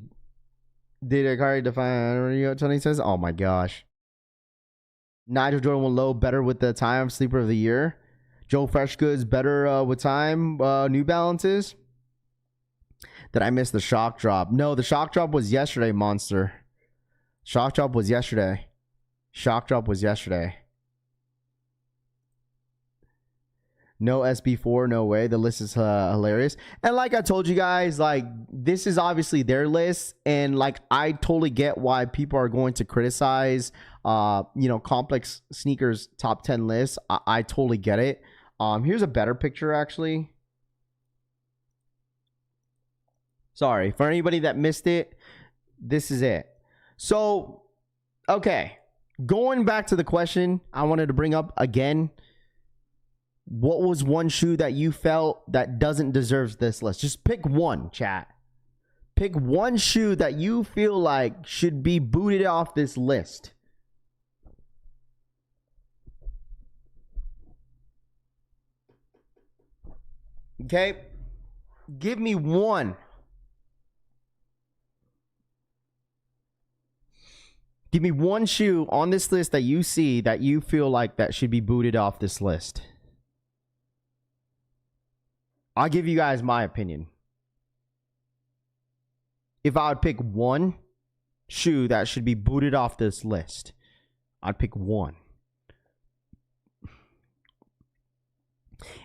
Speaker 3: Did Akari define? Tony says. Oh my gosh. Nigel Jordan will low better with the time sleeper of the year. Joe Freshgoods better with time. New Balances. Did I miss the shock drop? No, the shock drop was yesterday, Monster. Shock drop was yesterday. Shock drop was yesterday. No SB4, no way. The list is hilarious. And like I told you guys, like this is obviously their list, and like I totally get why people are going to criticize Complex Sneakers top 10 list. I totally get it. Here's a better picture actually. Sorry for anybody that missed it. This is it. So, okay. Going back to the question I wanted to bring up again. What was one shoe that you felt that doesn't deserve this list? Just pick one, chat. Pick one shoe that you feel like should be booted off this list. Okay? Give me one. Give me one shoe on this list that you see that you feel like that should be booted off this list. I'll give you guys my opinion. If I would pick one shoe that should be booted off this list, I'd pick one.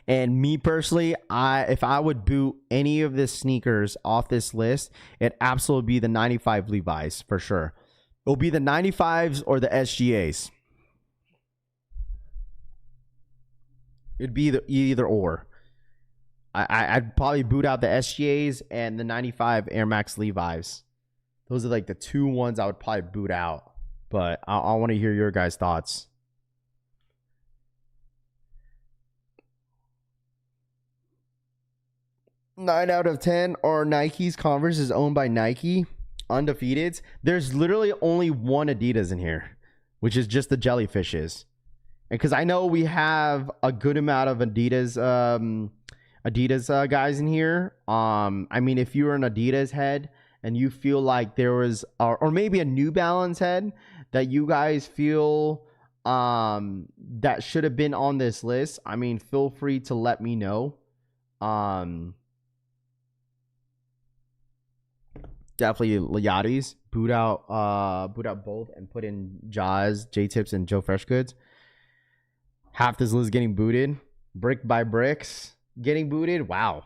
Speaker 3: And me personally, if I would boot any of the sneakers off this list, it'd absolutely be the 95 Levi's for sure. It'll be the 95s or the SGAs. It'd be either or. I'd probably boot out the SGAs and the 95 Air Max Levi's. Those are like the two ones I would probably boot out. But I want to hear your guys' thoughts. Nine out of 10 are Nike's. Converse is owned by Nike. Undefeated. There's literally only one Adidas in here, which is just the Jellyfishes. And because I know we have a good amount of Adidas guys in here. I mean, if you're an Adidas head and you feel like there was, or maybe a New Balance head that you guys feel that should have been on this list, I mean, feel free to let me know. Definitely Yachty's. Boot out both and put in Jaws, J-Tips, and Joe Freshgoods. Half this list getting booted. Brick by bricks getting booted. Wow.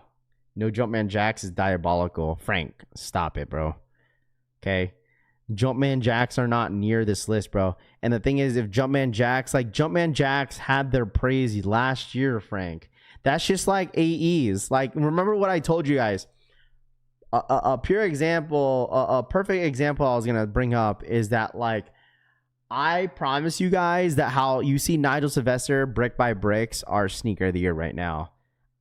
Speaker 3: No Jumpman Jacks is diabolical. Frank, stop it, bro. Okay. Jumpman Jacks are not near this list, bro. And the thing is, if Jumpman Jacks had their praise last year, Frank. That's just like AEs. Like, remember what I told you guys. A pure example, a perfect example I was going to bring up is that, like, I promise you guys that how you see Nigel Sylvester, Brick by Bricks, our sneaker of the year right now.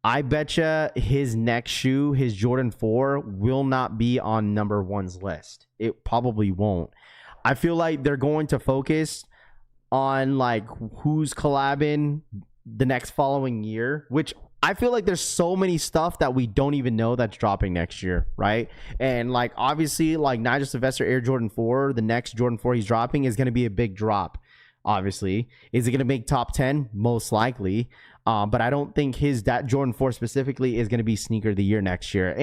Speaker 3: I betcha his next shoe, his Jordan 4, will not be on number one's list. It probably won't. I feel like they're going to focus on, like, who's collabing the next following year, which I feel like there's so many stuff that we don't even know that's dropping next year, right? And, like, obviously, like, Nigel Sylvester Air Jordan 4, the next Jordan 4 he's dropping is going to be a big drop, obviously. Is it going to make top 10? Most likely. But I don't think that Jordan 4 specifically is going to be sneaker of the year next year.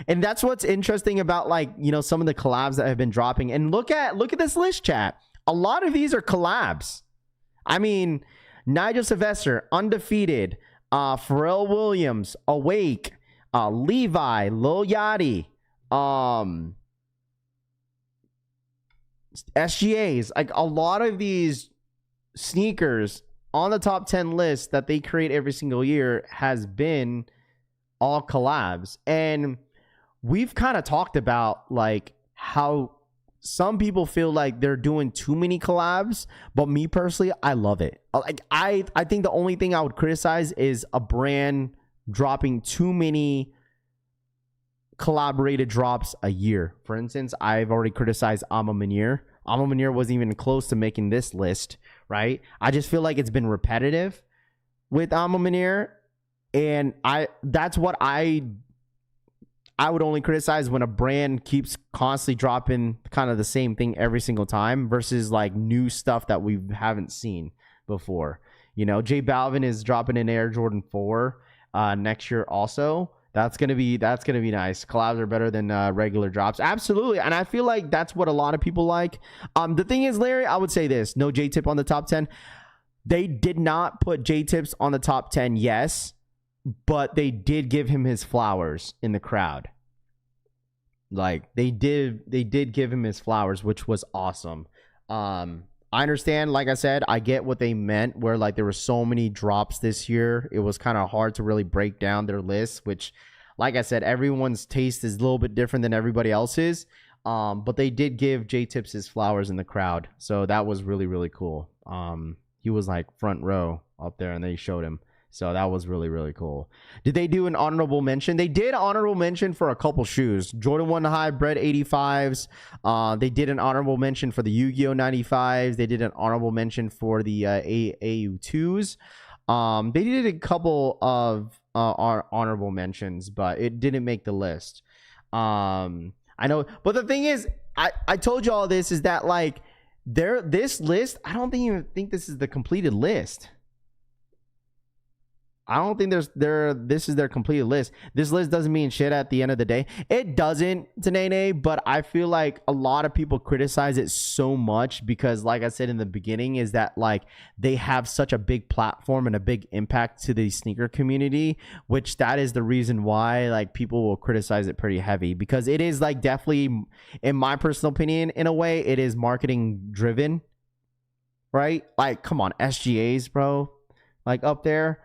Speaker 3: And that's what's interesting about, like, you know, some of the collabs that have been dropping. And look at this list, chat. A lot of these are collabs. I mean, Nigel Sylvester, Undefeated, Pharrell Williams, Awake, Levi, Lil Yachty, SGAs. Like, a lot of these sneakers on the top 10 list that they create every single year has been all collabs. And we've kind of talked about, like, how some people feel like they're doing too many collabs, but me personally, I love it. Like, I think the only thing I would criticize is a brand dropping too many collaborated drops a year. For instance, I've already criticized Ama Manir. Ama Manir wasn't even close to making this list, right? I just feel like it's been repetitive with Ama Manir, and that's what I would only criticize, when a brand keeps constantly dropping kind of the same thing every single time versus, like, new stuff that we haven't seen before. You know, J Balvin is dropping an Air Jordan 4 next year also. That's gonna be nice. Collabs are better than regular drops, absolutely. And I feel like that's what a lot of people like. The thing is, Larry, I would say this: no J-Tip on the top 10. They did not put J-Tips on the top 10, yes, but they did give him his flowers in the crowd. Like, they did give him his flowers, which was awesome. I understand, like I said, I get what they meant, where, like, there were so many drops this year. It was kind of hard to really break down their list, which, like I said, everyone's taste is a little bit different than everybody else's. But they did give J-Tips his flowers in the crowd. So that was really, really cool. He was, like, front row up there, and they showed him. So that was really, really cool. Did they do an honorable mention? They did honorable mention for a couple shoes. Jordan 1 High Bread 85s. They did an honorable mention for the Yu-Gi-Oh 95s. They did an honorable mention for the AU2s. They did a couple of honorable mentions, but it didn't make the list. I know, but the thing is, I told you all this, is that, like, this list, I don't even think this is the completed list. I don't think this is their completed list. This list doesn't mean shit at the end of the day. It doesn't, Tanene, but I feel like a lot of people criticize it so much because, like I said in the beginning, is that, like, they have such a big platform and a big impact to the sneaker community, which that is the reason why, like, people will criticize it pretty heavy, because it is, like, definitely, in my personal opinion, in a way, it is marketing driven, right? Like, come on, SGAs, bro, like, up there.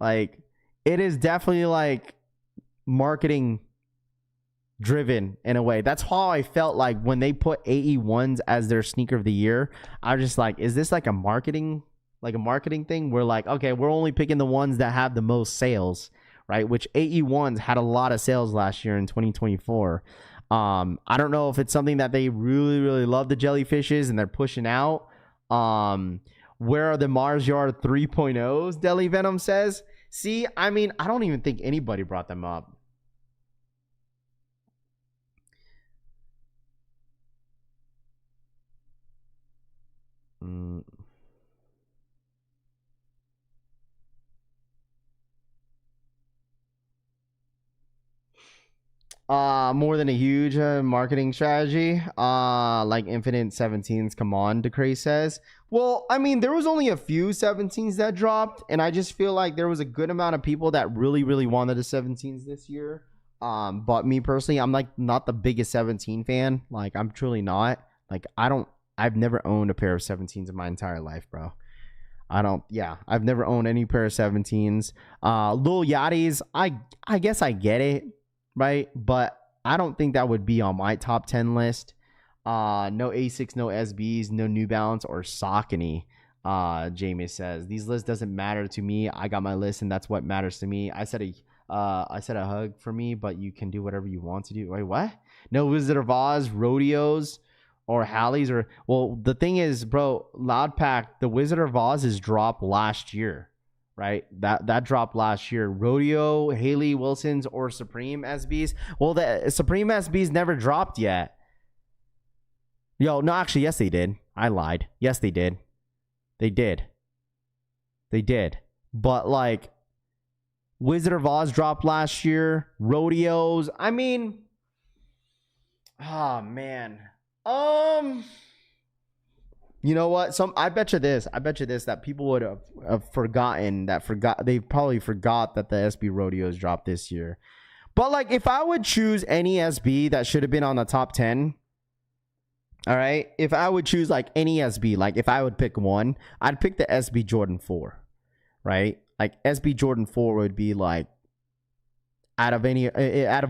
Speaker 3: Like, it is definitely, like, marketing driven in a way. That's how I felt like when they put AE1s as their sneaker of the year. I was just like, is this like a marketing thing? We're like, okay, we're only picking the ones that have the most sales, right? Which AE1s had a lot of sales last year in 2024. I don't know if it's something that they really, really love the Jellyfishes and they're pushing out. Where are the Mars Yard 3.0s? Deli Venom says. See, I mean, I don't even think anybody brought them up. More than a huge marketing strategy. Like infinite 17s. Come on, Decray says. Well, I mean, there was only a few 17s that dropped, and I just feel like there was a good amount of people that really, really wanted the 17s this year. But me personally, I'm like not the biggest 17 fan. Like, I'm truly not. Like, I've never owned a pair of 17s in my entire life, bro. I've never owned any pair of 17s. Lil Yachty's, I guess I get it, right? But I don't think that would be on my top 10 list. No Asics, no SBs, no New Balance or Saucony. Jamie says these lists doesn't matter to me. I got my list, and that's what matters to me. I said a hug for me, but you can do whatever you want to do. Wait, what? No Wizard of Oz, rodeos, or Hallies, or well, the thing is, bro, Loudpack, the Wizard of Oz is dropped last year, right? That dropped last year. Rodeo, Haley Wilson's, or Supreme SBs. Well, the Supreme SBs never dropped yet. Yo, no, actually, yes, they did. I lied. Yes, they did. They did. But like, Wizard of Oz dropped last year. Rodeos. I mean, oh man. You know what? I bet you this that people would have forgotten they probably forgot that the SB Rodeos dropped this year. But like, if I would choose any SB that should have been on the top 10, all right, if I would choose like any SB, like if I would pick one, I'd pick the SB Jordan 4, right? Like SB Jordan 4 would be like out of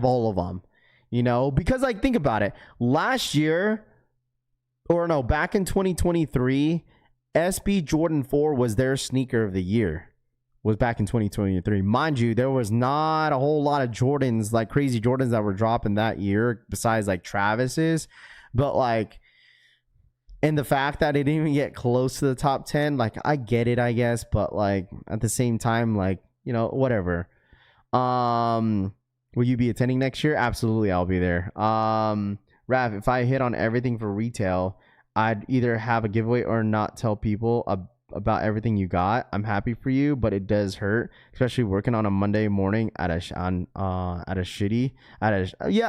Speaker 3: all of them, you know, because like, think about it. Last year, or no, back in 2023, SB Jordan 4 was their sneaker of the year. Was back in 2023. Mind you, there was not a whole lot of Jordans, like crazy Jordans that were dropping that year besides like Travis's. But like, and the fact that it didn't even get close to the top 10, like, I get it, I guess, but like at the same time, like, you know, whatever. Will you be attending next year? Absolutely, I'll be there. Rav, if I hit on everything for retail, I'd either have a giveaway or not tell people about everything you got. I'm happy for you, but it does hurt, especially working on a Monday morning yeah,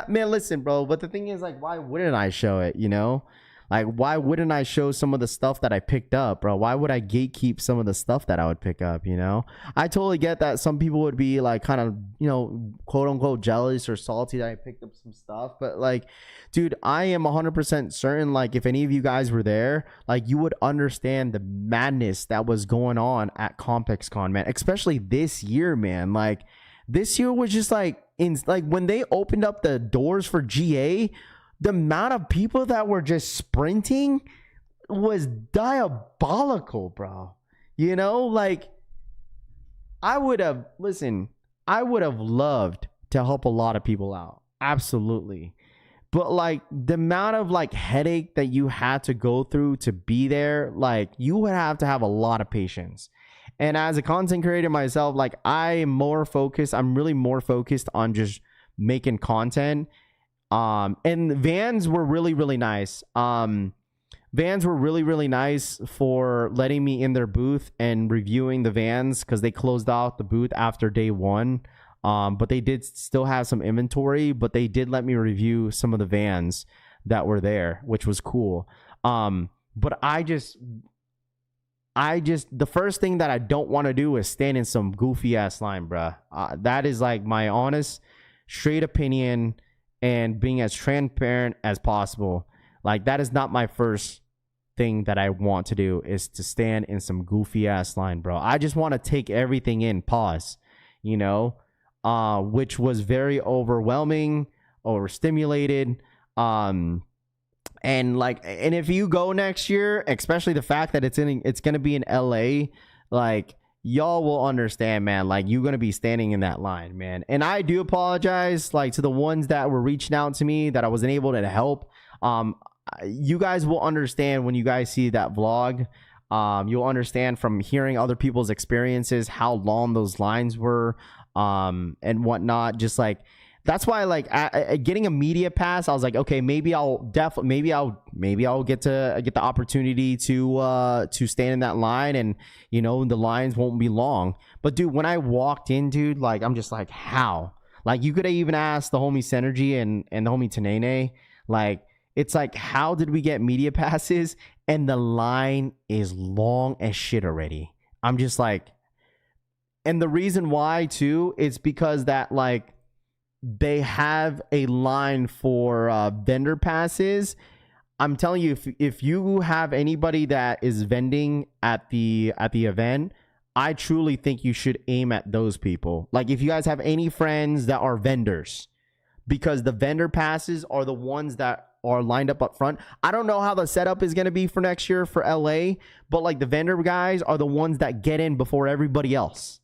Speaker 3: man, listen, bro, but the thing is, like, why wouldn't I show it, you know? Like, why wouldn't I show some of the stuff that I picked up, bro? Why would I gatekeep some of the stuff that I would pick up, you know? I totally get that some people would be like kind of, you know, quote unquote jealous or salty that I picked up some stuff. But like, dude, I am 100% certain, like, if any of you guys were there, like, you would understand the madness that was going on at ComplexCon, man. Especially this year, man. Like, this year was just like, when they opened up the doors for GA, the amount of people that were just sprinting was diabolical, bro. You know, like, I would have loved to help a lot of people out. Absolutely. But like, the amount of like headache that you had to go through to be there, like, you would have to have a lot of patience. And as a content creator myself, like, I'm really more focused on just making content. And Vans were really, really nice. Vans were really, really nice for letting me in their booth and reviewing the Vans, because they closed out the booth after day one. But they did still have some inventory, but they did let me review some of the Vans that were there, which was cool. But the first thing that I don't want to do is stand in some goofy ass line, bruh. That is like my honest, straight opinion, and being as transparent as possible. Like, that is not my first thing that I want to do, is to stand in some goofy ass line, bro. I just want to take everything in, pause, you know, which was very overwhelming, overstimulated. And if you go next year, especially the fact that it's going to be in LA, like, y'all will understand, man. Like, you're going to be standing in that line, man. And I do apologize, like, to the ones that were reaching out to me that I wasn't able to help. You guys will understand when you guys see that vlog. You'll understand from hearing other people's experiences how long those lines were, and whatnot. Just like, that's why, like, getting a media pass, I was like, okay, maybe I'll get the opportunity to stand in that line, and, you know, the lines won't be long. But dude, when I walked in, dude, like, I'm just like, how? Like, you could even ask the homie Synergy and the homie Tanene. Like, it's like, how did we get media passes? And the line is long as shit already. I'm just like, and the reason why too is because that, like, they have a line for vendor passes. I'm telling you, if you have anybody that is vending at the event, I truly think you should aim at those people. Like, if you guys have any friends that are vendors, because the vendor passes are the ones that are lined up front. I don't know how the setup is going to be for next year for LA, but like, the vendor guys are the ones that get in before everybody else.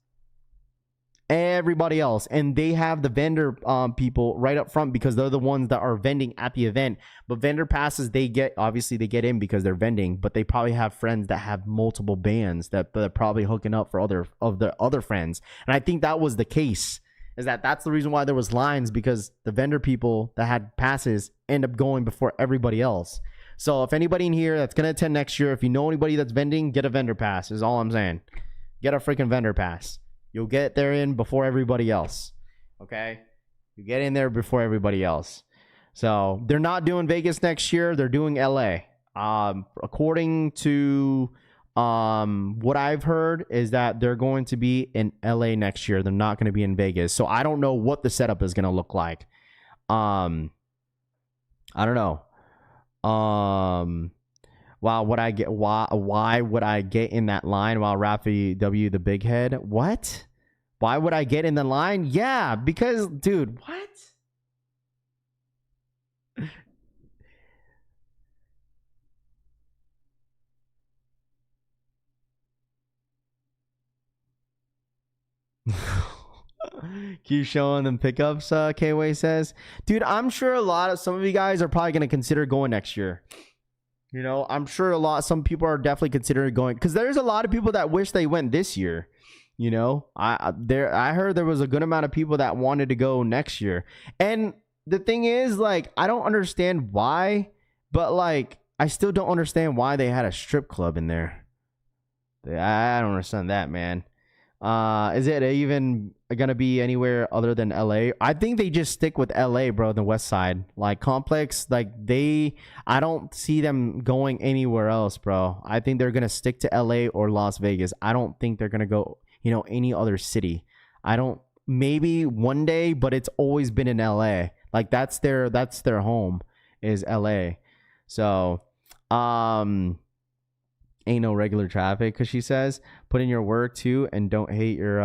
Speaker 3: And they have the vendor people right up front because they're the ones that are vending at the event. But vendor passes, they get in because they're vending, but they probably have friends that have multiple bands that they're probably hooking up for other friends. And I think that was the case, is that's the reason why there was lines, because the vendor people that had passes end up going before everybody else. So if anybody in here that's going to attend next year, if you know anybody that's vending, get a vendor pass is all I'm saying. Get a freaking vendor pass. You'll get there in before everybody else. Okay? You get in there before everybody else. So they're not doing Vegas next year. They're doing LA. According to what I've heard is that they're going to be in LA next year. They're not going to be in Vegas. So I don't know what the setup is going to look like. I don't know. Wow, why would I get in that line while Raffy W the big head? What? Why would I get in the line? Yeah, because, dude, what? Keep showing them pickups, K-Way says. Dude, I'm sure some of you guys are probably going to consider going next year. You know, I'm sure some people are definitely considering going, because there's a lot of people that wish they went this year. You know, I heard there was a good amount of people that wanted to go next year. And the thing is, like, I don't understand why, but like, I still don't understand why they had a strip club in there. I don't understand that, man. Is it even gonna be anywhere other than LA? I think they just stick with LA, bro, the west side. Like, Complex, like, I don't see them going anywhere else, bro. I think they're gonna stick to LA or Las Vegas. I don't think they're gonna go, you know, any other city. Maybe one day, but it's always been in LA. Like, that's their home, is LA. So ain't no regular traffic, because she says put in your work too and don't hate your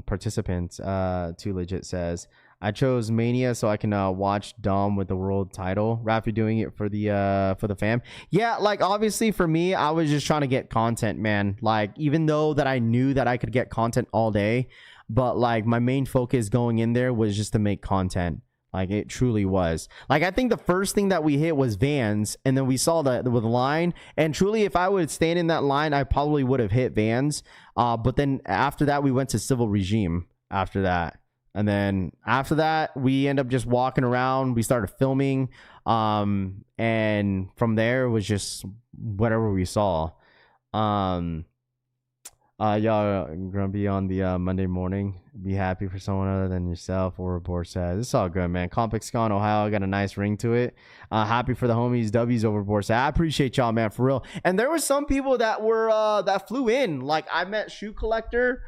Speaker 3: participants. Too legit says I chose Mania so I can watch Dom with the world title. Raffy doing it for the fam. Yeah, like, obviously for me, I was just trying to get content, man. Like, even though that I knew that I could get content all day, but like, my main focus going in there was just to make content. Like, it truly was. Like, I think the first thing that we hit was Vans, and then we saw that with the line. And truly, if I would stand in that line, I probably would have hit Vans. But then after that, we went to Civil Regime after that. And then after that, we end up just walking around. We started filming. And from there, it was just whatever we saw. Y'all gonna be on the Monday morning. Be happy for someone other than yourself, or report says. It's all good, man. ComplexCon Ohio got a nice ring to it. Happy for the homies. W's overboard. I appreciate y'all, man, for real. And there were some people that were that flew in. Like, I met Shoe Collector.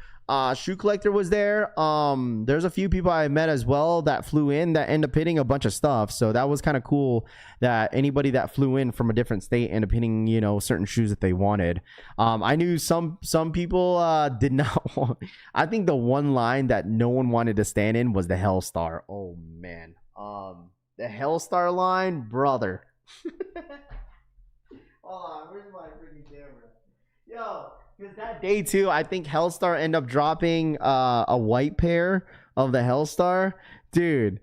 Speaker 3: Shoe Collector was there. There's a few people I met as well that flew in that end up hitting a bunch of stuff. So that was kind of cool that anybody that flew in from a different state ended up hitting, you know, certain shoes that they wanted. I knew some people did not want. I think the one line that no one wanted to stand in was the Hellstar. Oh man. The Hellstar line, brother. Hold on, where's my freaking camera? Yo. Because that day too, I think Hellstar ended up dropping a white pair of the Hellstar, dude.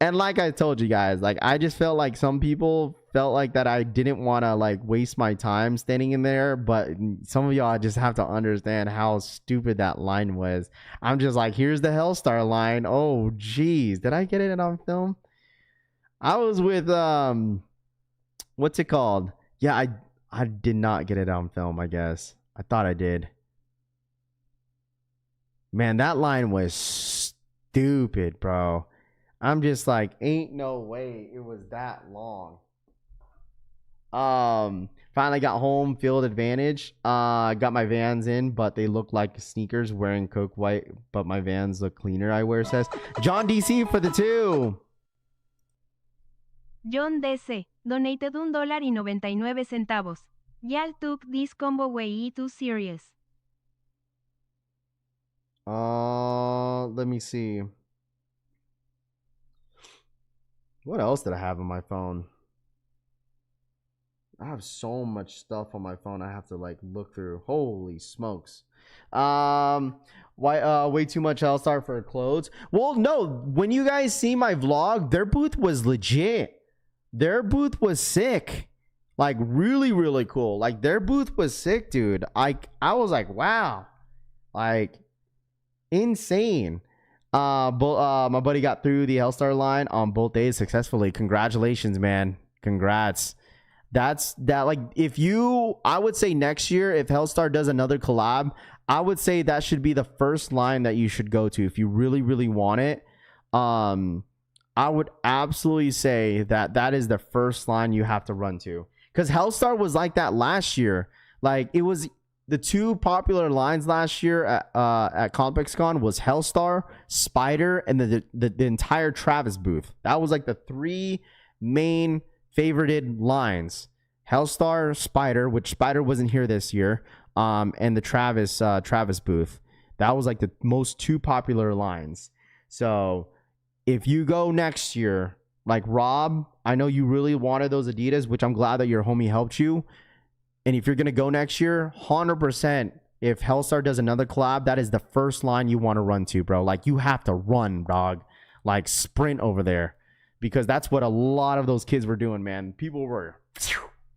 Speaker 3: And like I told you guys, like, I just felt like some people felt like that I didn't want to like waste my time standing in there, but some of y'all just have to understand how stupid that line was. I'm just like, here's the Hellstar line. Oh geez, did I get it on film? I was with what's it called? Yeah, I did not get it on film, I guess. I thought I did. Man, that line was stupid, bro. I'm just like, ain't no way it was that long. Finally got home, field advantage. Got my Vans in, but they look like sneakers wearing Coke White, but my Vans look cleaner, I wear, says. John DC for the 2.
Speaker 4: John DC donated $1.99. Y'all took this combo way too serious.
Speaker 3: Let me see. What else did I have on my phone? I have so much stuff on my phone I have to like look through. Holy smokes. Way too much Hellstar for clothes. Well, no, when you guys see my vlog, their booth was legit. Their booth was sick. Like really, really cool. Like their booth was sick, dude. I was like, wow. Like insane. My buddy got through the Hellstar line on both days successfully. Congratulations, man. Congrats. That's that. Like I would say next year, if Hellstar does another collab, I would say that should be the first line that you should go to if you really, really want it. I would absolutely say that is the first line you have to run to, because Hellstar was like that last year. Like it was the 2 popular lines last year at ComplexCon was Hellstar, Spider, and the entire Travis booth. That was like the 3 main favorited lines: Hellstar, Spider, which Spider wasn't here this year, and the Travis booth. That was like the most 2 popular lines. So if you go next year, like Rob, I know you really wanted those Adidas, which I'm glad that your homie helped you. And if you're gonna go next year, 100%, if Hellstar does another collab, that is the first line you want to run to, bro. Like you have to run, dog. Like sprint over there. Because that's what a lot of those kids were doing, man. People were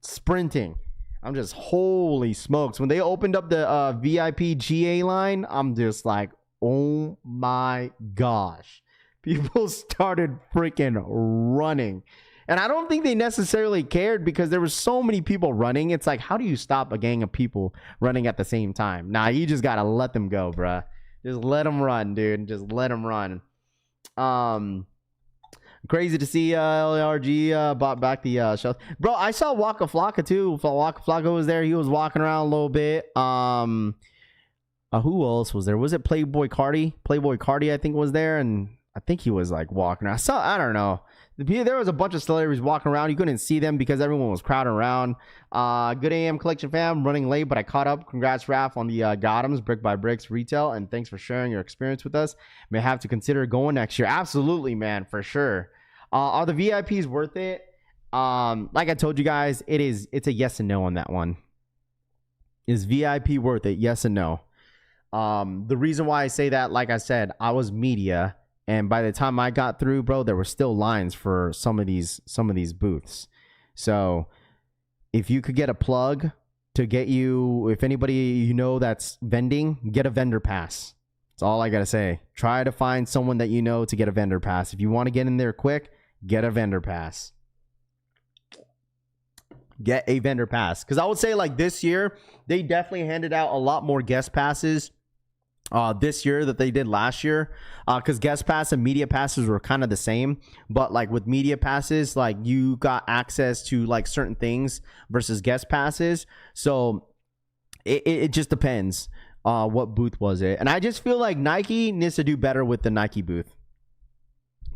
Speaker 3: sprinting. I'm just, holy smokes. When they opened up the VIP GA line, I'm just like, oh my gosh. People started freaking running. And I don't think they necessarily cared, because there were so many people running. It's like, how do you stop a gang of people running at the same time? Nah, you just got to let them go, bruh. Just let them run, dude. Just let them run. Crazy to see LRG bought back the shelf. Bro, I saw Waka Flocka too. Waka Flocka was there. He was walking around a little bit. Who else was there? Was it Playboy Cardi? Playboy Cardi, I think, was there, and I think he was like walking around. I don't know. There was a bunch of celebrities walking around. You couldn't see them because everyone was crowding around. Good AM Collection fam, running late, but I caught up. Congrats, Raph, on the Gotham's Brick by Bricks retail, and thanks for sharing your experience with us. May have to consider going next year. Absolutely, man, for sure. Are the VIPs worth it? Like I told you guys, it's a yes and no on that one. Is VIP worth it? Yes and no. The reason why I say that, like I said, I was media. And by the time I got through, bro, there were still lines for some of these booths. So if you could get a plug to get you, if anybody you know that's vending, get a vendor pass. That's all I got to say. Try to find someone that you know to get a vendor pass. If you want to get in there quick, get a vendor pass. Get a vendor pass. Because I would say, like, this year, they definitely handed out a lot more guest passes this year that they did last year, because guest pass and media passes were kind of the same, but like with media passes, like you got access to like certain things versus guest passes. So it just depends what booth was it. And I just feel like Nike needs to do better with the Nike booth.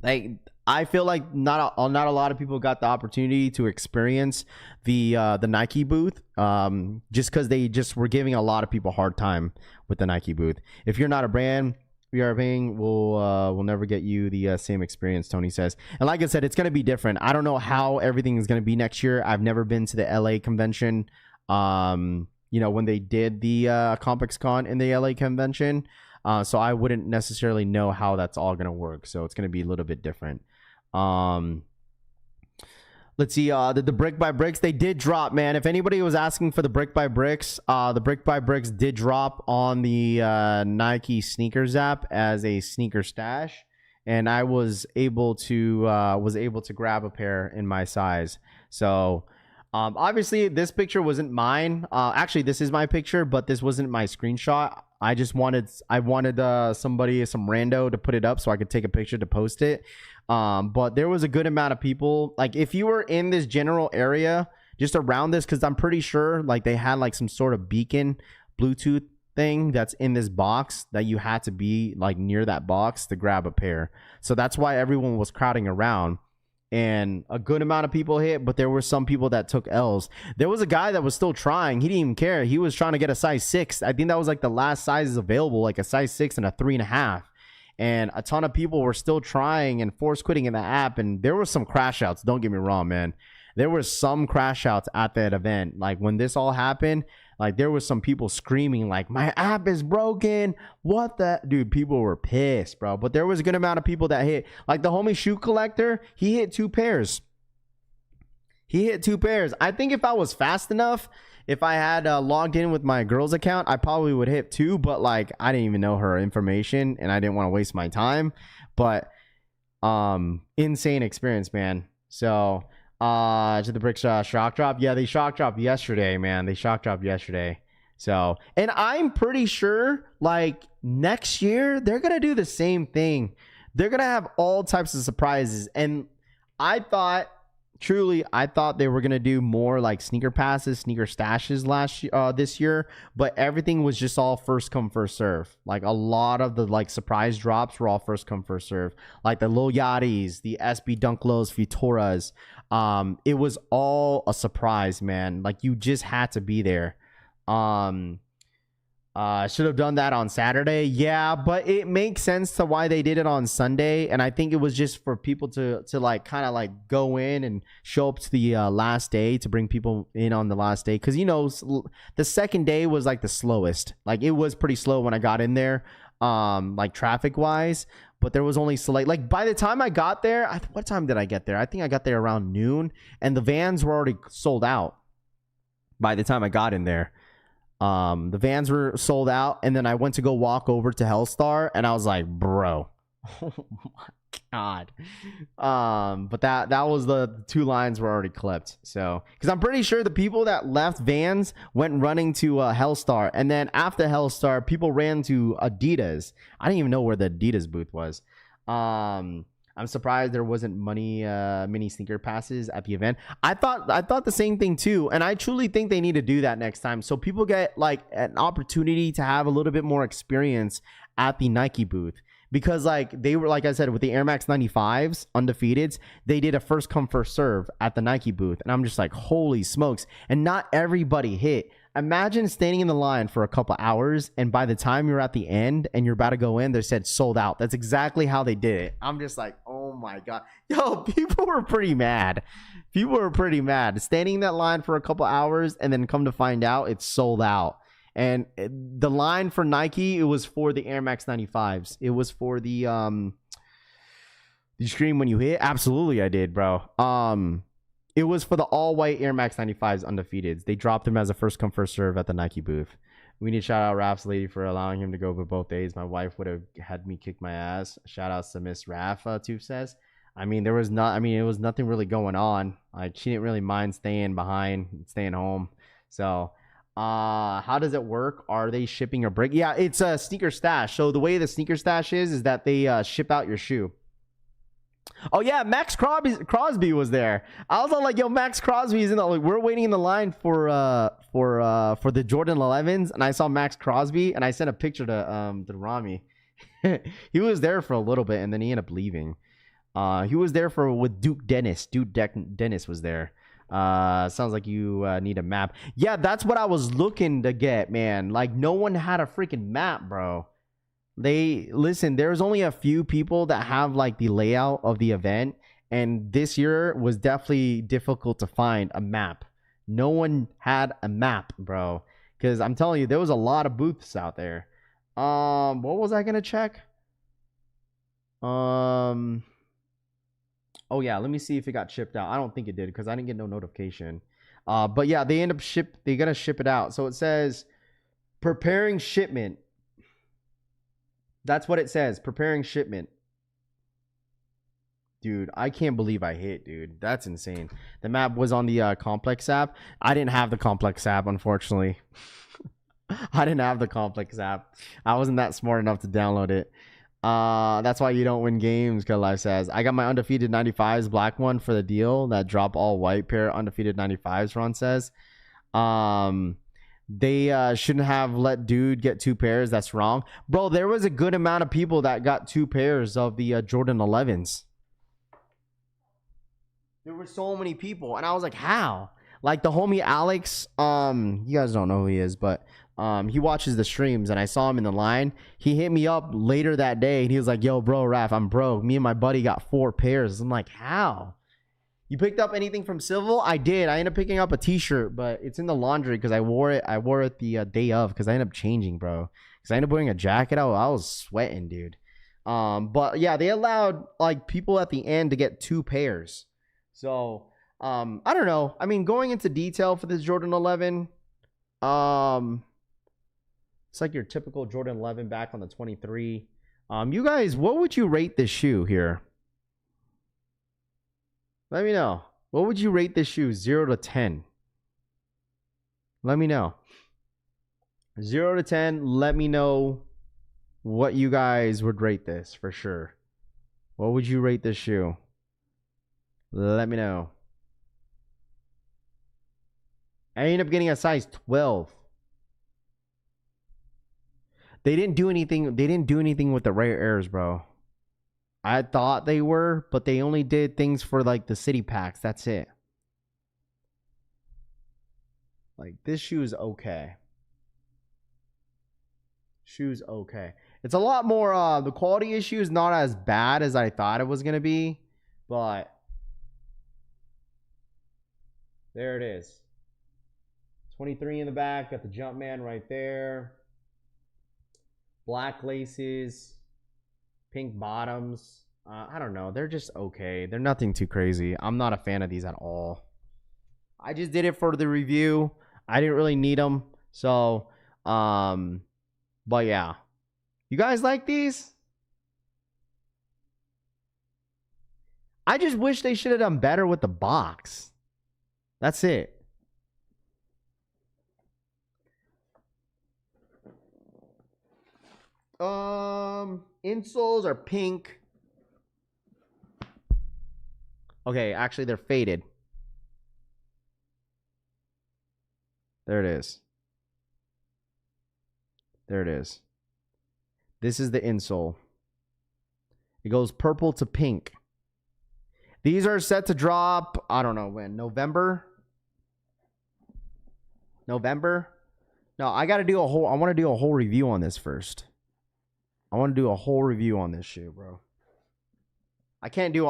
Speaker 3: Like, I feel like not a lot of people got the opportunity to experience the Nike booth, just because they just were giving a lot of people a hard time with the Nike booth. If you're not a brand, we are paying, we'll never get you the same experience, Tony says. And like I said, it's going to be different. I don't know how everything is going to be next year. I've never been to the LA convention. You know, when they did the ComplexCon in the LA convention. So I wouldn't necessarily know how that's all going to work. So it's going to be a little bit different. Let's see, the brick by bricks, they did drop, man. If anybody was asking for the brick by bricks, the brick by bricks did drop on the Nike sneakers app as a sneaker stash, and I was able to grab a pair in my size. So Obviously this picture wasn't mine. Actually, this is my picture, but this wasn't my screenshot. I wanted somebody, some rando, to put it up so I could take a picture to post it. But there was a good amount of people. Like, if you were in this general area just around this, because I'm pretty sure like they had like some sort of beacon Bluetooth thing that's in this box that you had to be like near that box to grab a pair. So that's why everyone was crowding around. And a good amount of people hit, but there were some people that took L's. There was a guy that was still trying. He didn't even care. He was trying to get a size 6. I think that was like the last sizes available, like a size 6 and a 3.5. And a ton of people were still trying and force quitting in the app. And there were some crash outs. Don't get me wrong, man. There were some crash outs at that event. Like, when this all happened, like, there was some people screaming like, my app is broken. What the dude? People were pissed, bro. But there was a good amount of people that hit. Like, the homie Shoe Collector, he hit 2 pairs. I think if I was fast enough, if I had logged in with my girl's account, I probably would hit 2. But like, I didn't even know her information and I didn't want to waste my time. But insane experience, man. So to the bricks shock drop. Yeah, they shock dropped yesterday, man. They shock dropped yesterday. So, and I'm pretty sure like next year they're gonna do the same thing. They're gonna have all types of surprises. And I thought they were gonna do more like sneaker passes, sneaker stashes this year, but everything was just all first come first serve. Like, a lot of the like surprise drops were all first come first serve. Like the Lil Yachty's, the SB Dunk Lows, Vitoras. It was all a surprise, man. Like, you just had to be there. Should have done that on Saturday. Yeah, but it makes sense to why they did it on Sunday. And I think it was just for people to like kind of like go in and show up to the last day, to bring people in on the last day. Because, you know, the second day was like the slowest. Like, it was pretty slow when I got in there, like traffic wise. But there was only like by the time I got there, what time did I get there? I think I got there around noon, and the vans were already sold out by the time I got in there. The vans were sold out, and then I went to go walk over to Hellstar, and I was like, bro, oh my god. But that was the 2 lines were already clipped. So, because I'm pretty sure the people that left Vans went running to Hellstar, and then after Hellstar, people ran to Adidas. I didn't even know where the Adidas booth was. I'm surprised there wasn't mini sneaker passes at the event. I thought the same thing too, and I truly think they need to do that next time, so people get like an opportunity to have a little bit more experience at the Nike booth. Because like they were, like I said, with the Air Max 95s Undefeateds, they did a first come first serve at the Nike booth, and I'm just like, holy smokes! And not everybody hit. Imagine standing in the line for a couple hours, and by the time you're at the end and you're about to go in, they said sold out. That's exactly how they did it. I'm just like, oh my god. Yo, people were pretty mad. Standing in that line for a couple hours, and then come to find out it's sold out. And the line for Nike, it was for the Air Max 95s. It was for the did you scream when you hit? Absolutely I did, bro. It was for the all-white Air Max 95s Undefeateds. They dropped them as a first come first serve at the Nike booth. We need to shout out Raph's lady for allowing him to go over both days. My wife would have had me kick my ass. Shout out to Miss Raph, Toof says. I mean, it was nothing really going on. Like, she didn't really mind staying home. So how does it work? Are they shipping a brick? Yeah, it's a sneaker stash. So the way the sneaker stash is that they ship out your shoe. Oh yeah, Max Crosby was there. I was all like, yo, Max Crosby's in the, like, we're waiting in the line for the Jordan 11s, and I saw Max Crosby, and I sent a picture to Rami. He was there for a little bit, and then he ended up leaving. He was there with Duke Dennis. Dennis was there. Sounds like you need a map. Yeah, that's what I was looking to get, man. Like, no one had a freaking map, bro. There's only a few people that have like the layout of the event, and this year was definitely difficult to find a map. No one had a map, bro, because I'm telling you, there was a lot of booths out there. What was I gonna check? Oh yeah, let me see if it got shipped out. I don't think it did, because I didn't get no notification. But yeah, they're gonna ship it out. So it says preparing shipment. That's what it says, preparing shipment. Dude, I can't believe I hit, dude. That's insane. The map was on the Complex app. I didn't have the Complex app, unfortunately. I didn't have the Complex app. I wasn't that smart enough to download it. That's why you don't win games, Collabs says. I got my undefeated 95s black one for the deal. That drop all white pair undefeated 95s, Ron says. They shouldn't have let dude get 2 pairs. That's wrong. Bro, there was a good amount of people that got 2 pairs of the Jordan 11s. There were so many people, and I was like, how? Like the homie Alex, you guys don't know who he is, but he watches the streams, and I saw him in the line. He hit me up later that day, and he was like, yo, bro, Raph, I'm broke. Me and my buddy got 4 pairs. I'm like, how? You picked up anything from Civil? I did. I ended up picking up a t-shirt, but it's in the laundry because I wore it the day of because I ended up changing, bro. Because I ended up wearing a jacket. I was sweating, dude. But yeah, they allowed like people at the end to get 2 pairs. So, I don't know. I mean, going into detail for this Jordan 11, it's like your typical Jordan 11 back on the 23. You guys, what would you rate this shoe here? Let me know. What would you rate this shoe 0 to 10? Let me know. 0 to 10, let me know what you guys would rate this for sure. What would you rate this shoe? Let me know. I ended up getting a size 12. They didn't do anything. They didn't do anything with the rare airs, bro. I thought they were, but they only did things for like the city packs. That's it. Like this shoe is okay. Shoe's okay. It's a lot more. The quality issue is not as bad as I thought it was gonna be, but there it is. 23 in the back. Got the Jumpman right there. Black laces. Pink bottoms. I don't know. They're just okay. They're nothing too crazy. I'm not a fan of these at all. I just did it for the review. I didn't really need them. So, but yeah. You guys like these? I just wish they should have done better with the box. That's it. Insoles are pink. Okay, actually they're faded. There it is. There it is. This is the insole. It goes purple to pink. These are set to drop, I don't know when, November? November? No, I want to do a whole review on this first. I want to do a whole review on this shoe, bro. I can't do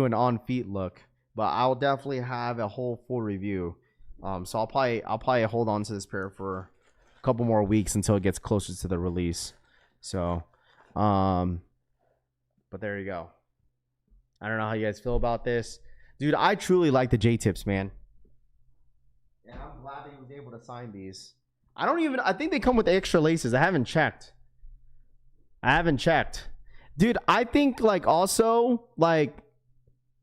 Speaker 3: an on feet look, but I'll definitely have a whole full review. So I'll probably hold on to this pair for a couple more weeks until it gets closer to the release. So, but there you go. I don't know how you guys feel about this, dude. I truly like the J tips, man. And I'm glad that he was able to sign these. I think they come with extra laces. I haven't checked. Dude, I think like also like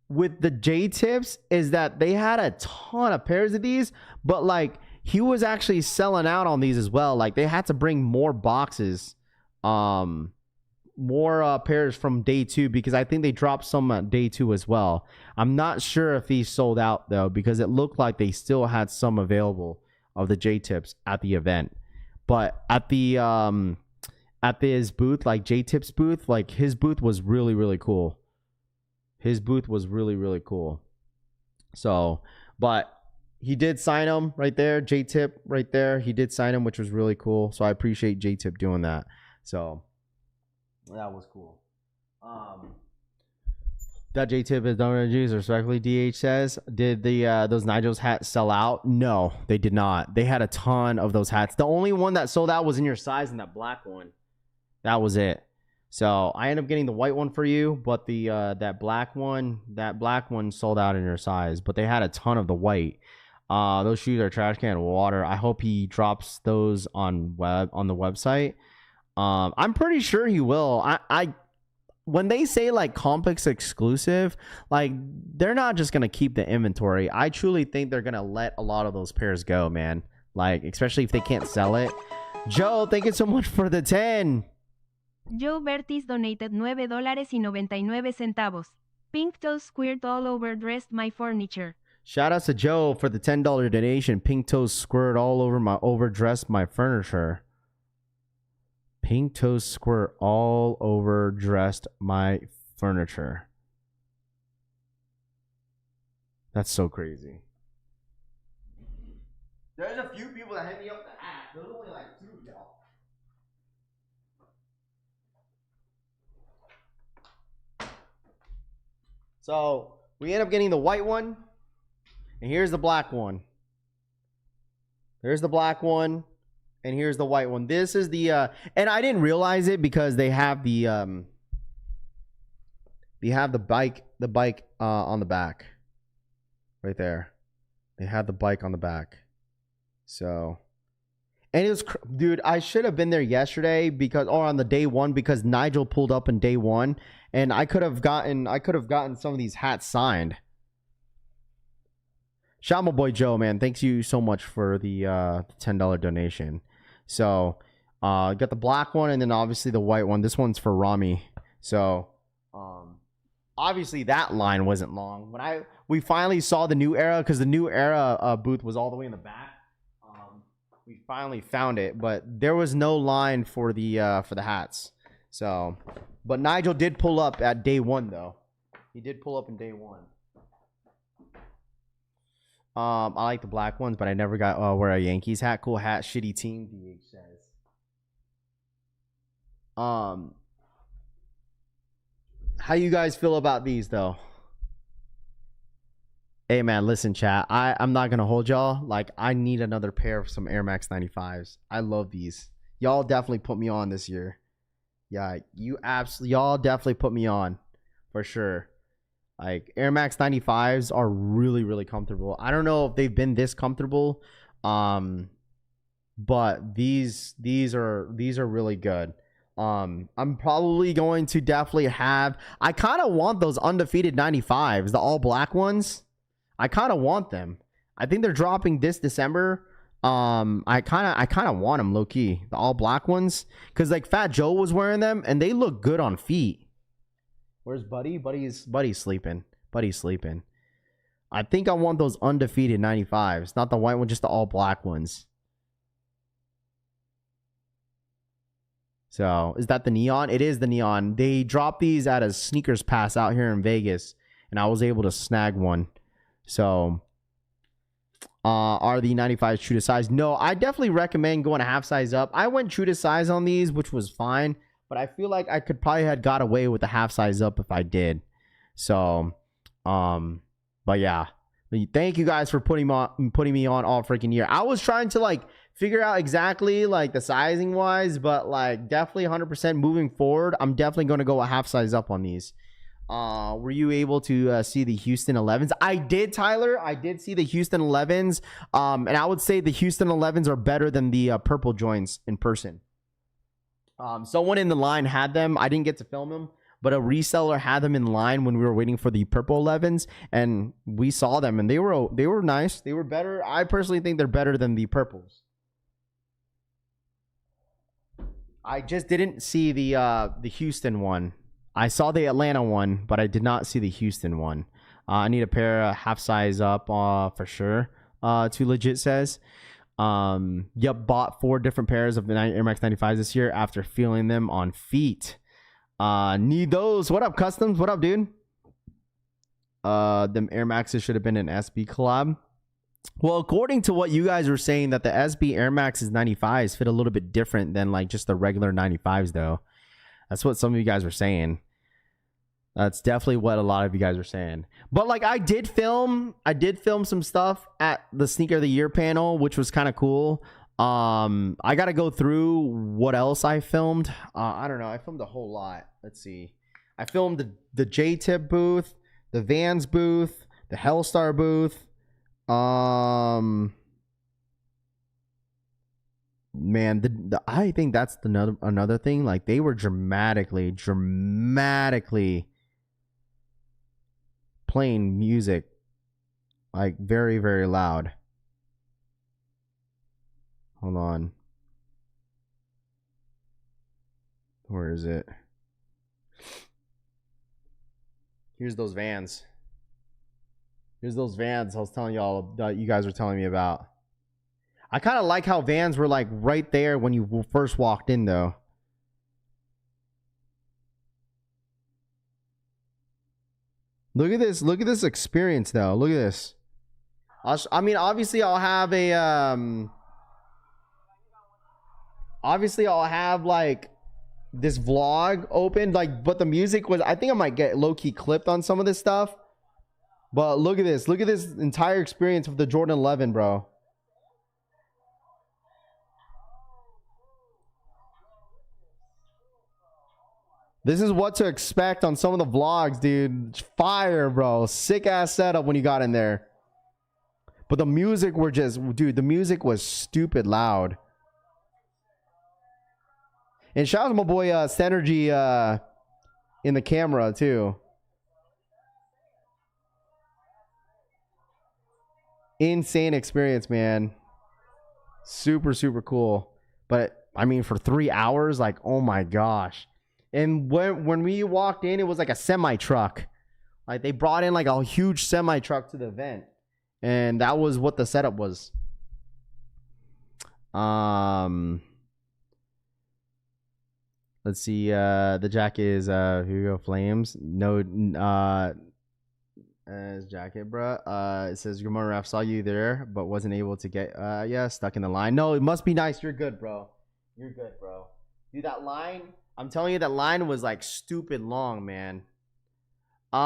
Speaker 3: with the J tips is that they had a ton of pairs of these, but like he was actually selling out on these as well. Like they had to bring more boxes, more pairs from day 2 because I think they dropped some day 2 as well. I'm not sure if these sold out though because it looked like they still had some available of the J tips at the event. But at his booth, like J tips booth, like his booth was really, really cool. So, but he did sign them right there. J tip right there. He did sign them, which was really cool. So I appreciate J tip doing that. So that was cool. That J tip is done with juice, respectfully. DH says, did the those Nigel's hats sell out? No, they did not. They had a ton of those hats. The only one that sold out was in your size, and that black one. That was it. So I ended up getting the white one for you, but the that black one sold out in your size. But they had a ton of the white. Those shoes are trash can water. I hope he drops those on the website. I'm pretty sure he will. when they say like complex exclusive, like they're not just gonna keep the inventory. I truly think they're gonna let a lot of those pairs go, man. Like, especially if they can't sell it. Joe, thank you so much for the 10.
Speaker 4: Joe Bertis donated $9.99. Pink toes squirt all over dressed my furniture.
Speaker 3: Shout out to Joe for the $10 donation. Pink toes squirt all over my overdressed my furniture. Pink toes squirt all over dressed my furniture. That's so crazy. There's a few people that hit me up the app. There's only like 2 of y'all. So we end up getting the white one. And here's the black one. There's the black one. And here's the white one. This is the and I didn't realize it because they have the bike on the back. Right there. They had the bike on the back. So, and it was, dude, I should have been there yesterday because, or on the day one, because Nigel pulled up on day one, and I could have gotten some of these hats signed. Shout out my boy Joe, man. Thanks you so much for the $10 donation. So, got the black one and then obviously the white one. This one's for Rami. So, obviously that line wasn't long. When we finally saw the new era, because the new era booth was all the way in the back. We finally found it, but there was no line for the hats. So, but Nigel did pull up at day one though. He did pull up in day one. I like the black ones, but I never got wear a Yankees hat. Cool hat, shitty team. DH says. How you guys feel about these though? Hey man, listen, chat. I'm not gonna hold y'all. Like, I need another pair of some Air Max 95s. I love these. Y'all definitely put me on this year. Yeah, y'all definitely put me on for sure. Like, Air Max 95s are really, really comfortable. I don't know if they've been this comfortable, but these are really good. I'm probably going to definitely have. I kind of want those Undefeated 95s, the all black ones. I kind of want them. I think they're dropping this December. I kind of want them low key, the all black ones, because like Fat Joe was wearing them and they look good on feet. Where's Buddy? Buddy's sleeping. Buddy's sleeping. I think I want those Undefeated 95s, not the white one, just the all black ones. So is that the neon? It is the neon. They dropped these at a sneakers pass out here in Vegas, and I was able to snag one. So, are the 95s true to size? No, I definitely recommend going a half size up. I went true to size on these, which was fine, but I feel like I could probably have got away with a half size up if I did. So, but yeah, thank you guys for putting me on all freaking year. I was trying to like figure out exactly like the sizing wise, but like definitely 100% moving forward, I'm definitely going to go a half size up on these. Were you able to see the Houston 11s? I did, Tyler. I did see the Houston 11s. And I would say the Houston 11s are better than the purple joints in person. Someone in the line had them. I didn't get to film them, but a reseller had them in line when we were waiting for the purple 11s, and we saw them, and they were nice. They were better. I personally think they're better than the purples. I just didn't see the Houston one. I saw the Atlanta one, but I did not see the Houston one. I need a pair half size up for sure. Too legit says. Yep, bought 4 different pairs of the Air Max 95s this year after feeling them on feet. Need those. What up, Customs? What up, dude? Them Air Maxes should have been an SB collab. Well, according to what you guys were saying, that the SB Air Max's 95s fit a little bit different than like just the regular 95s though. That's what some of you guys were saying. That's definitely what a lot of you guys are saying. But like I did film some stuff at the Sneaker of the Year panel, which was kind of cool. I got to go through what else I filmed. I don't know. I filmed a whole lot. Let's see. I filmed the J-Tip booth, the Vans booth, the Hellstar booth. man, I think that's another thing. Like, they were dramatically playing music, like, very, very loud. Hold on. Where is it? Here's those vans. Here's those vans I was telling y'all that you guys were telling me about. I kind of like how vans were like right there when you first walked in, though. Look at this. Look at this experience, though. Look at this. I mean, obviously, I'll have a obviously, I'll have like this vlog open, like, but the music was, I think I might get low-key clipped on some of this stuff. But look at this. Look at this entire experience of the Jordan 11, bro. This is what to expect on some of the vlogs, dude. Fire, bro. Sick ass setup when you got in there. But the music were just, dude, the music was stupid loud. And shout out to my boy Synergy in the camera too. Insane experience, man. Super, super cool. But I mean, for 3 hours, like, oh my gosh. And when we walked in, it was like a semi truck. Like, they brought in like a huge semi truck to the event, and that was what the setup was. Let's see. The jacket is here you go, Flames. No, as jacket, bruh. It says, "Good morning, Raf. Saw you there, but wasn't able to get yeah, stuck in the line." No, it must be nice. You're good, bro. You're good, bro. Dude, that line, I'm telling you, that line was like stupid long, man. What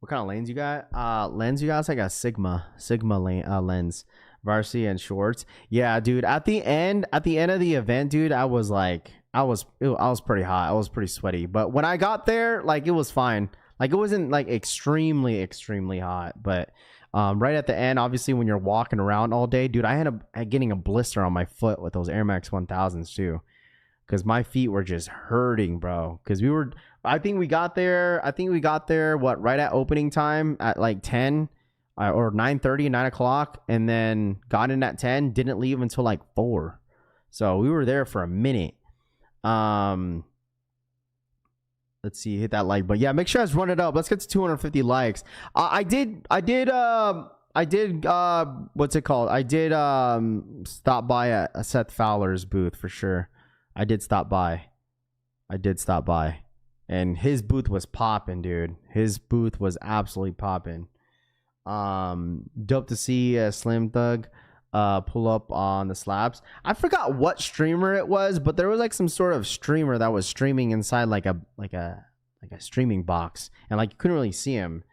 Speaker 3: kind of lens you got? Lens you got? It's like a Sigma lens. Varsity and shorts. Yeah, dude. At the end of the event, dude, I was pretty hot. I was pretty sweaty. But when I got there, like, it was fine. Like, it wasn't like extremely hot. But right at the end, obviously, when you're walking around all day, dude, I ended up getting a blister on my foot with those Air Max 1000s too, because my feet were just hurting, bro. Because I think we got there what, right at opening time at like 10 or 9:30, 9 o'clock, and then got in at 10, didn't leave until like 4. So we were there for a minute. Let's see, hit that like, but yeah, make sure you guys run it up. Let's get to 250 likes. I did what's it called? I did stop by at Seth Fowler's booth for sure. I did stop by, and his booth was popping, dude. His booth was absolutely popping. Dope to see Slim Thug pull up on the slaps. I forgot what streamer it was, but there was like some sort of streamer that was streaming inside like a streaming box, and like you couldn't really see him.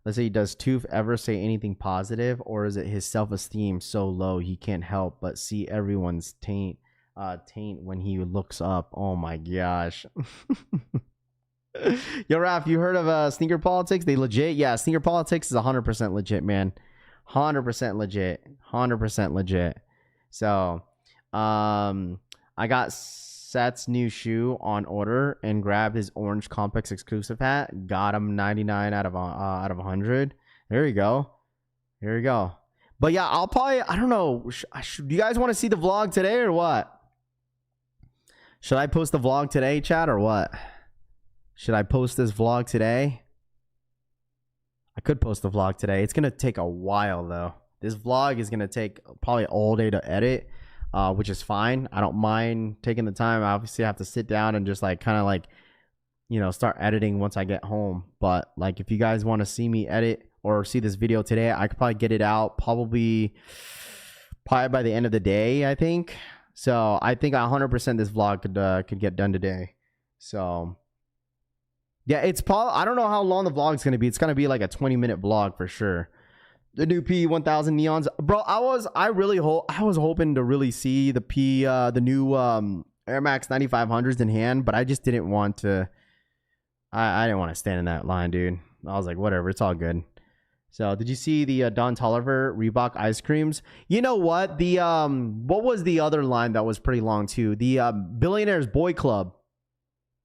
Speaker 3: Let's say, does Tooth ever say anything positive, or is it his self-esteem so low he can't help but see everyone's taint when he looks up? Oh my gosh. Yo, Raph, you heard of Sneaker Politics? They legit? Yeah, Sneaker Politics is 100% legit, man. 100% legit. So, I got Seth's new shoe on order and grabbed his orange Complex exclusive hat. Got him 99 out of 100. There you go. But yeah, I'll probably, I don't know. Do you guys want to see the vlog today or what? Should I post the vlog today, chat, or what? Should I post this vlog today? I could post the vlog today. It's going to take a while, though. This vlog is going to take probably all day to edit, which is fine. I don't mind taking the time. I obviously have to sit down and just like kind of like, you know, start editing once I get home. But like, if you guys want to see me edit or see this video today, I could probably get it out probably by the end of the day, I think. So I think 100% this vlog could get done today. So yeah, it's probably, I don't know how long the vlog is going to be. It's going to be like a 20-minute vlog for sure. The new P1000 neons, bro. I was hoping to really see the new Air Max 9500s in hand, but I just didn't want to. I didn't want to stand in that line, dude. I was like, whatever, it's all good. So did you see the Don Toliver Reebok ice creams? You know what? The what was the other line that was pretty long too? The Billionaires Boy Club.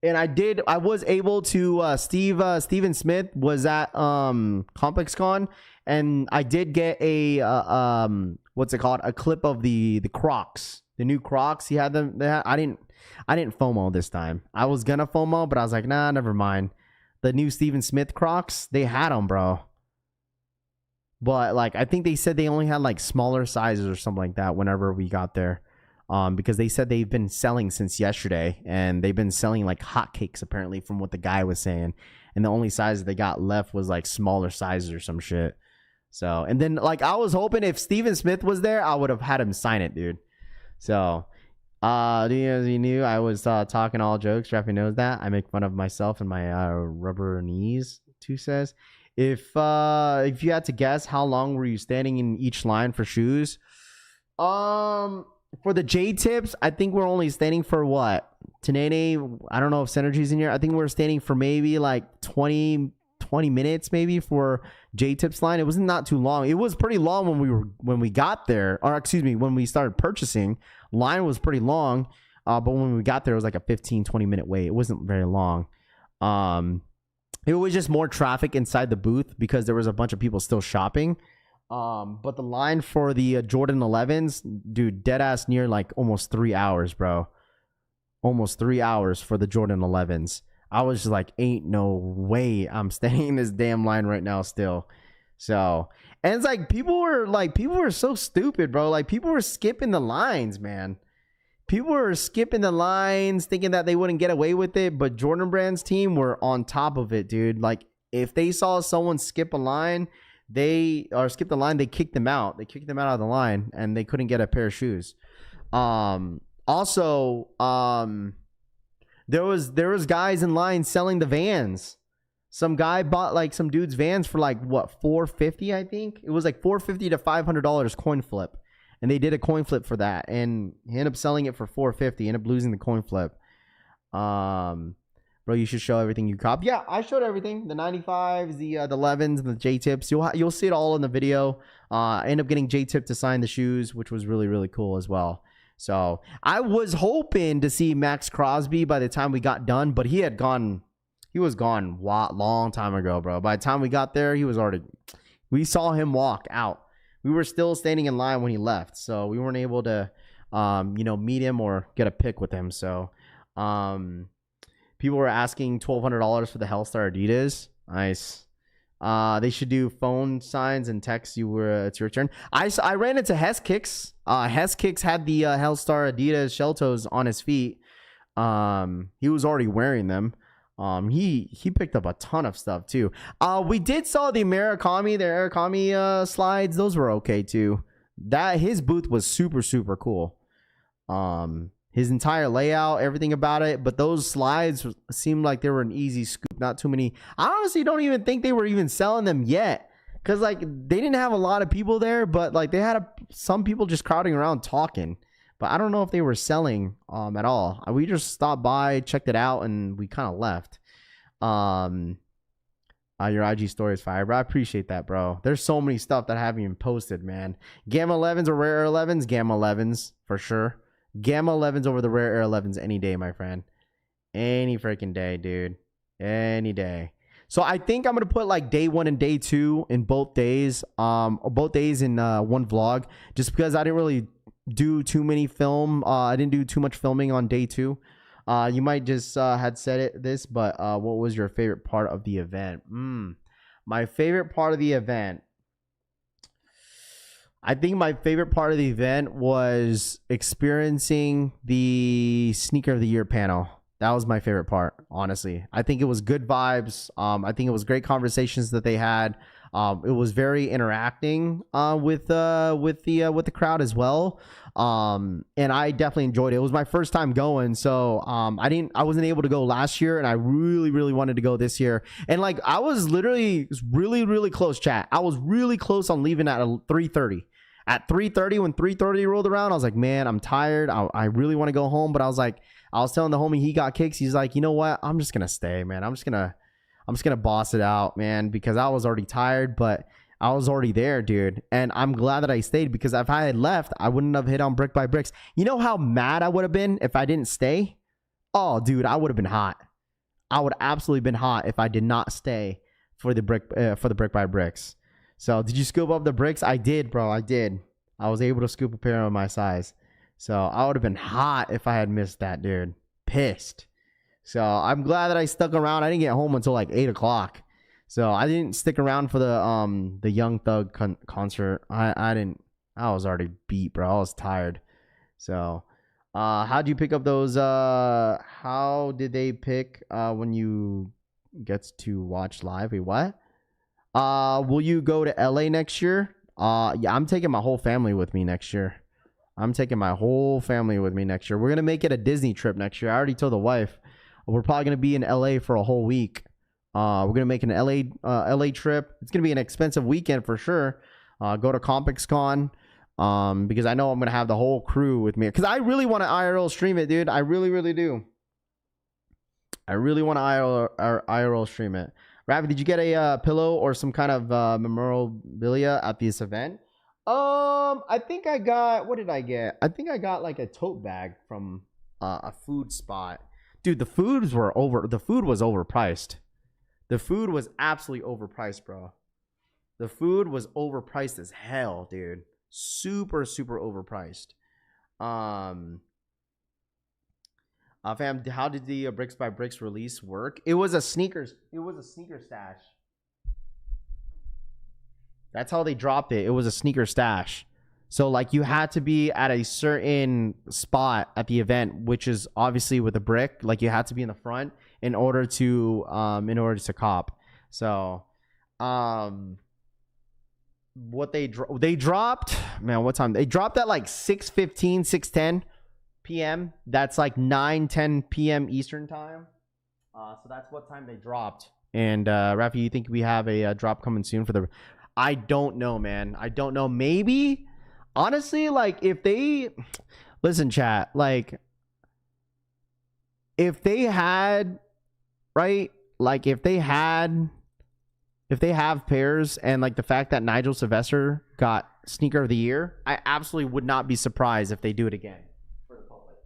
Speaker 3: And I was able to Steven Smith was at ComplexCon, and I did get a what's it called? A clip of the Crocs. The new Crocs. He had them. I didn't FOMO this time. I was gonna FOMO, but I was like, nah, never mind. The new Steven Smith Crocs, they had them, bro. But like, I think they said they only had like smaller sizes or something like that whenever we got there. Because they said they've been selling since yesterday, and they've been selling like hotcakes apparently, from what the guy was saying. And the only size they got left was like smaller sizes or some shit. So, and then like, I was hoping if Steven Smith was there, I would have had him sign it, dude. So, you knew I was talking all jokes. Raffy knows that. I make fun of myself and my rubber knees. Two says, if you had to guess, how long were you standing in each line for shoes? For the J tips, I think we're only standing for what? Tanene, I don't know if Synergy's in here. I think we're standing for maybe like 20 minutes maybe for J tips line. It wasn't not too long. It was pretty long when we got there, or excuse me, when we started purchasing. Line was pretty long, but when we got there, it was like a 15-20 minute wait. It wasn't very long. It was just more traffic inside the booth because there was a bunch of people still shopping. But the line for the Jordan 11s, dude, dead ass near like almost 3 hours, bro. Almost 3 hours for the Jordan 11s. I was just like, ain't no way I'm staying in this damn line right now still. So, and it's like people were so stupid, bro. Like, people were skipping the lines, man. People were skipping the lines thinking that they wouldn't get away with it, but Jordan Brand's team were on top of it, dude. Like, if they saw someone skip a line, they kicked them out. They kicked them out of the line, and they couldn't get a pair of shoes. Also, there was guys in line selling the Vans. Some guy bought like some dude's Vans for like what, $450, I think. It was like $450 to $500 coin flip. And they did a coin flip for that, and he ended up selling it for $450, ended up losing the coin flip. Bro, you should show everything you cop. Yeah, I showed everything. The 95s, the 11s, and the J-tips. You'll see it all in the video. I ended up getting J-tip to sign the shoes, which was really, really cool as well. So I was hoping to see Max Crosby by the time we got done, but he was gone long time ago, bro. By the time we got there, we saw him walk out. We were still standing in line when he left, so we weren't able to, meet him or get a pic with him. So, people were asking $1,200 for the Hellstar Adidas. Nice. They should do phone signs and text you where it's your turn. I ran into Hess Kicks. Hess Kicks had the Hellstar Adidas shell toes on his feet. He was already wearing them. He picked up a ton of stuff too. We did saw the Arakami slides. Those were okay too. His booth was super, super cool. His entire layout, everything about it. But those slides seemed like they were an easy scoop. Not too many. I honestly don't even think they were even selling them yet. Because, like, they didn't have a lot of people there. But, like, they had some people just crowding around talking. But I don't know if they were selling at all. We just stopped by, checked it out, and we kind of left. Your IG story is fire, bro. I appreciate that, bro. There's so many stuff that I haven't even posted, man. Gamma 11s or Rare Air 11s? Gamma 11s, for sure. Gamma 11s over the Rare Air 11s any day, my friend. Any freaking day, dude. Any day. So I think I'm going to put like day 1 and day 2 in both days. Or both days in one vlog. Just because I didn't really do too many film. I didn't do too much filming on day 2. You might just had said this, but what was your favorite part of the event? My favorite part of the event. I think my favorite part of the event was experiencing the Sneaker of the Year panel. That was my favorite part, honestly. I think it was good vibes. I think it was great conversations that they had. It was very interacting with the crowd as well. And I definitely enjoyed it. It was my first time going, so I wasn't able to go last year, and I really, really wanted to go this year. And like, I was literally really, really close, chat. I was really close on leaving at 3:30. At 3:30, when 3:30 rolled around, I was like, man, I'm tired. I really want to go home, but I was telling the homie he got kicks. He's like, you know what? I'm just gonna stay, man. I'm just gonna boss it out, man, because I was already tired. But I was already there, dude. And I'm glad that I stayed, because if I had left, I wouldn't have hit on Brick by Bricks. You know how mad I would have been if I didn't stay? Oh, dude, I would have been hot. I would absolutely been hot if I did not stay for the Brick by Bricks. So, did you scoop up the bricks? I did, bro. I did. I was able to scoop a pair of my size. So, I would have been hot if I had missed that, dude. Pissed. So, I'm glad that I stuck around. I didn't get home until like 8 o'clock. So I didn't stick around for the Young Thug concert. I didn't. I was already beat, bro. I was tired. So, how'd you pick up those? How did they pick when you get to watch live? Wait, what? Will you go to LA next year? Yeah, I'm taking my whole family with me next year. I'm taking my whole family with me next year. We're gonna make it a Disney trip next year. I already told the wife. We're probably gonna be in LA for a whole week. We're gonna make an LA trip. It's gonna be an expensive weekend for sure. Go to ComplexCon, because I know I'm gonna have the whole crew with me. Because I really want to IRL stream it, dude. I really do. I really want to IRL stream it. Ravi, did you get a pillow or some kind of memorabilia at this event? I think I got. What did I get? I think I got like a tote bag from a food spot. Dude, the food was overpriced. The food was absolutely overpriced, bro. The food was overpriced as hell, dude. Super overpriced. Fam, how did the Bricks by Bricks release work? It was a sneaker stash. That's how they dropped it. It was a sneaker stash. So like you had to be at a certain spot at the event, which is obviously with a brick. Like you had to be in the front in order to cop. So what they dropped, man, what time? They dropped at like 6:15, 6:10 p.m. That's like 9-10 p.m. Eastern time. So that's what time they dropped. And Rafi, you think we have a drop coming soon for the? I don't know, man. I don't know. Maybe. Honestly, like if they listen, chat, like if they had, right? Like if they have pairs, and like the fact that Nigel Sylvester got sneaker of the year, I absolutely would not be surprised if they do it again for the public.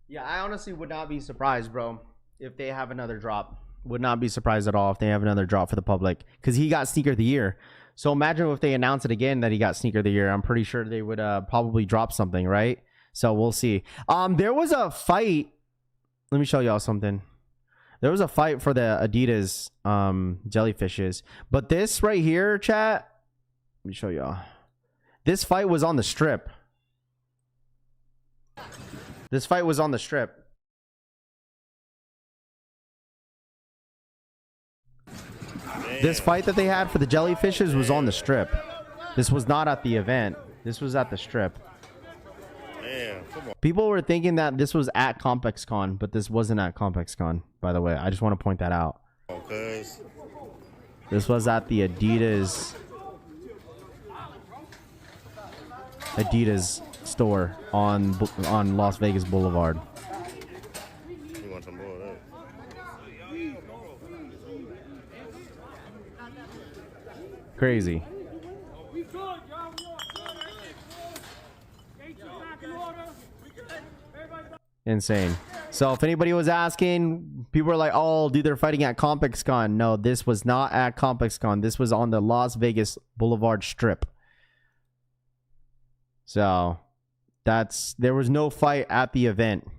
Speaker 3: Yeah, I honestly would not be surprised, bro, if they have another drop. Would not be surprised at all if they have another drop for the public, because he got sneaker of the year. So imagine if they announce it again that he got sneaker of the year. I'm pretty sure they would probably drop something, right? So we'll see. There was a fight. Let me show y'all something. There was a fight for the Adidas Jellyfishes. But this right here, chat, let me show y'all. This fight was on the strip. This fight was on the strip. This fight that they had for the Jellyfishes was on the strip. This was not at the event. This was at the strip.
Speaker 5: Damn, come on.
Speaker 3: People were thinking that this was at ComplexCon, but this wasn't at ComplexCon, by the way. I just want to point that out.
Speaker 5: Cause
Speaker 3: This was at the Adidas store on Las Vegas Boulevard.
Speaker 5: you want some more of that?
Speaker 3: Crazy. Insane. So if anybody was asking, people were like, oh, dude, they're fighting at ComplexCon. No, this was not at ComplexCon. This was on the Las Vegas Boulevard Strip. So there was no fight at the event.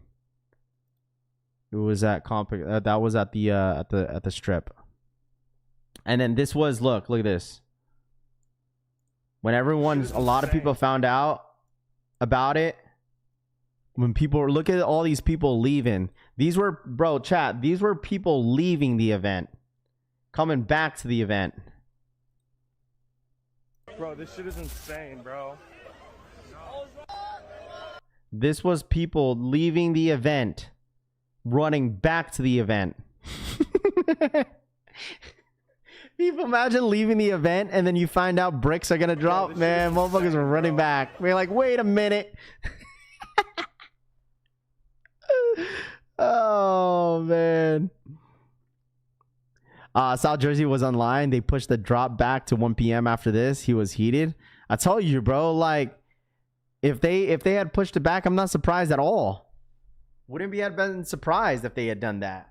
Speaker 3: It was at that was at the strip. And then this was, look at this. When a lot of people found out about it, when people were, look at all these people leaving, These were, bro, chat, these were people leaving the event, coming back to the event.
Speaker 6: Bro, this shit is insane, bro.
Speaker 3: This was people leaving the event, running back to the event. People imagine leaving the event and then you find out bricks are gonna drop. Man, motherfuckers are running back. We're like, wait a minute. Oh man. South Jersey was online. They pushed the drop back to 1 p.m. after this. He was heated. I told you, bro, like if they had pushed it back, I'm not surprised at all. Wouldn't be have been surprised if they had done that.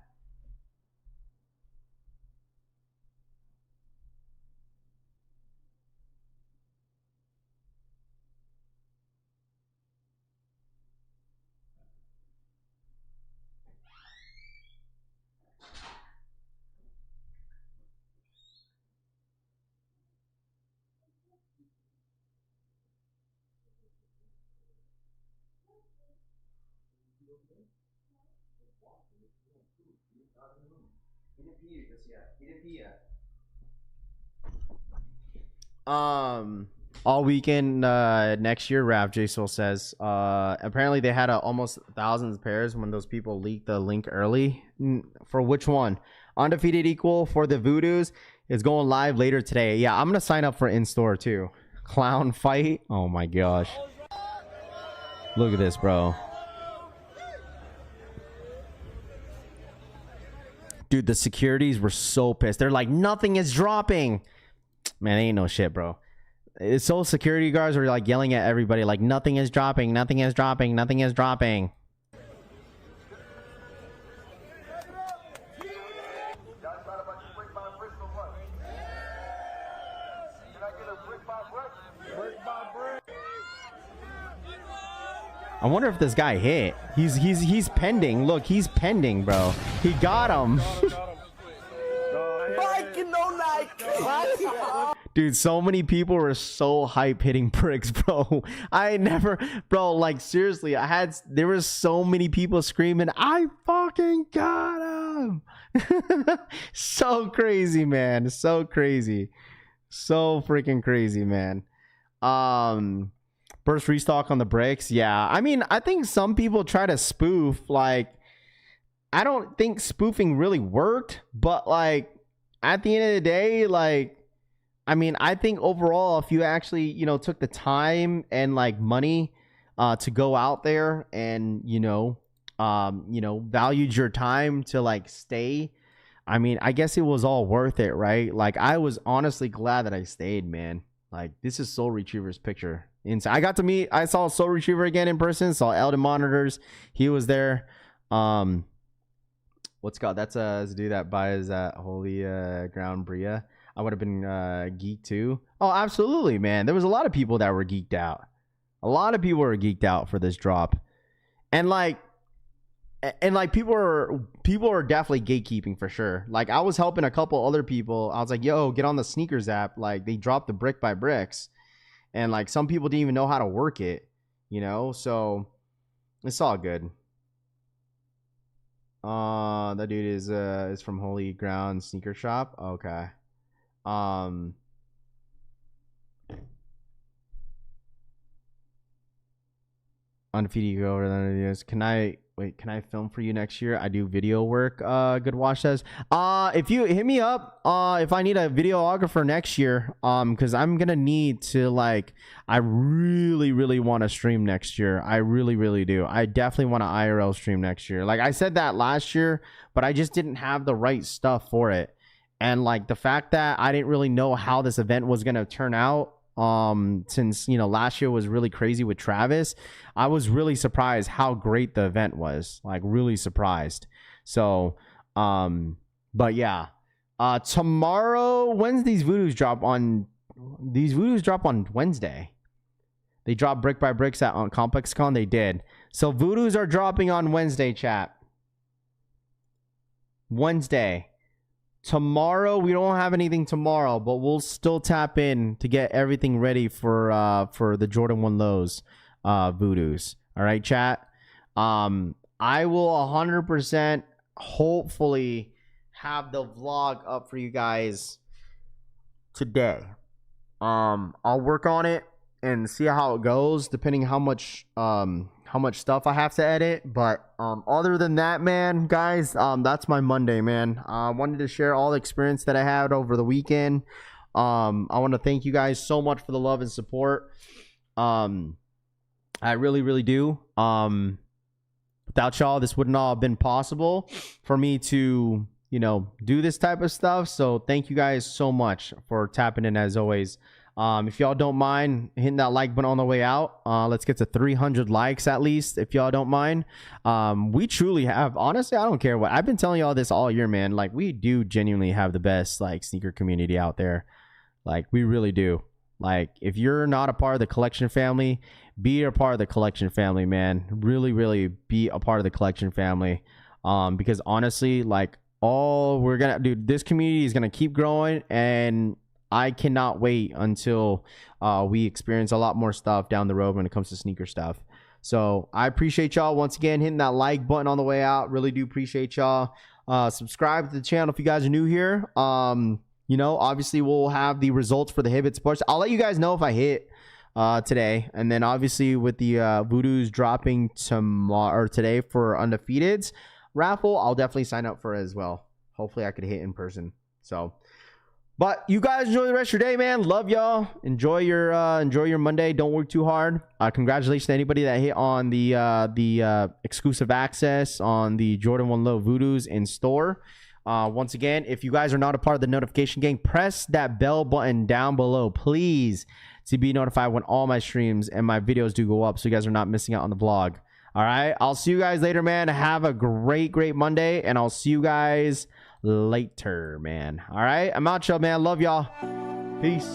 Speaker 3: All weekend next year, Jdsports says. Apparently they had almost thousands of pairs when those people leaked the link early. For which one? Undefeated equal for the Voodoos is going live later today. Yeah, I'm gonna sign up for in-store too. Clown fight. Oh my gosh. Look at this, bro. Dude, the securities were so pissed. They're like, nothing is dropping. Man, ain't no shit, bro. It's so security guards are like yelling at everybody like, nothing is dropping, nothing is dropping, nothing is dropping. I wonder if this guy hit. He's pending. Look, he's pending, bro. He got him. Dude, so many people were so hype hitting bricks, bro. I never, bro, like seriously, there was so many people screaming, I fucking got him. So crazy, man. So crazy. So freaking crazy, man. Burst restock on the bricks. Yeah, I mean, I think some people try to spoof. Like, I don't think spoofing really worked, but like at the end of the day, like, I mean, I think overall, if you actually, you know, took the time and like money to go out there and, valued your time to like stay, I mean, I guess it was all worth it, right? Like, I was honestly glad that I stayed, man. Like, this is Soul Retriever's picture. I saw Soul Retriever again in person, saw Eldon Monitors. He was there. What's called? That's a dude that buys Holy Ground Bria. I would have been geeked too. Oh, absolutely, man. There was a lot of people that were geeked out. A lot of people were geeked out for this drop. And people are definitely gatekeeping for sure. Like, I was helping a couple other people. I was like, yo, get on the sneakers app. Like, they dropped the brick by bricks. And like some people didn't even know how to work it, so it's all good. That dude is from Holy Ground Sneaker Shop. Okay. Undefeated, go over the videos. Can I film for you next year? I do video work. Good Wash says. If you hit me up, if I need a videographer next year, because I'm gonna need to, like, I really want to stream next year. I really do. I definitely want to IRL stream next year. Like I said that last year, but I just didn't have the right stuff for it. And like the fact that I didn't really know how this event was gonna turn out, since last year was really crazy with Travis, I was really surprised how great the event was. Like, really surprised. So but yeah, tomorrow, when's these Voodoos drop on? These Voodoos drop on Wednesday. They drop brick by bricks on ComplexCon. They did. So Voodoos are dropping on Wednesday, chat. Wednesday. Tomorrow, we don't have anything tomorrow, but we'll still tap in to get everything ready for the Jordan 1 Lows Voodoos. All right, chat. I will 100% hopefully have the vlog up for you guys today. I'll work on it and see how it goes, depending how much stuff I have to edit. But other than that, man, guys, that's my Monday, man. I wanted to share all the experience that I had over the weekend. I want to thank you guys so much for the love and support. I really do. Without y'all, this wouldn't all have been possible for me to, you know, do this type of stuff. So thank you guys so much for tapping in as always. If y'all don't mind hitting that like button on the way out, let's get to 300 likes at least, if y'all don't mind. We truly have, honestly, I don't care what, I've been telling y'all this all year, man. Like, we do genuinely have the best, like, sneaker community out there. Like, we really do. Like, if you're not a part of the collection family, be a part of the collection family, man. Really be a part of the collection family. Because honestly, like, this community is gonna keep growing, and I cannot wait until we experience a lot more stuff down the road when it comes to sneaker stuff. So I appreciate y'all once again hitting that like button on the way out. Really do appreciate y'all. Subscribe to the channel if you guys are new here. You know, obviously we'll have the results for the Jdsports. I'll let you guys know if I hit today, and then obviously with the Voodoo's dropping tomorrow or today for Undefeated's raffle, I'll definitely sign up for it as well. Hopefully I could hit in person. So, but you guys enjoy the rest of your day, man. Love y'all. Enjoy your Monday. Don't work too hard. Congratulations to anybody that hit on the exclusive access on the Jordan 1 Low Voodoos in store. Once again, if you guys are not a part of the notification gang, press that bell button down below, please, to be notified when all my streams and my videos do go up, so you guys are not missing out on the vlog. All right, I'll see you guys later, man. Have a great Monday, and I'll see you guys later, man. All right, I'm out, y'all, man. Love y'all. Peace.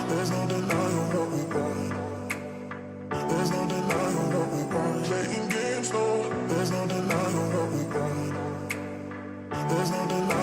Speaker 2: There's no denying what we want. There's no denying what we want. Playing games, no. There's no denying what we want. There's no denying.